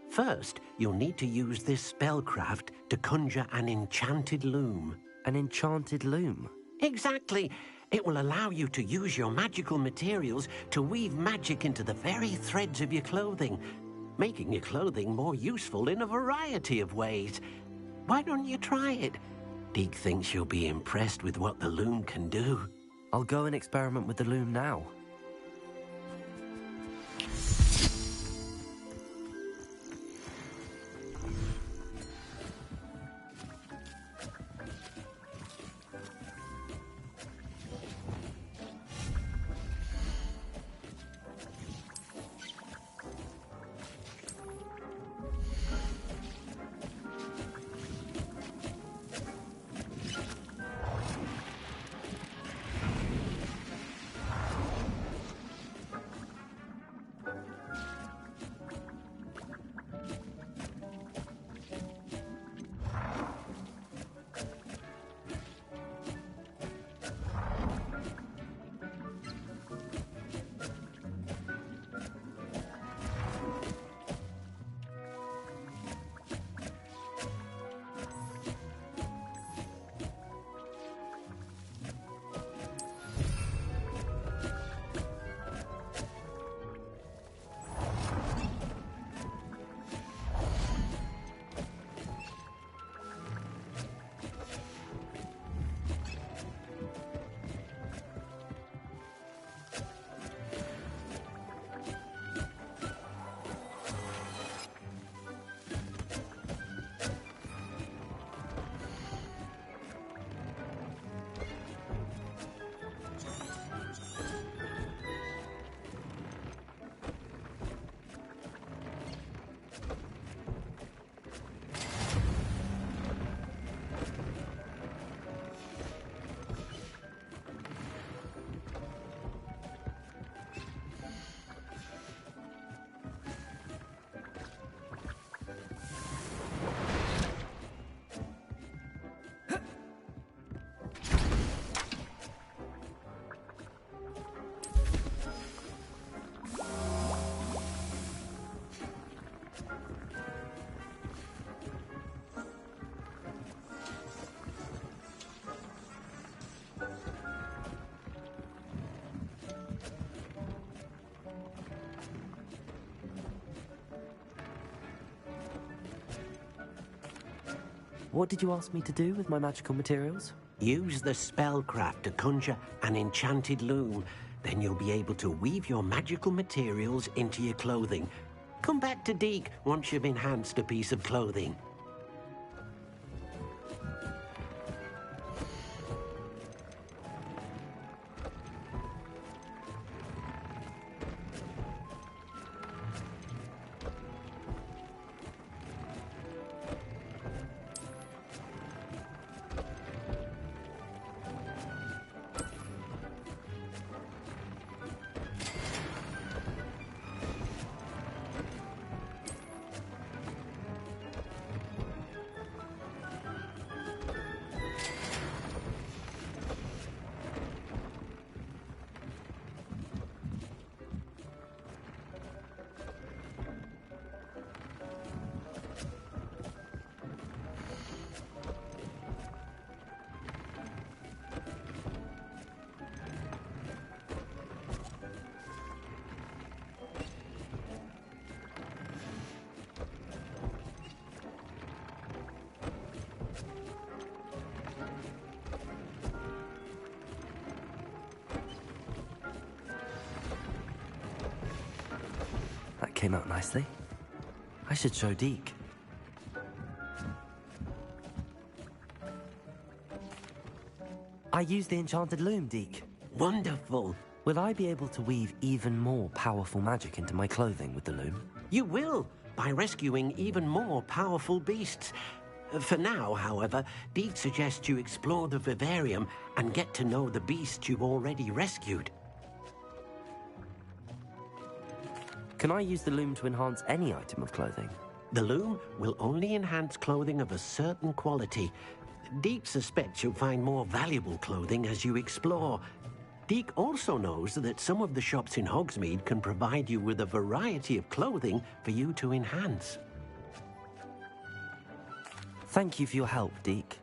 First, you'll need to use this spellcraft to conjure an enchanted loom. An enchanted loom? Exactly. It will allow you to use your magical materials to weave magic into the very threads of your clothing, making your clothing more useful in a variety of ways. Why don't you try it? Deke thinks you'll be impressed with what the loom can do. I'll go and experiment with the loom now. What did you ask me to do with my magical materials? Use the spellcraft to conjure an enchanted loom. Then you'll be able to weave your magical materials into your clothing. Come back to Deek once you've enhanced a piece of clothing. That came out nicely. I should show Deek. I used the enchanted loom, Deek. Wonderful. Will I be able to weave even more powerful magic into my clothing with the loom? You will, by rescuing even more powerful beasts. For now, however, Deek suggests you explore the vivarium and get to know the beasts you've already rescued. Can I use the loom to enhance any item of clothing? The loom will only enhance clothing of a certain quality. Deek suspects you'll find more valuable clothing as you explore. Deek also knows that some of the shops in Hogsmeade can provide you with a variety of clothing for you to enhance. Thank you for your help, Deek.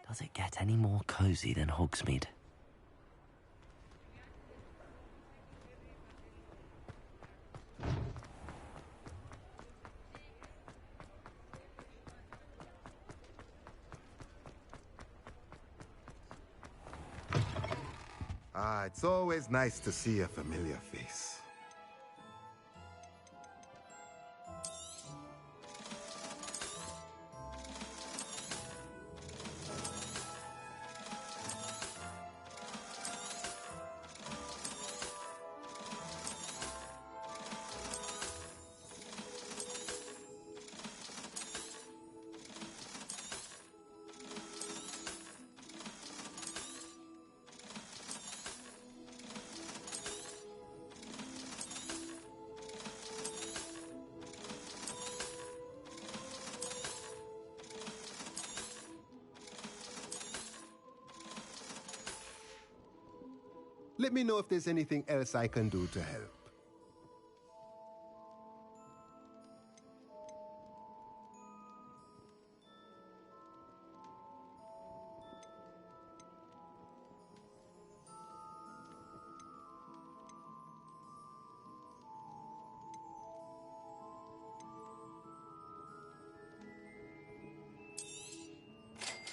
Does it get any more cozy than Hogsmeade? Ah, it's always nice to see a familiar face. Let me know if there's anything else I can do to help.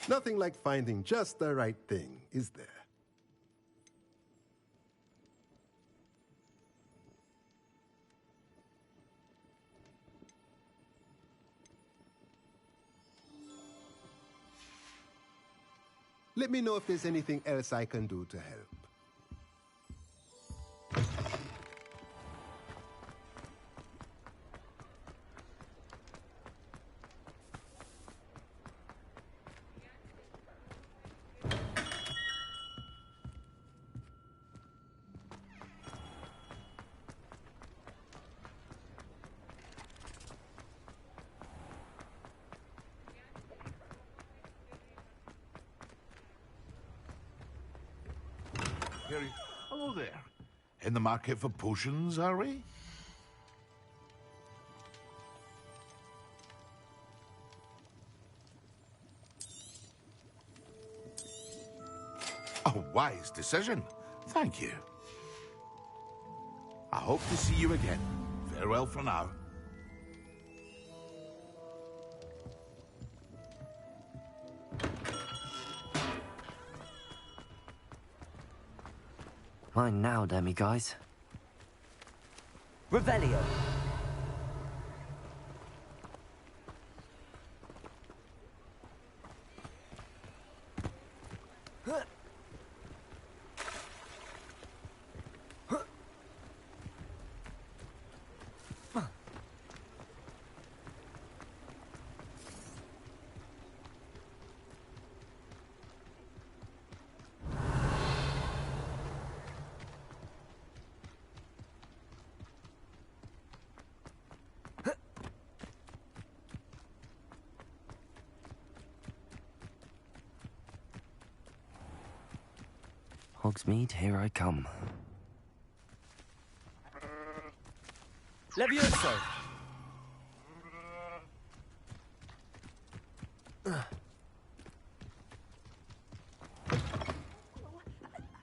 Nothing like finding just the right thing, is there? Let me know if there's anything else I can do to help. Harry, hello there. In the market for potions, are we? A wise decision. Thank you. I hope to see you again. Farewell for now. Mine now, demi-guys. Revelio. Hogsmeade, here I come. Levioso.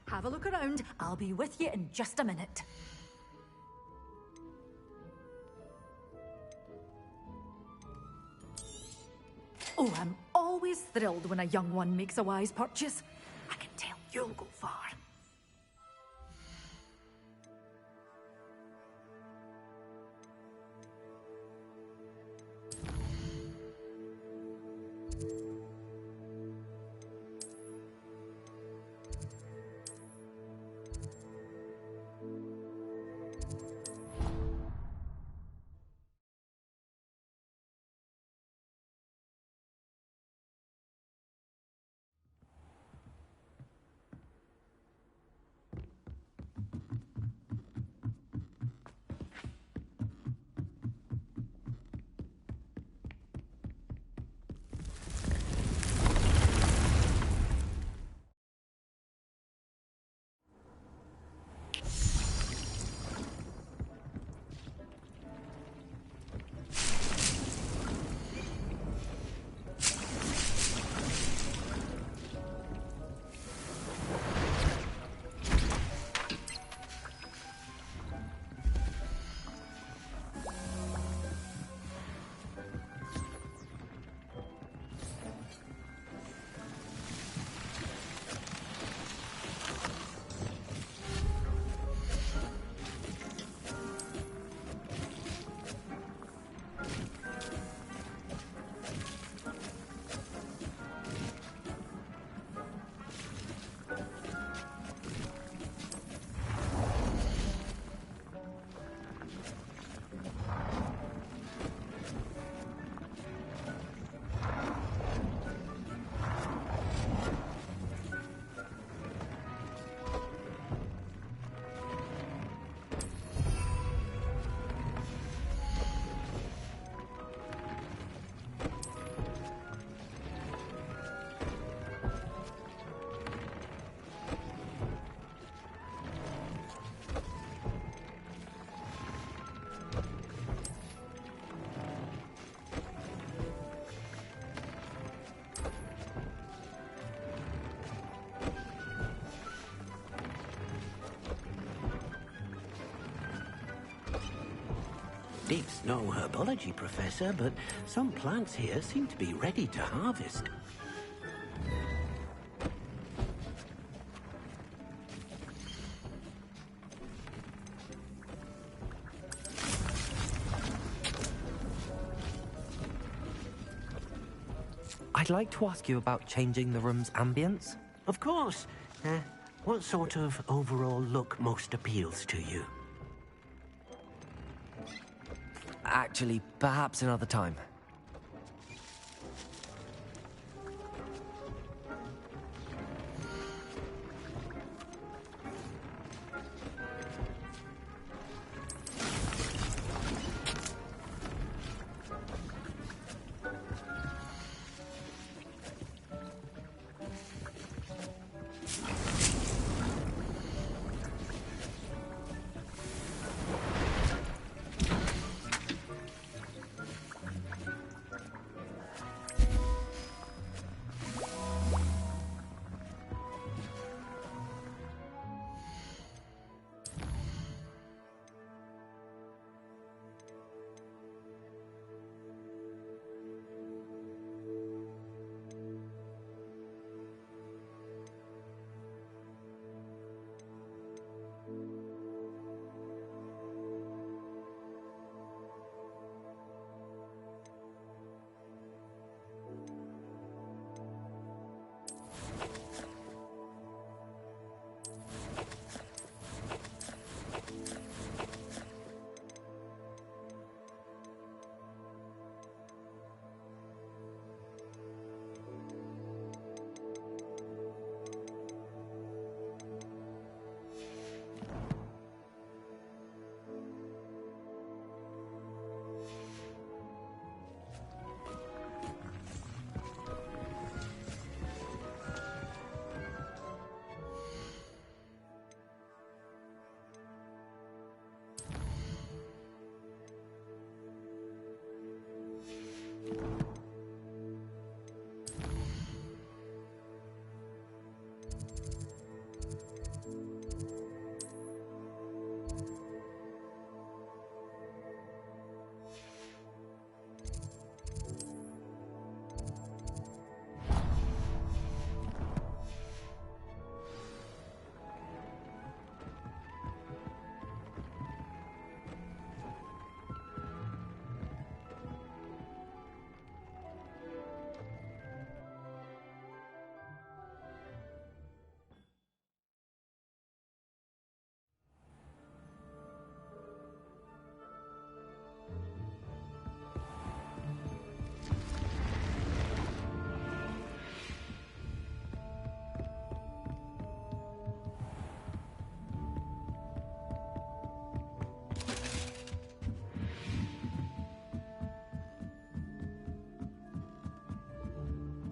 Have a look around. I'll be with you in just a minute. Oh, I'm always thrilled when a young one makes a wise purchase. I can tell you'll go far. big snow herbology professor, but some plants here seem to be ready to harvest. I'd like to ask you about changing the room's ambience. Of course. What sort of overall look most appeals to you? Actually, perhaps another time.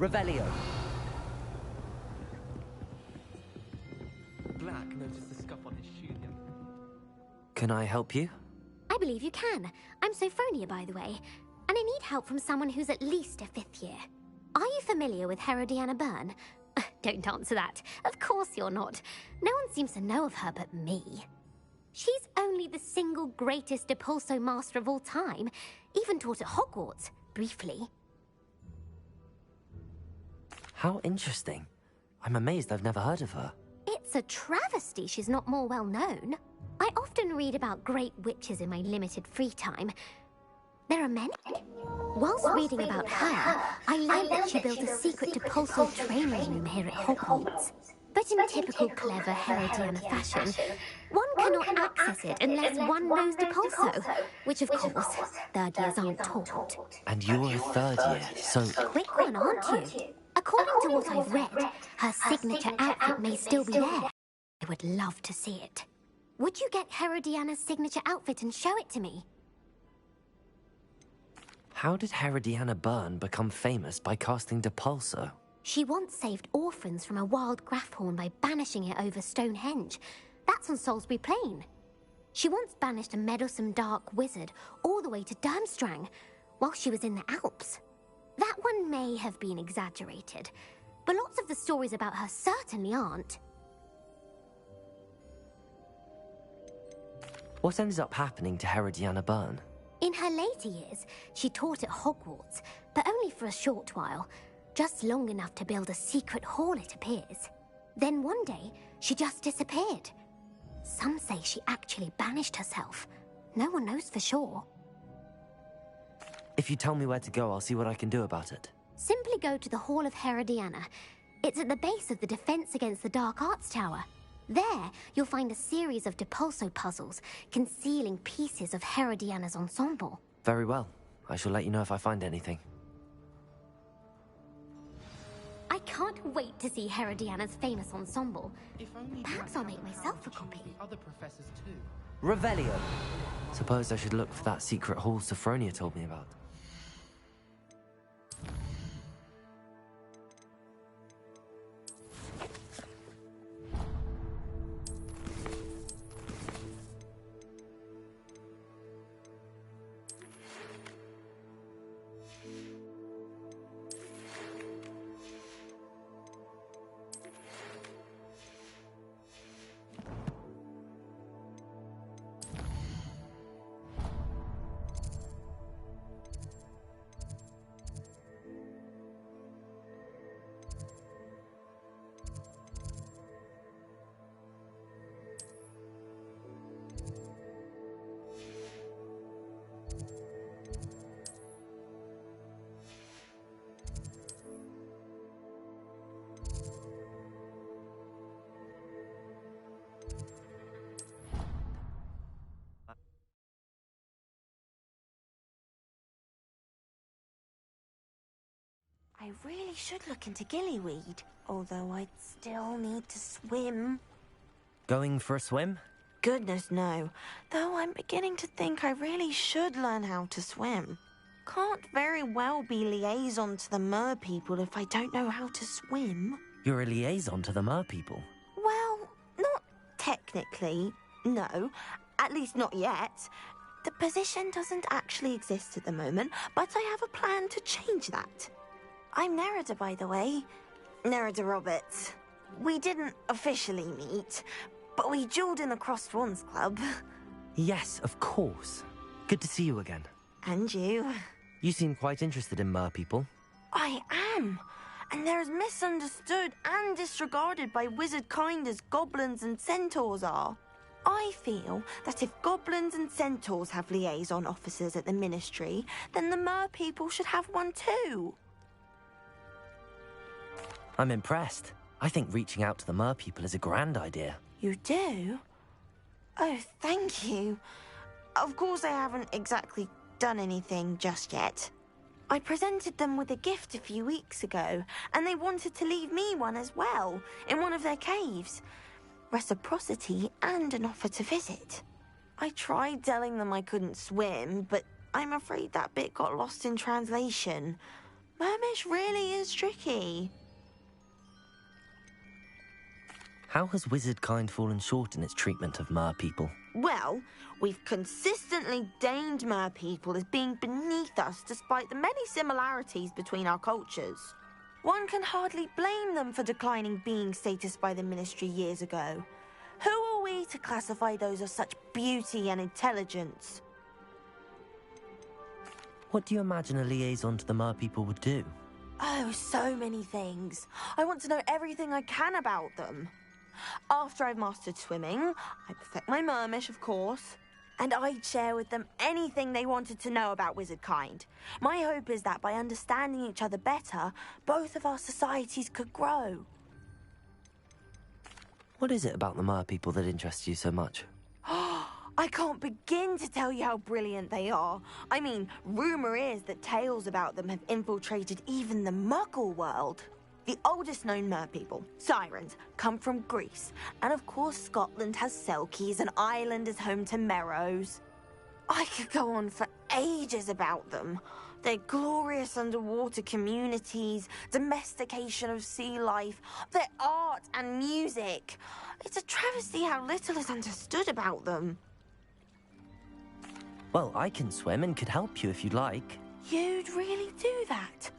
Revelio. Black noticed the scuff on his shoe. Can I help you? I believe you can. I'm Sophronia, by the way, and I need help from someone who's at least a 5th year. Are you familiar with Herodiana Byrne? Don't answer that. Of course you're not. No one seems to know of her but me. She's only the single greatest Depulso master of all time. Even taught at Hogwarts, briefly. How interesting. I'm amazed I've never heard of her. It's a travesty she's not more well known. I often read about great witches in my limited free time. There are many. Whilst reading about her, I learned that she built a secret Depulso training room here at Hogwarts. But in typical clever Herodiana fashion, one cannot access it unless one knows Depulso, which of course, 3rd years aren't taught. And you're a 3rd year, so... Quick one, aren't you? According to what I've read, her signature outfit may still be there. I would love to see it. Would you get Herodiana's signature outfit and show it to me? How did Herodiana Byrne become famous by casting Depulso? She once saved orphans from a wild Grafhorn by banishing it over Stonehenge. That's on Salisbury Plain. She once banished a meddlesome dark wizard all the way to Durmstrang while she was in the Alps. That one may have been exaggerated, but lots of the stories about her certainly aren't. What ended up happening to Herodiana Byrne? In her later years, she taught at Hogwarts, but only for a short while, just long enough to build a secret hall, it appears. Then one day, she just disappeared. Some say she actually banished herself. No one knows for sure. If you tell me where to go, I'll see what I can do about it. Simply go to the Hall of Herodiana. It's at the base of the Defense Against the Dark Arts Tower. There, you'll find a series of Depulso puzzles concealing pieces of Herodiana's ensemble. Very well. I shall let you know if I find anything. I can't wait to see Herodiana's famous ensemble. Perhaps I'll make myself a copy. Other professors too. Revelio. Suppose I should look for that secret hall Sophronia told me about. I really should look into gillyweed, although I'd still need to swim. Going for a swim? Goodness, no. Though I'm beginning to think I really should learn how to swim. Can't very well be liaison to the mer people if I don't know how to swim. You're a liaison to the mer people. Well, not technically, no. At least not yet. The position doesn't actually exist at the moment, but I have a plan to change that. I'm Nerida, by the way. Nerida Roberts. We didn't officially meet, but we duelled in the Crossed Wands Club. Yes, of course. Good to see you again. And you. You seem quite interested in mer people. I am. And they're as misunderstood and disregarded by wizard kind as goblins and centaurs are. I feel that if goblins and centaurs have liaison officers at the Ministry, then the mer people should have one too. I'm impressed. I think reaching out to the mer people is a grand idea. You do? Oh, thank you. Of course I haven't exactly done anything just yet. I presented them with a gift a few weeks ago, and they wanted to leave me one as well, in one of their caves. Reciprocity and an offer to visit. I tried telling them I couldn't swim, but I'm afraid that bit got lost in translation. Mermish really is tricky. How has wizard kind fallen short in its treatment of mer people? Well, we've consistently deemed mer people as being beneath us despite the many similarities between our cultures. One can hardly blame them for declining being status by the Ministry years ago. Who are we to classify those of such beauty and intelligence? What do you imagine a liaison to the mer people would do? Oh, so many things. I want to know everything I can about them. After I've mastered swimming, I perfect my mermish, of course, and I'd share with them anything they wanted to know about wizard kind. My hope is that by understanding each other better, both of our societies could grow. What is it about the mer people that interests you so much? I can't begin to tell you how brilliant they are. I mean, rumour is that tales about them have infiltrated even the Muggle world. The oldest known mer people, sirens, come from Greece. And of course Scotland has Selkies and Ireland is home to Merrows. I could go on for ages about them. Their glorious underwater communities, domestication of sea life, their art and music. It's a travesty how little is understood about them. Well, I can swim and could help you if you'd like. You'd really do that?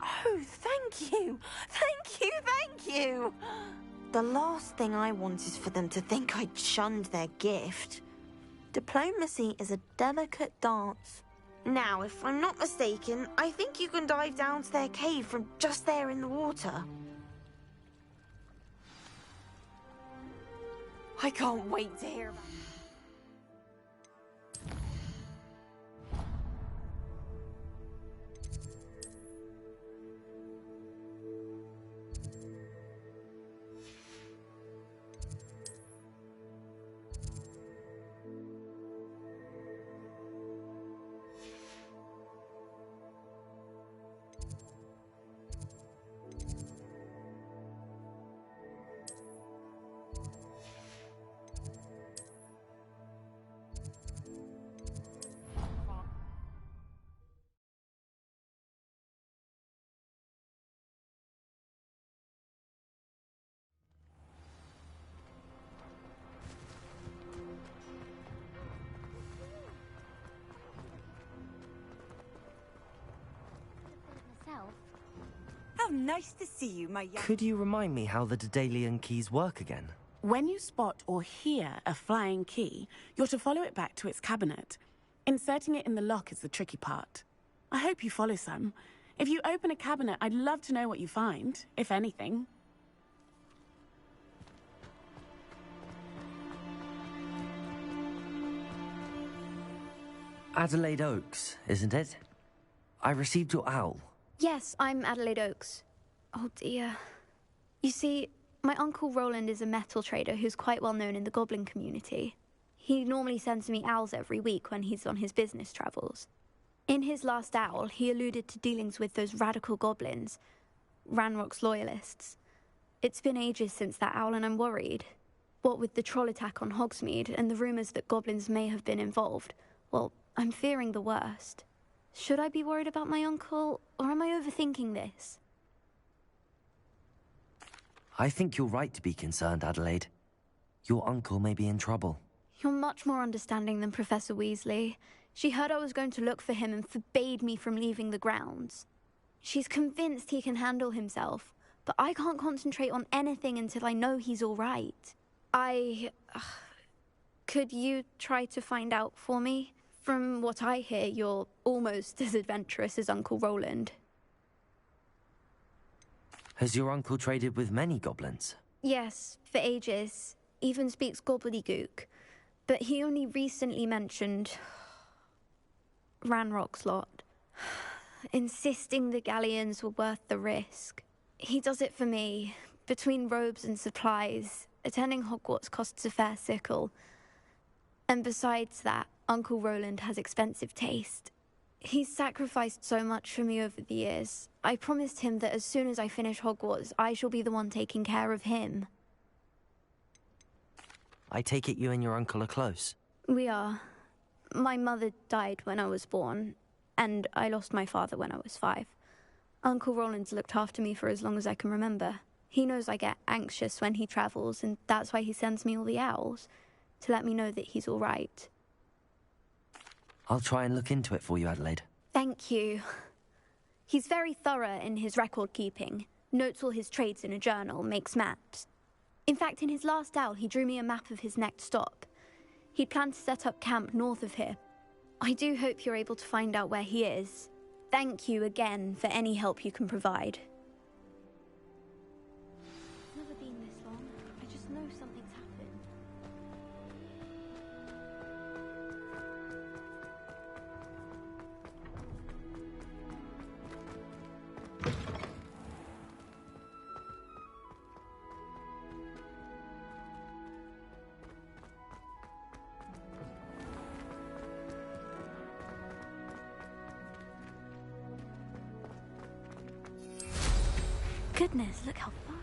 Oh, thank you! Thank you, thank you! The last thing I want is for them to think I'd shunned their gift. Diplomacy is a delicate dance. Now, if I'm not mistaken, I think you can dive down to their cave from just there in the water. I can't wait to hear about it. How nice to see you, my young... Could you remind me how the Daedalian keys work again? When you spot or hear a flying key, you're to follow it back to its cabinet. Inserting it in the lock is the tricky part. I hope you follow some. If you open a cabinet, I'd love to know what you find, if anything. Adelaide Oaks, isn't it? I received your owl. Yes, I'm Adelaide Oaks. Oh dear. You see, my Uncle Roland is a metal trader who's quite well known in the goblin community. He normally sends me owls every week when he's on his business travels. In his last owl, he alluded to dealings with those radical goblins, Ranrock's loyalists. It's been ages since that owl and I'm worried. What with the troll attack on Hogsmeade and the rumours that goblins may have been involved, well, I'm fearing the worst. Should I be worried about my uncle, or am I overthinking this? I think you're right to be concerned, Adelaide. Your uncle may be in trouble. You're much more understanding than Professor Weasley. She heard I was going to look for him and forbade me from leaving the grounds. She's convinced he can handle himself, but I can't concentrate on anything until I know he's all right. Could you try to find out for me? From what I hear, you're almost as adventurous as Uncle Roland. Has your uncle traded with many goblins? Yes, for ages. Even speaks gobbledygook. But he only recently mentioned Ranrock's lot, insisting the galleons were worth the risk. He does it for me. Between robes and supplies, attending Hogwarts costs a fair sickle. And besides that, Uncle Roland has expensive taste. He's sacrificed so much for me over the years. I promised him that as soon as I finish Hogwarts, I shall be the one taking care of him. I take it you and your uncle are close? We are. My mother died when I was born, and I lost my father when I was 5. Uncle Roland's looked after me for as long as I can remember. He knows I get anxious when he travels, and that's why he sends me all the owls, to let me know that he's all right. I'll try and look into it for you, Adelaide. Thank you. He's very thorough in his record keeping, notes all his trades in a journal, makes maps. In fact, in his last owl, he drew me a map of his next stop. He'd planned to set up camp north of here. I do hope you're able to find out where he is. Thank you again for any help you can provide. It's never been this long. I just know something's happened. Goodness, look how fun.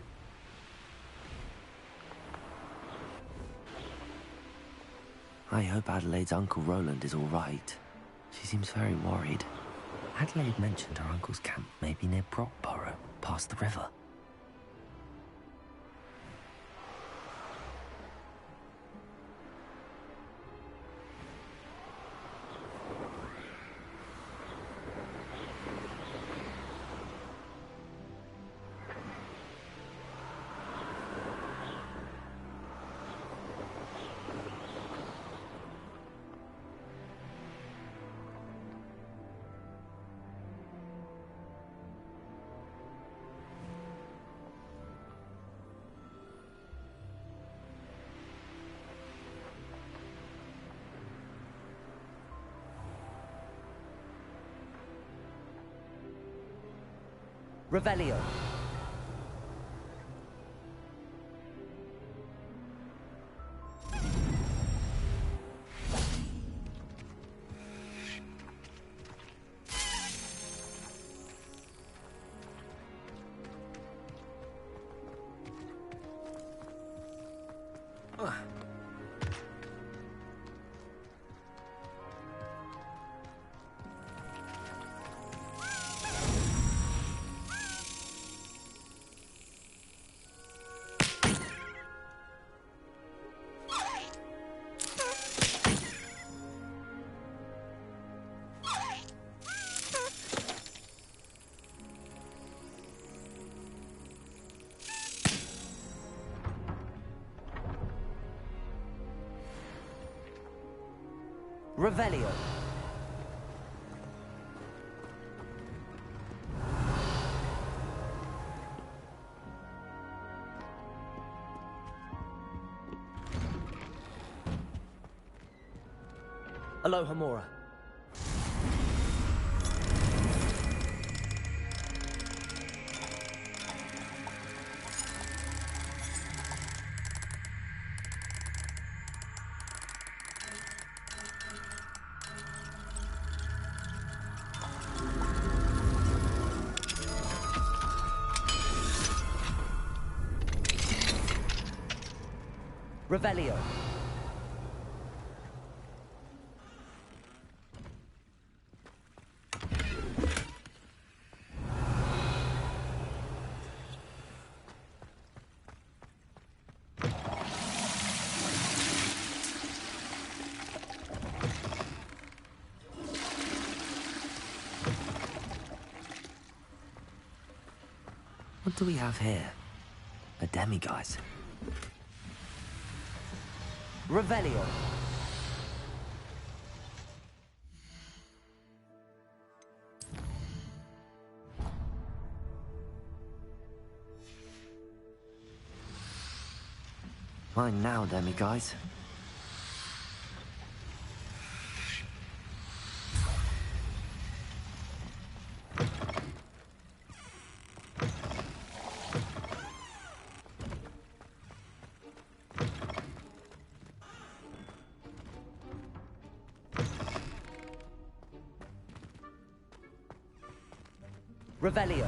I hope Adelaide's Uncle Roland is all right. She seems very worried. Adelaide mentioned her uncle's camp may be near Brockborough, past the river. Revelio. Revelio. Alohomora. Revelio. What do we have here? A demiguise. Revelio. Mine now, demiguise. Revelio.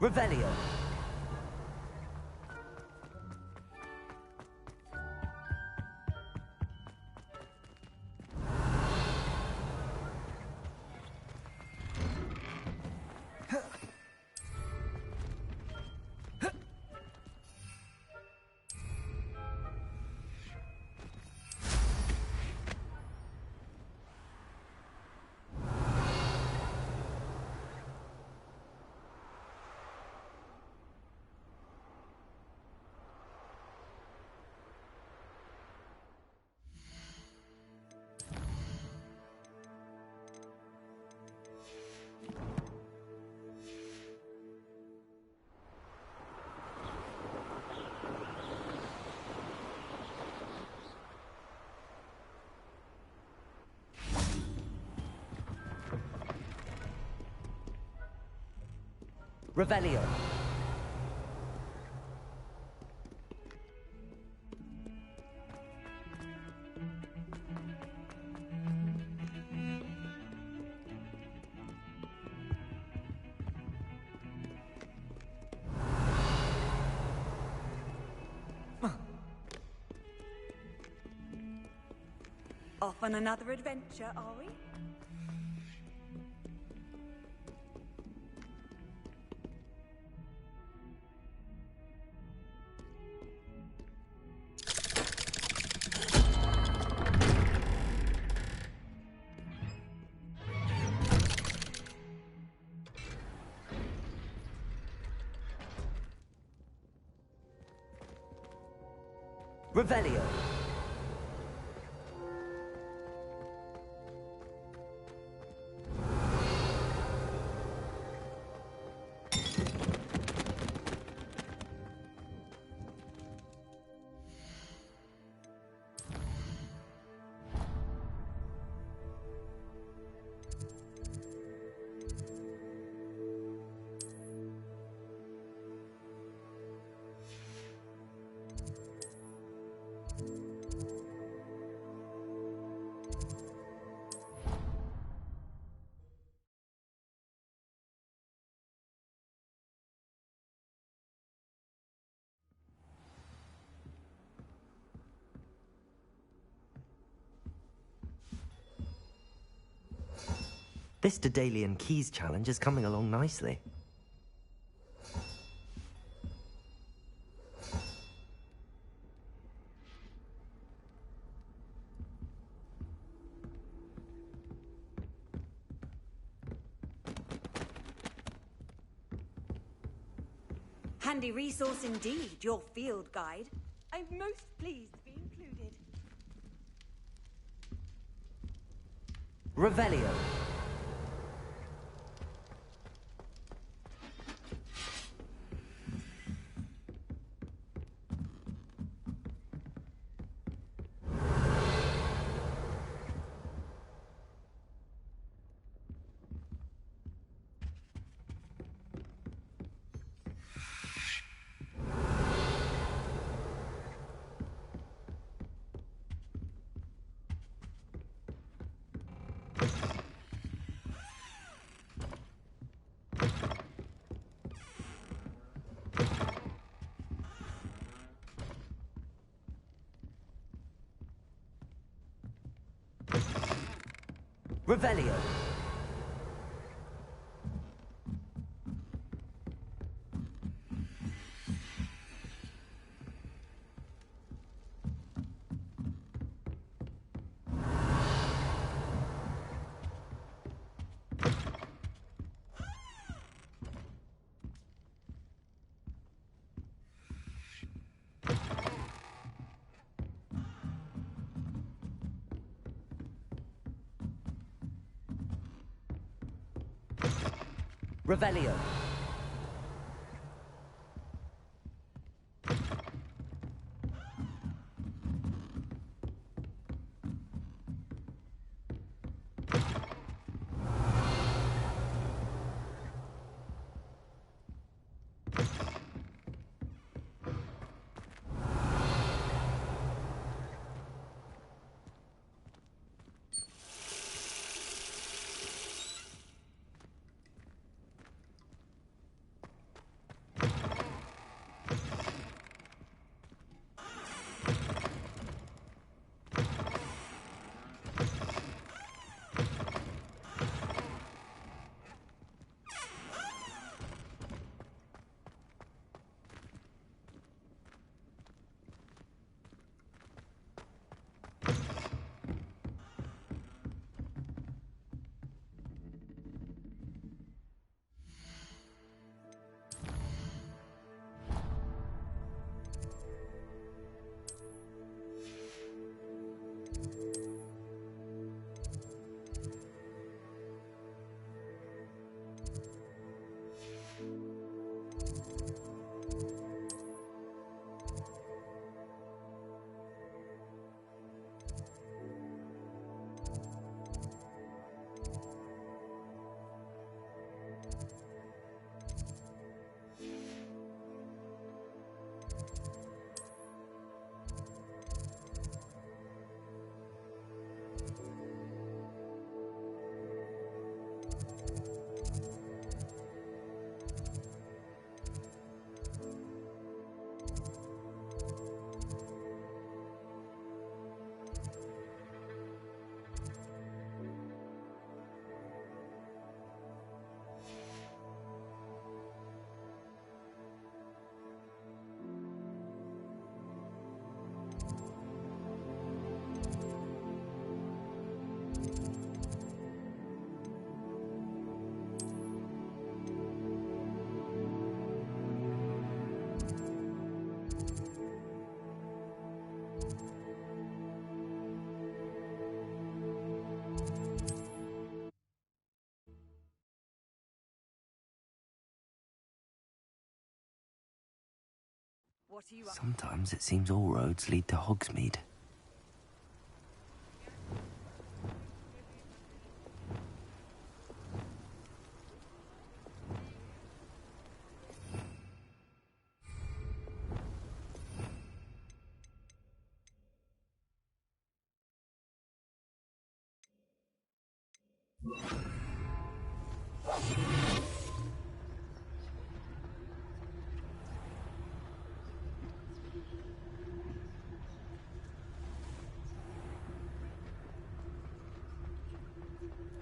Revelio. Revelio. Off on another adventure, are we? Revelio. This Daedalian Keys challenge is coming along nicely. Handy resource indeed, your field guide. I'm most pleased to be included. Revelio. Revelio. Revelio. What are you up? Sometimes it seems all roads lead to Hogsmeade.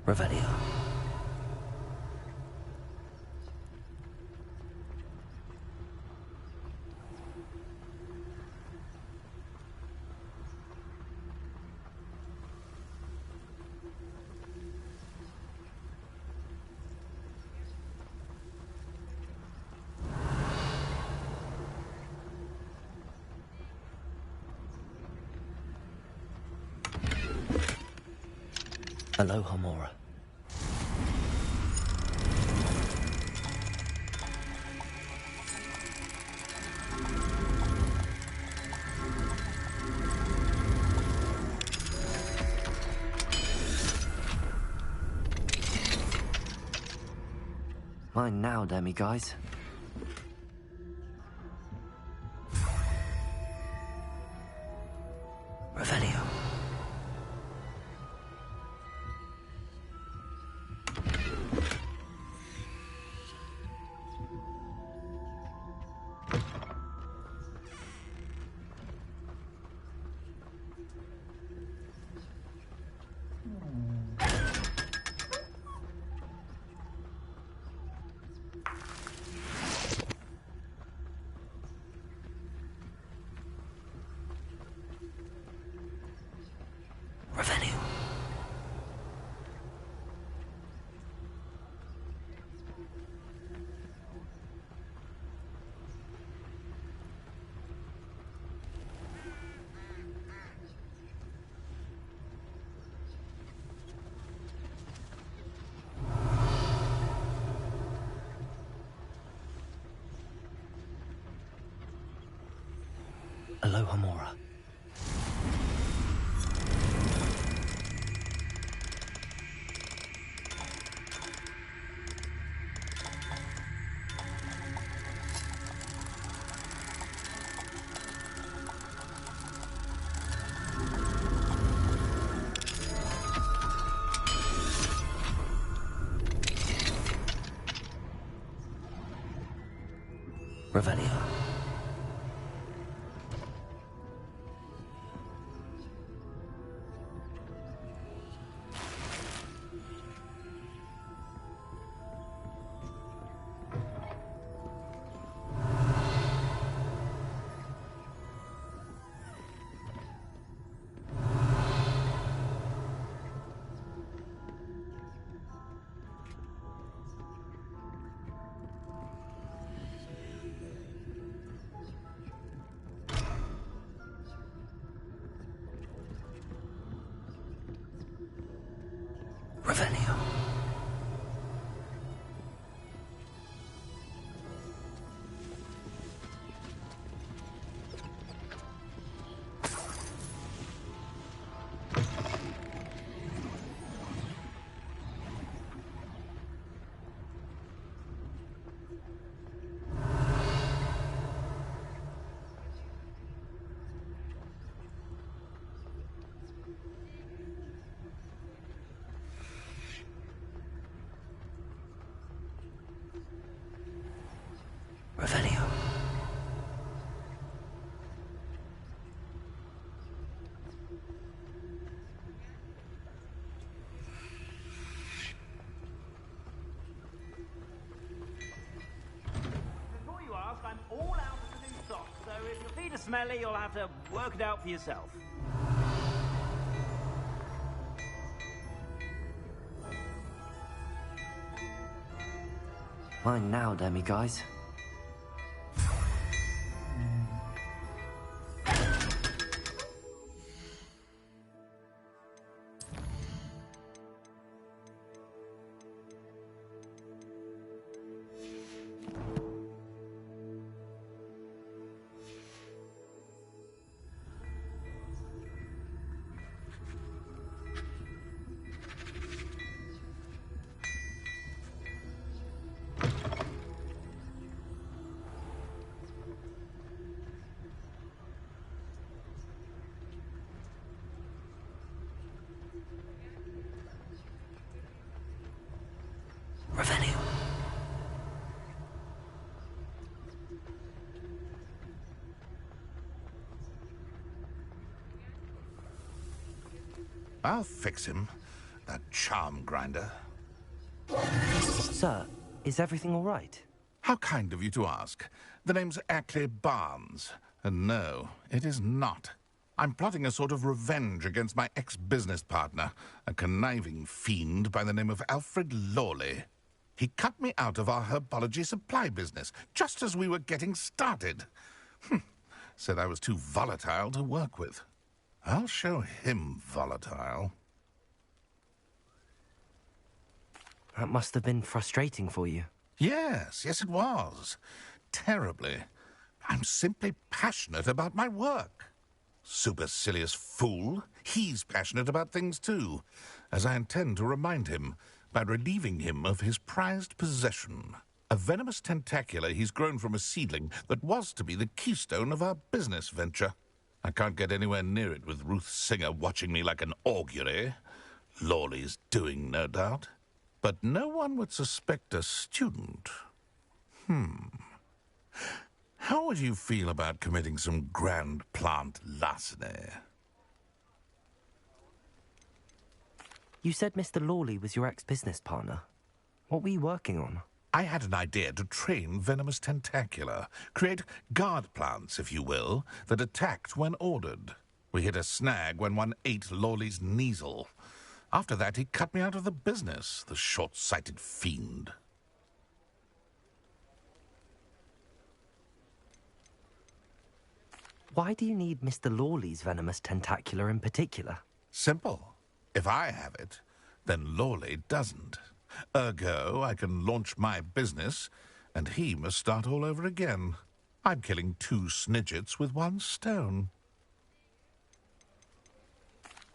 Revelio. Aloha Mora. Mine now, demi-guys. Revelio. Aloha Mora. Revelio. Revelio. Revelio. Before you ask, I'm all out of the new socks, so if your feet are smelly, you'll have to work it out for yourself. Mine now, demi-guys. Revelio. I'll fix him, that charm grinder. Sir, is everything all right? How kind of you to ask. The name's Ackley Barnes. And no, it is not. I'm plotting a sort of revenge against my ex-business partner, a conniving fiend by the name of Alfred Lawley. He cut me out of our herbology supply business, just as we were getting started. Said I was too volatile to work with. I'll show him volatile. That must have been frustrating for you. Yes, it was. Terribly. I'm simply passionate about my work. Supercilious fool. He's passionate about things too, as I intend to remind him by relieving him of his prized possession. A venomous tentacula he's grown from a seedling that was to be the keystone of our business venture. I can't get anywhere near it with Ruth Singer watching me like an augury. Lawley's doing, no doubt. But no one would suspect a student. How would you feel about committing some grand plant larceny? You said Mr. Lawley was your ex-business partner. What were you working on? I had an idea to train venomous tentacula, create guard plants, if you will, that attacked when ordered. We hit a snag when one ate Lawley's Kneasel. After that, he cut me out of the business, the short-sighted fiend. Why do you need Mr. Lawley's venomous tentacula in particular? Simple. If I have it, then Lawley doesn't. Ergo, I can launch my business, and he must start all over again. I'm killing 2 snidgets with 1 stone.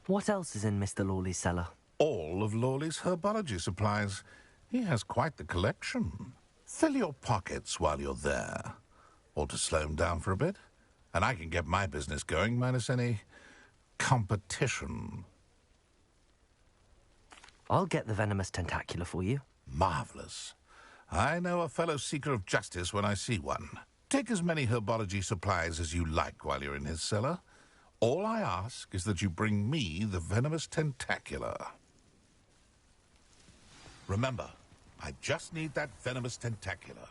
What else is in Mr. Lawley's cellar? All of Lawley's herbology supplies. He has quite the collection. Fill your pockets while you're there. Or to slow him down for a bit, and I can get my business going minus any competition. I'll get the venomous tentacula for you. Marvelous. I know a fellow seeker of justice when I see one. Take as many herbology supplies as you like while you're in his cellar. All I ask is that you bring me the venomous tentacula. Remember, I just need that venomous tentacula.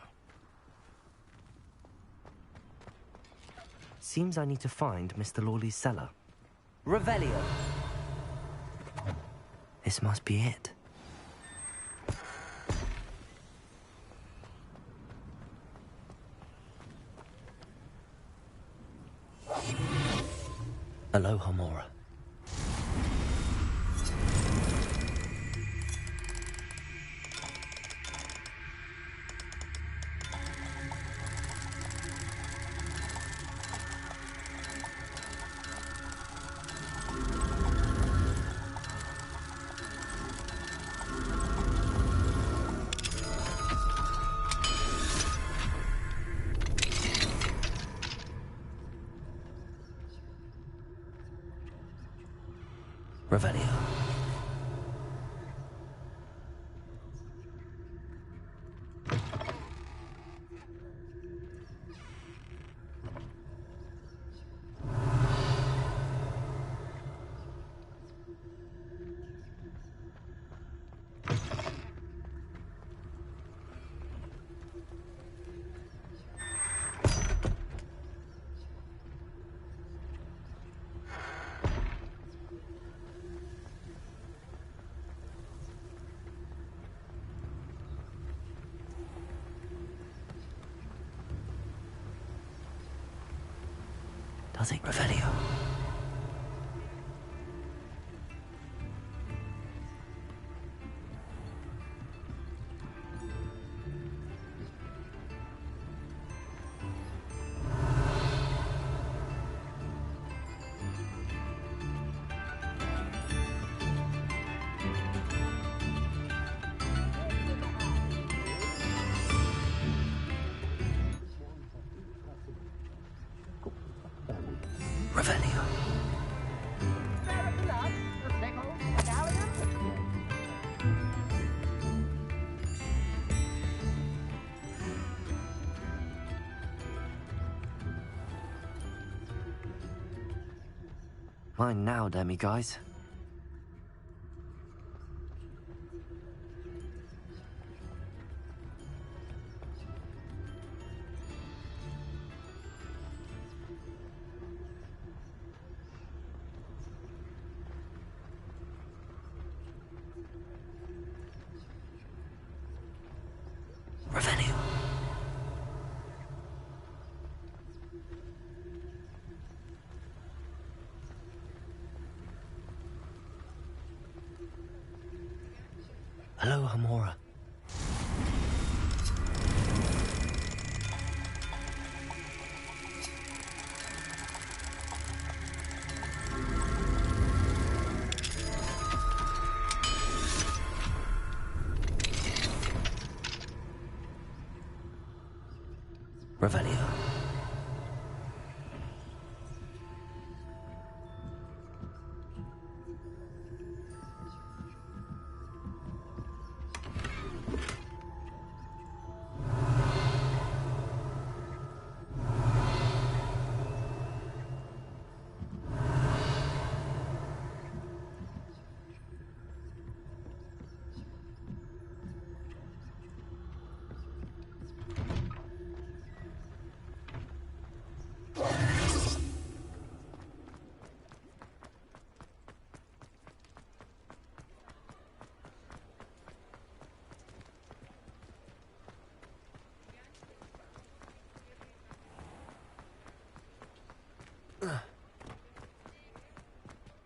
Seems I need to find Mr. Lawley's cellar. Revelio! This must be it. Aloha Mora. Revelio. Does it, Revelio? Revelio. Mine now, demi-guys. Revenue. Hello, Hamora. Revelio.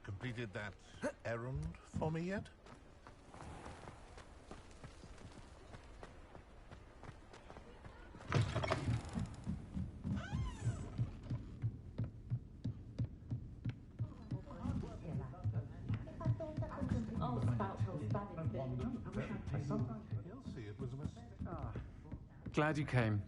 Completed that errand for me yet? Glad you came.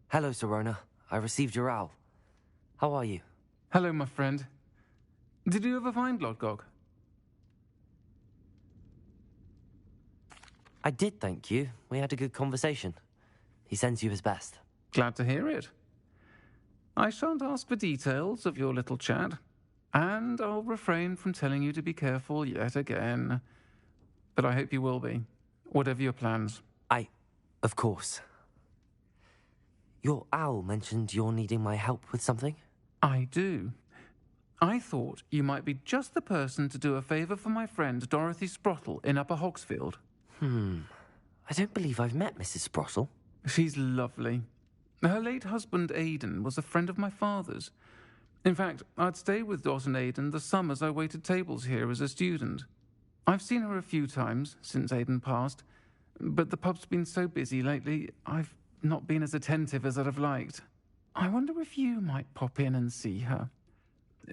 Hello, Sirona. I received your owl. How are you? Hello, my friend. Did you ever find Lodgok? I did, thank you. We had a good conversation. He sends you his best. Glad to hear it. I shan't ask for details of your little chat, and I'll refrain from telling you to be careful yet again. But I hope you will be, whatever your plans. Of course. Your owl mentioned you're needing my help with something? I do. I thought you might be just the person to do a favour for my friend Dorothy Sprottle in Upper Hogsfield. I don't believe I've met Mrs. Sprottle. She's lovely. Her late husband, Aidan, was a friend of my father's. In fact, I'd stay with Dot and Aidan the summers I waited tables here as a student. I've seen her a few times since Aidan passed, but the pub's been so busy lately, I've not been as attentive as I'd have liked. I wonder if you might pop in and see her.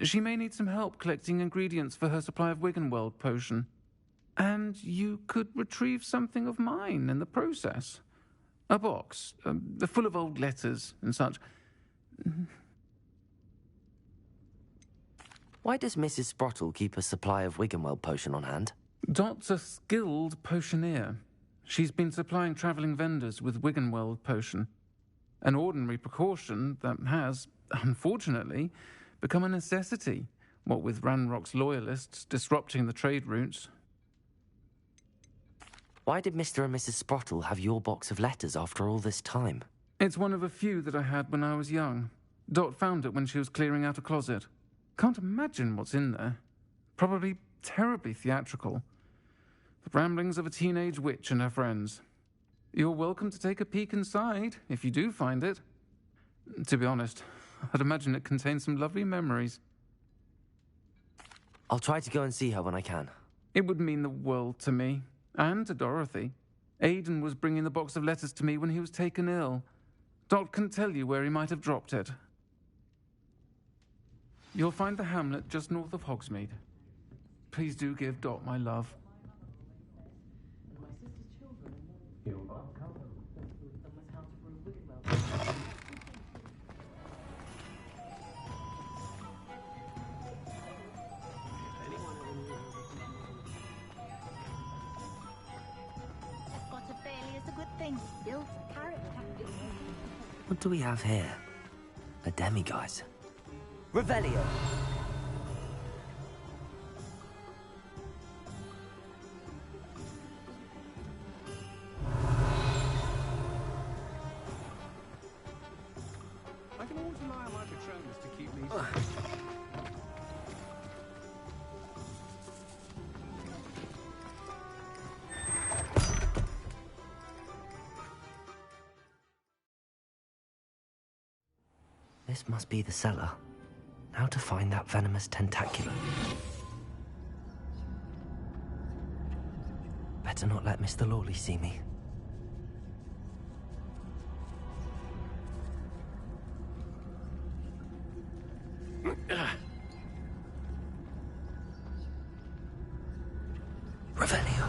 She may need some help collecting ingredients for her supply of Wiggenweld potion. And you could retrieve something of mine in the process. A box, full of old letters and such. Why does Mrs. Sprottle keep a supply of Wiggenweld potion on hand? Dot's a skilled potioneer. She's been supplying travelling vendors with Wiggenweld potion. An ordinary precaution that has, unfortunately, become a necessity, what with Ranrock's loyalists disrupting the trade routes. Why did Mr. and Mrs. Sprottle have your box of letters after all this time? It's one of a few that I had when I was young. Dot found it when she was clearing out a closet. Can't imagine what's in there. Probably terribly theatrical. The ramblings of a teenage witch and her friends. You're welcome to take a peek inside, if you do find it. To be honest, I'd imagine it contains some lovely memories. I'll try to go and see her when I can. It would mean the world to me. And to Dorothy. Aidan was bringing the box of letters to me when he was taken ill. Dot can tell you where he might have dropped it. You'll find the hamlet just north of Hogsmeade. Please do give Dot my love. thing built a character. What do we have here? A demiguise. Revelio! I can always rely on my Patronus to keep me... This must be the cellar. How to find that venomous tentaculum? Better not let Mr. Lawley see me. Revelio.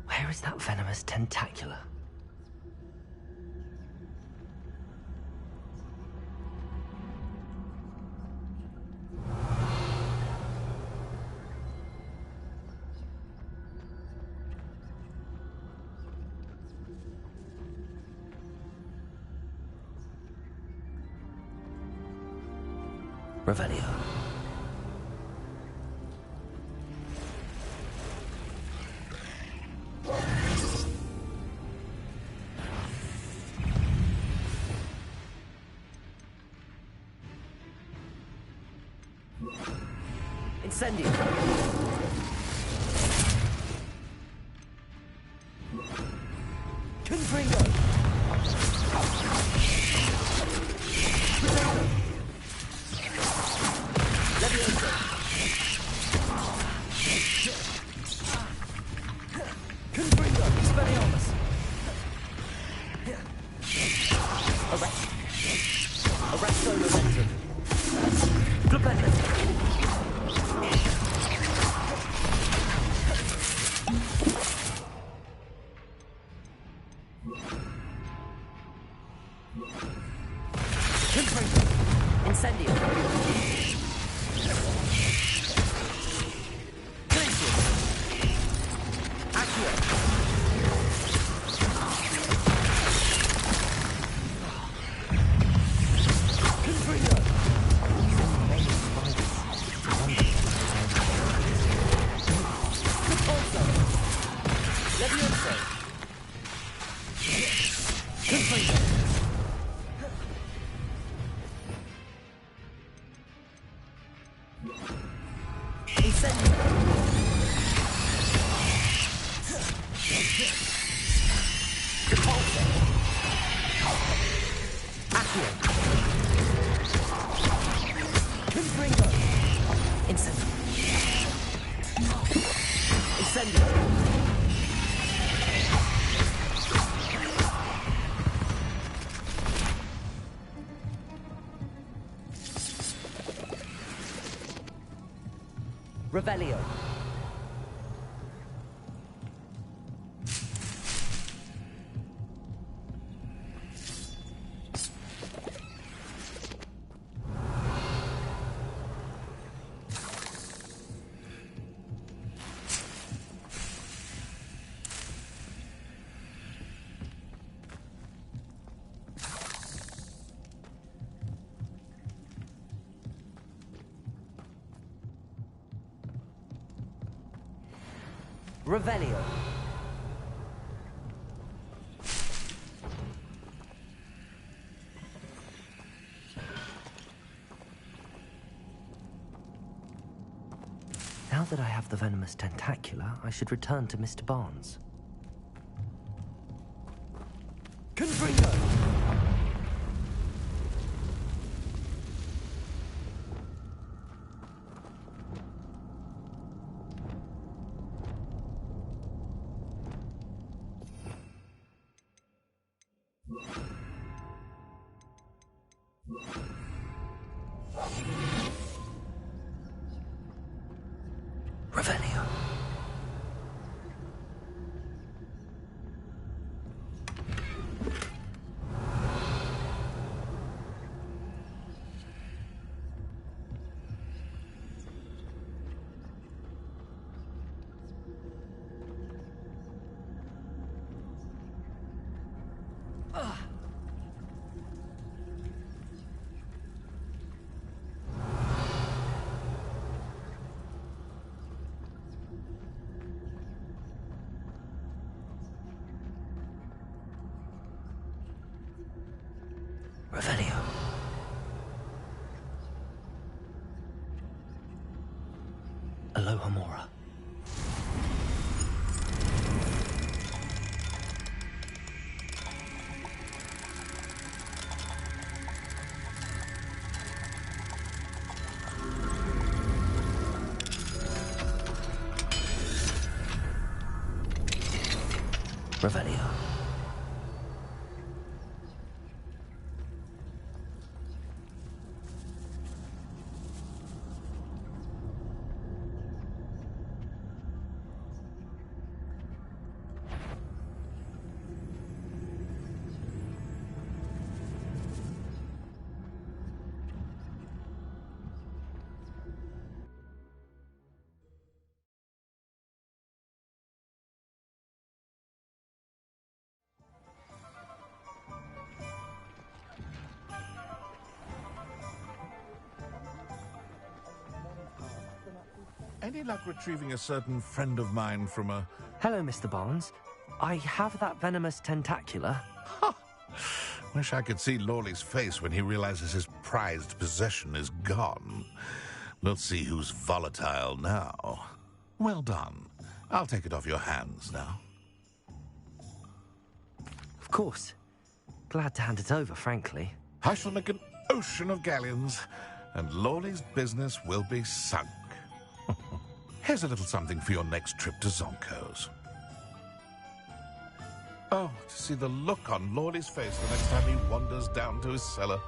Where is that venomous tentacula? Revelio. Incendio. Confringo. Potato. Levioso. Confringo. Expelliarmus. Arresto momentum. Flipendo. Incendio. Glacius. Accio. Confringo. Repulso. Levioso. Confringo. Incendio. Repulso. Accio. Confringo. Incendio. Incendio. Revelio. Revelio. that I have the venomous tentacula, I should return to Mr. Barnes. Confringo! Revelio. Revelio. Alohomora. Revelio. Any luck retrieving a certain friend of mine from a... Hello, Mr. Barnes. I have that venomous tentacula. Wish I could see Lawley's face when he realizes his prized possession is gone. We'll see who's volatile now. Well done. I'll take it off your hands now. Of course. Glad to hand it over, frankly. I shall make an ocean of galleons, and Lawley's business will be sunk. Here's a little something for your next trip to Zonko's. Oh, to see the look on Lawley's face the next time he wanders down to his cellar.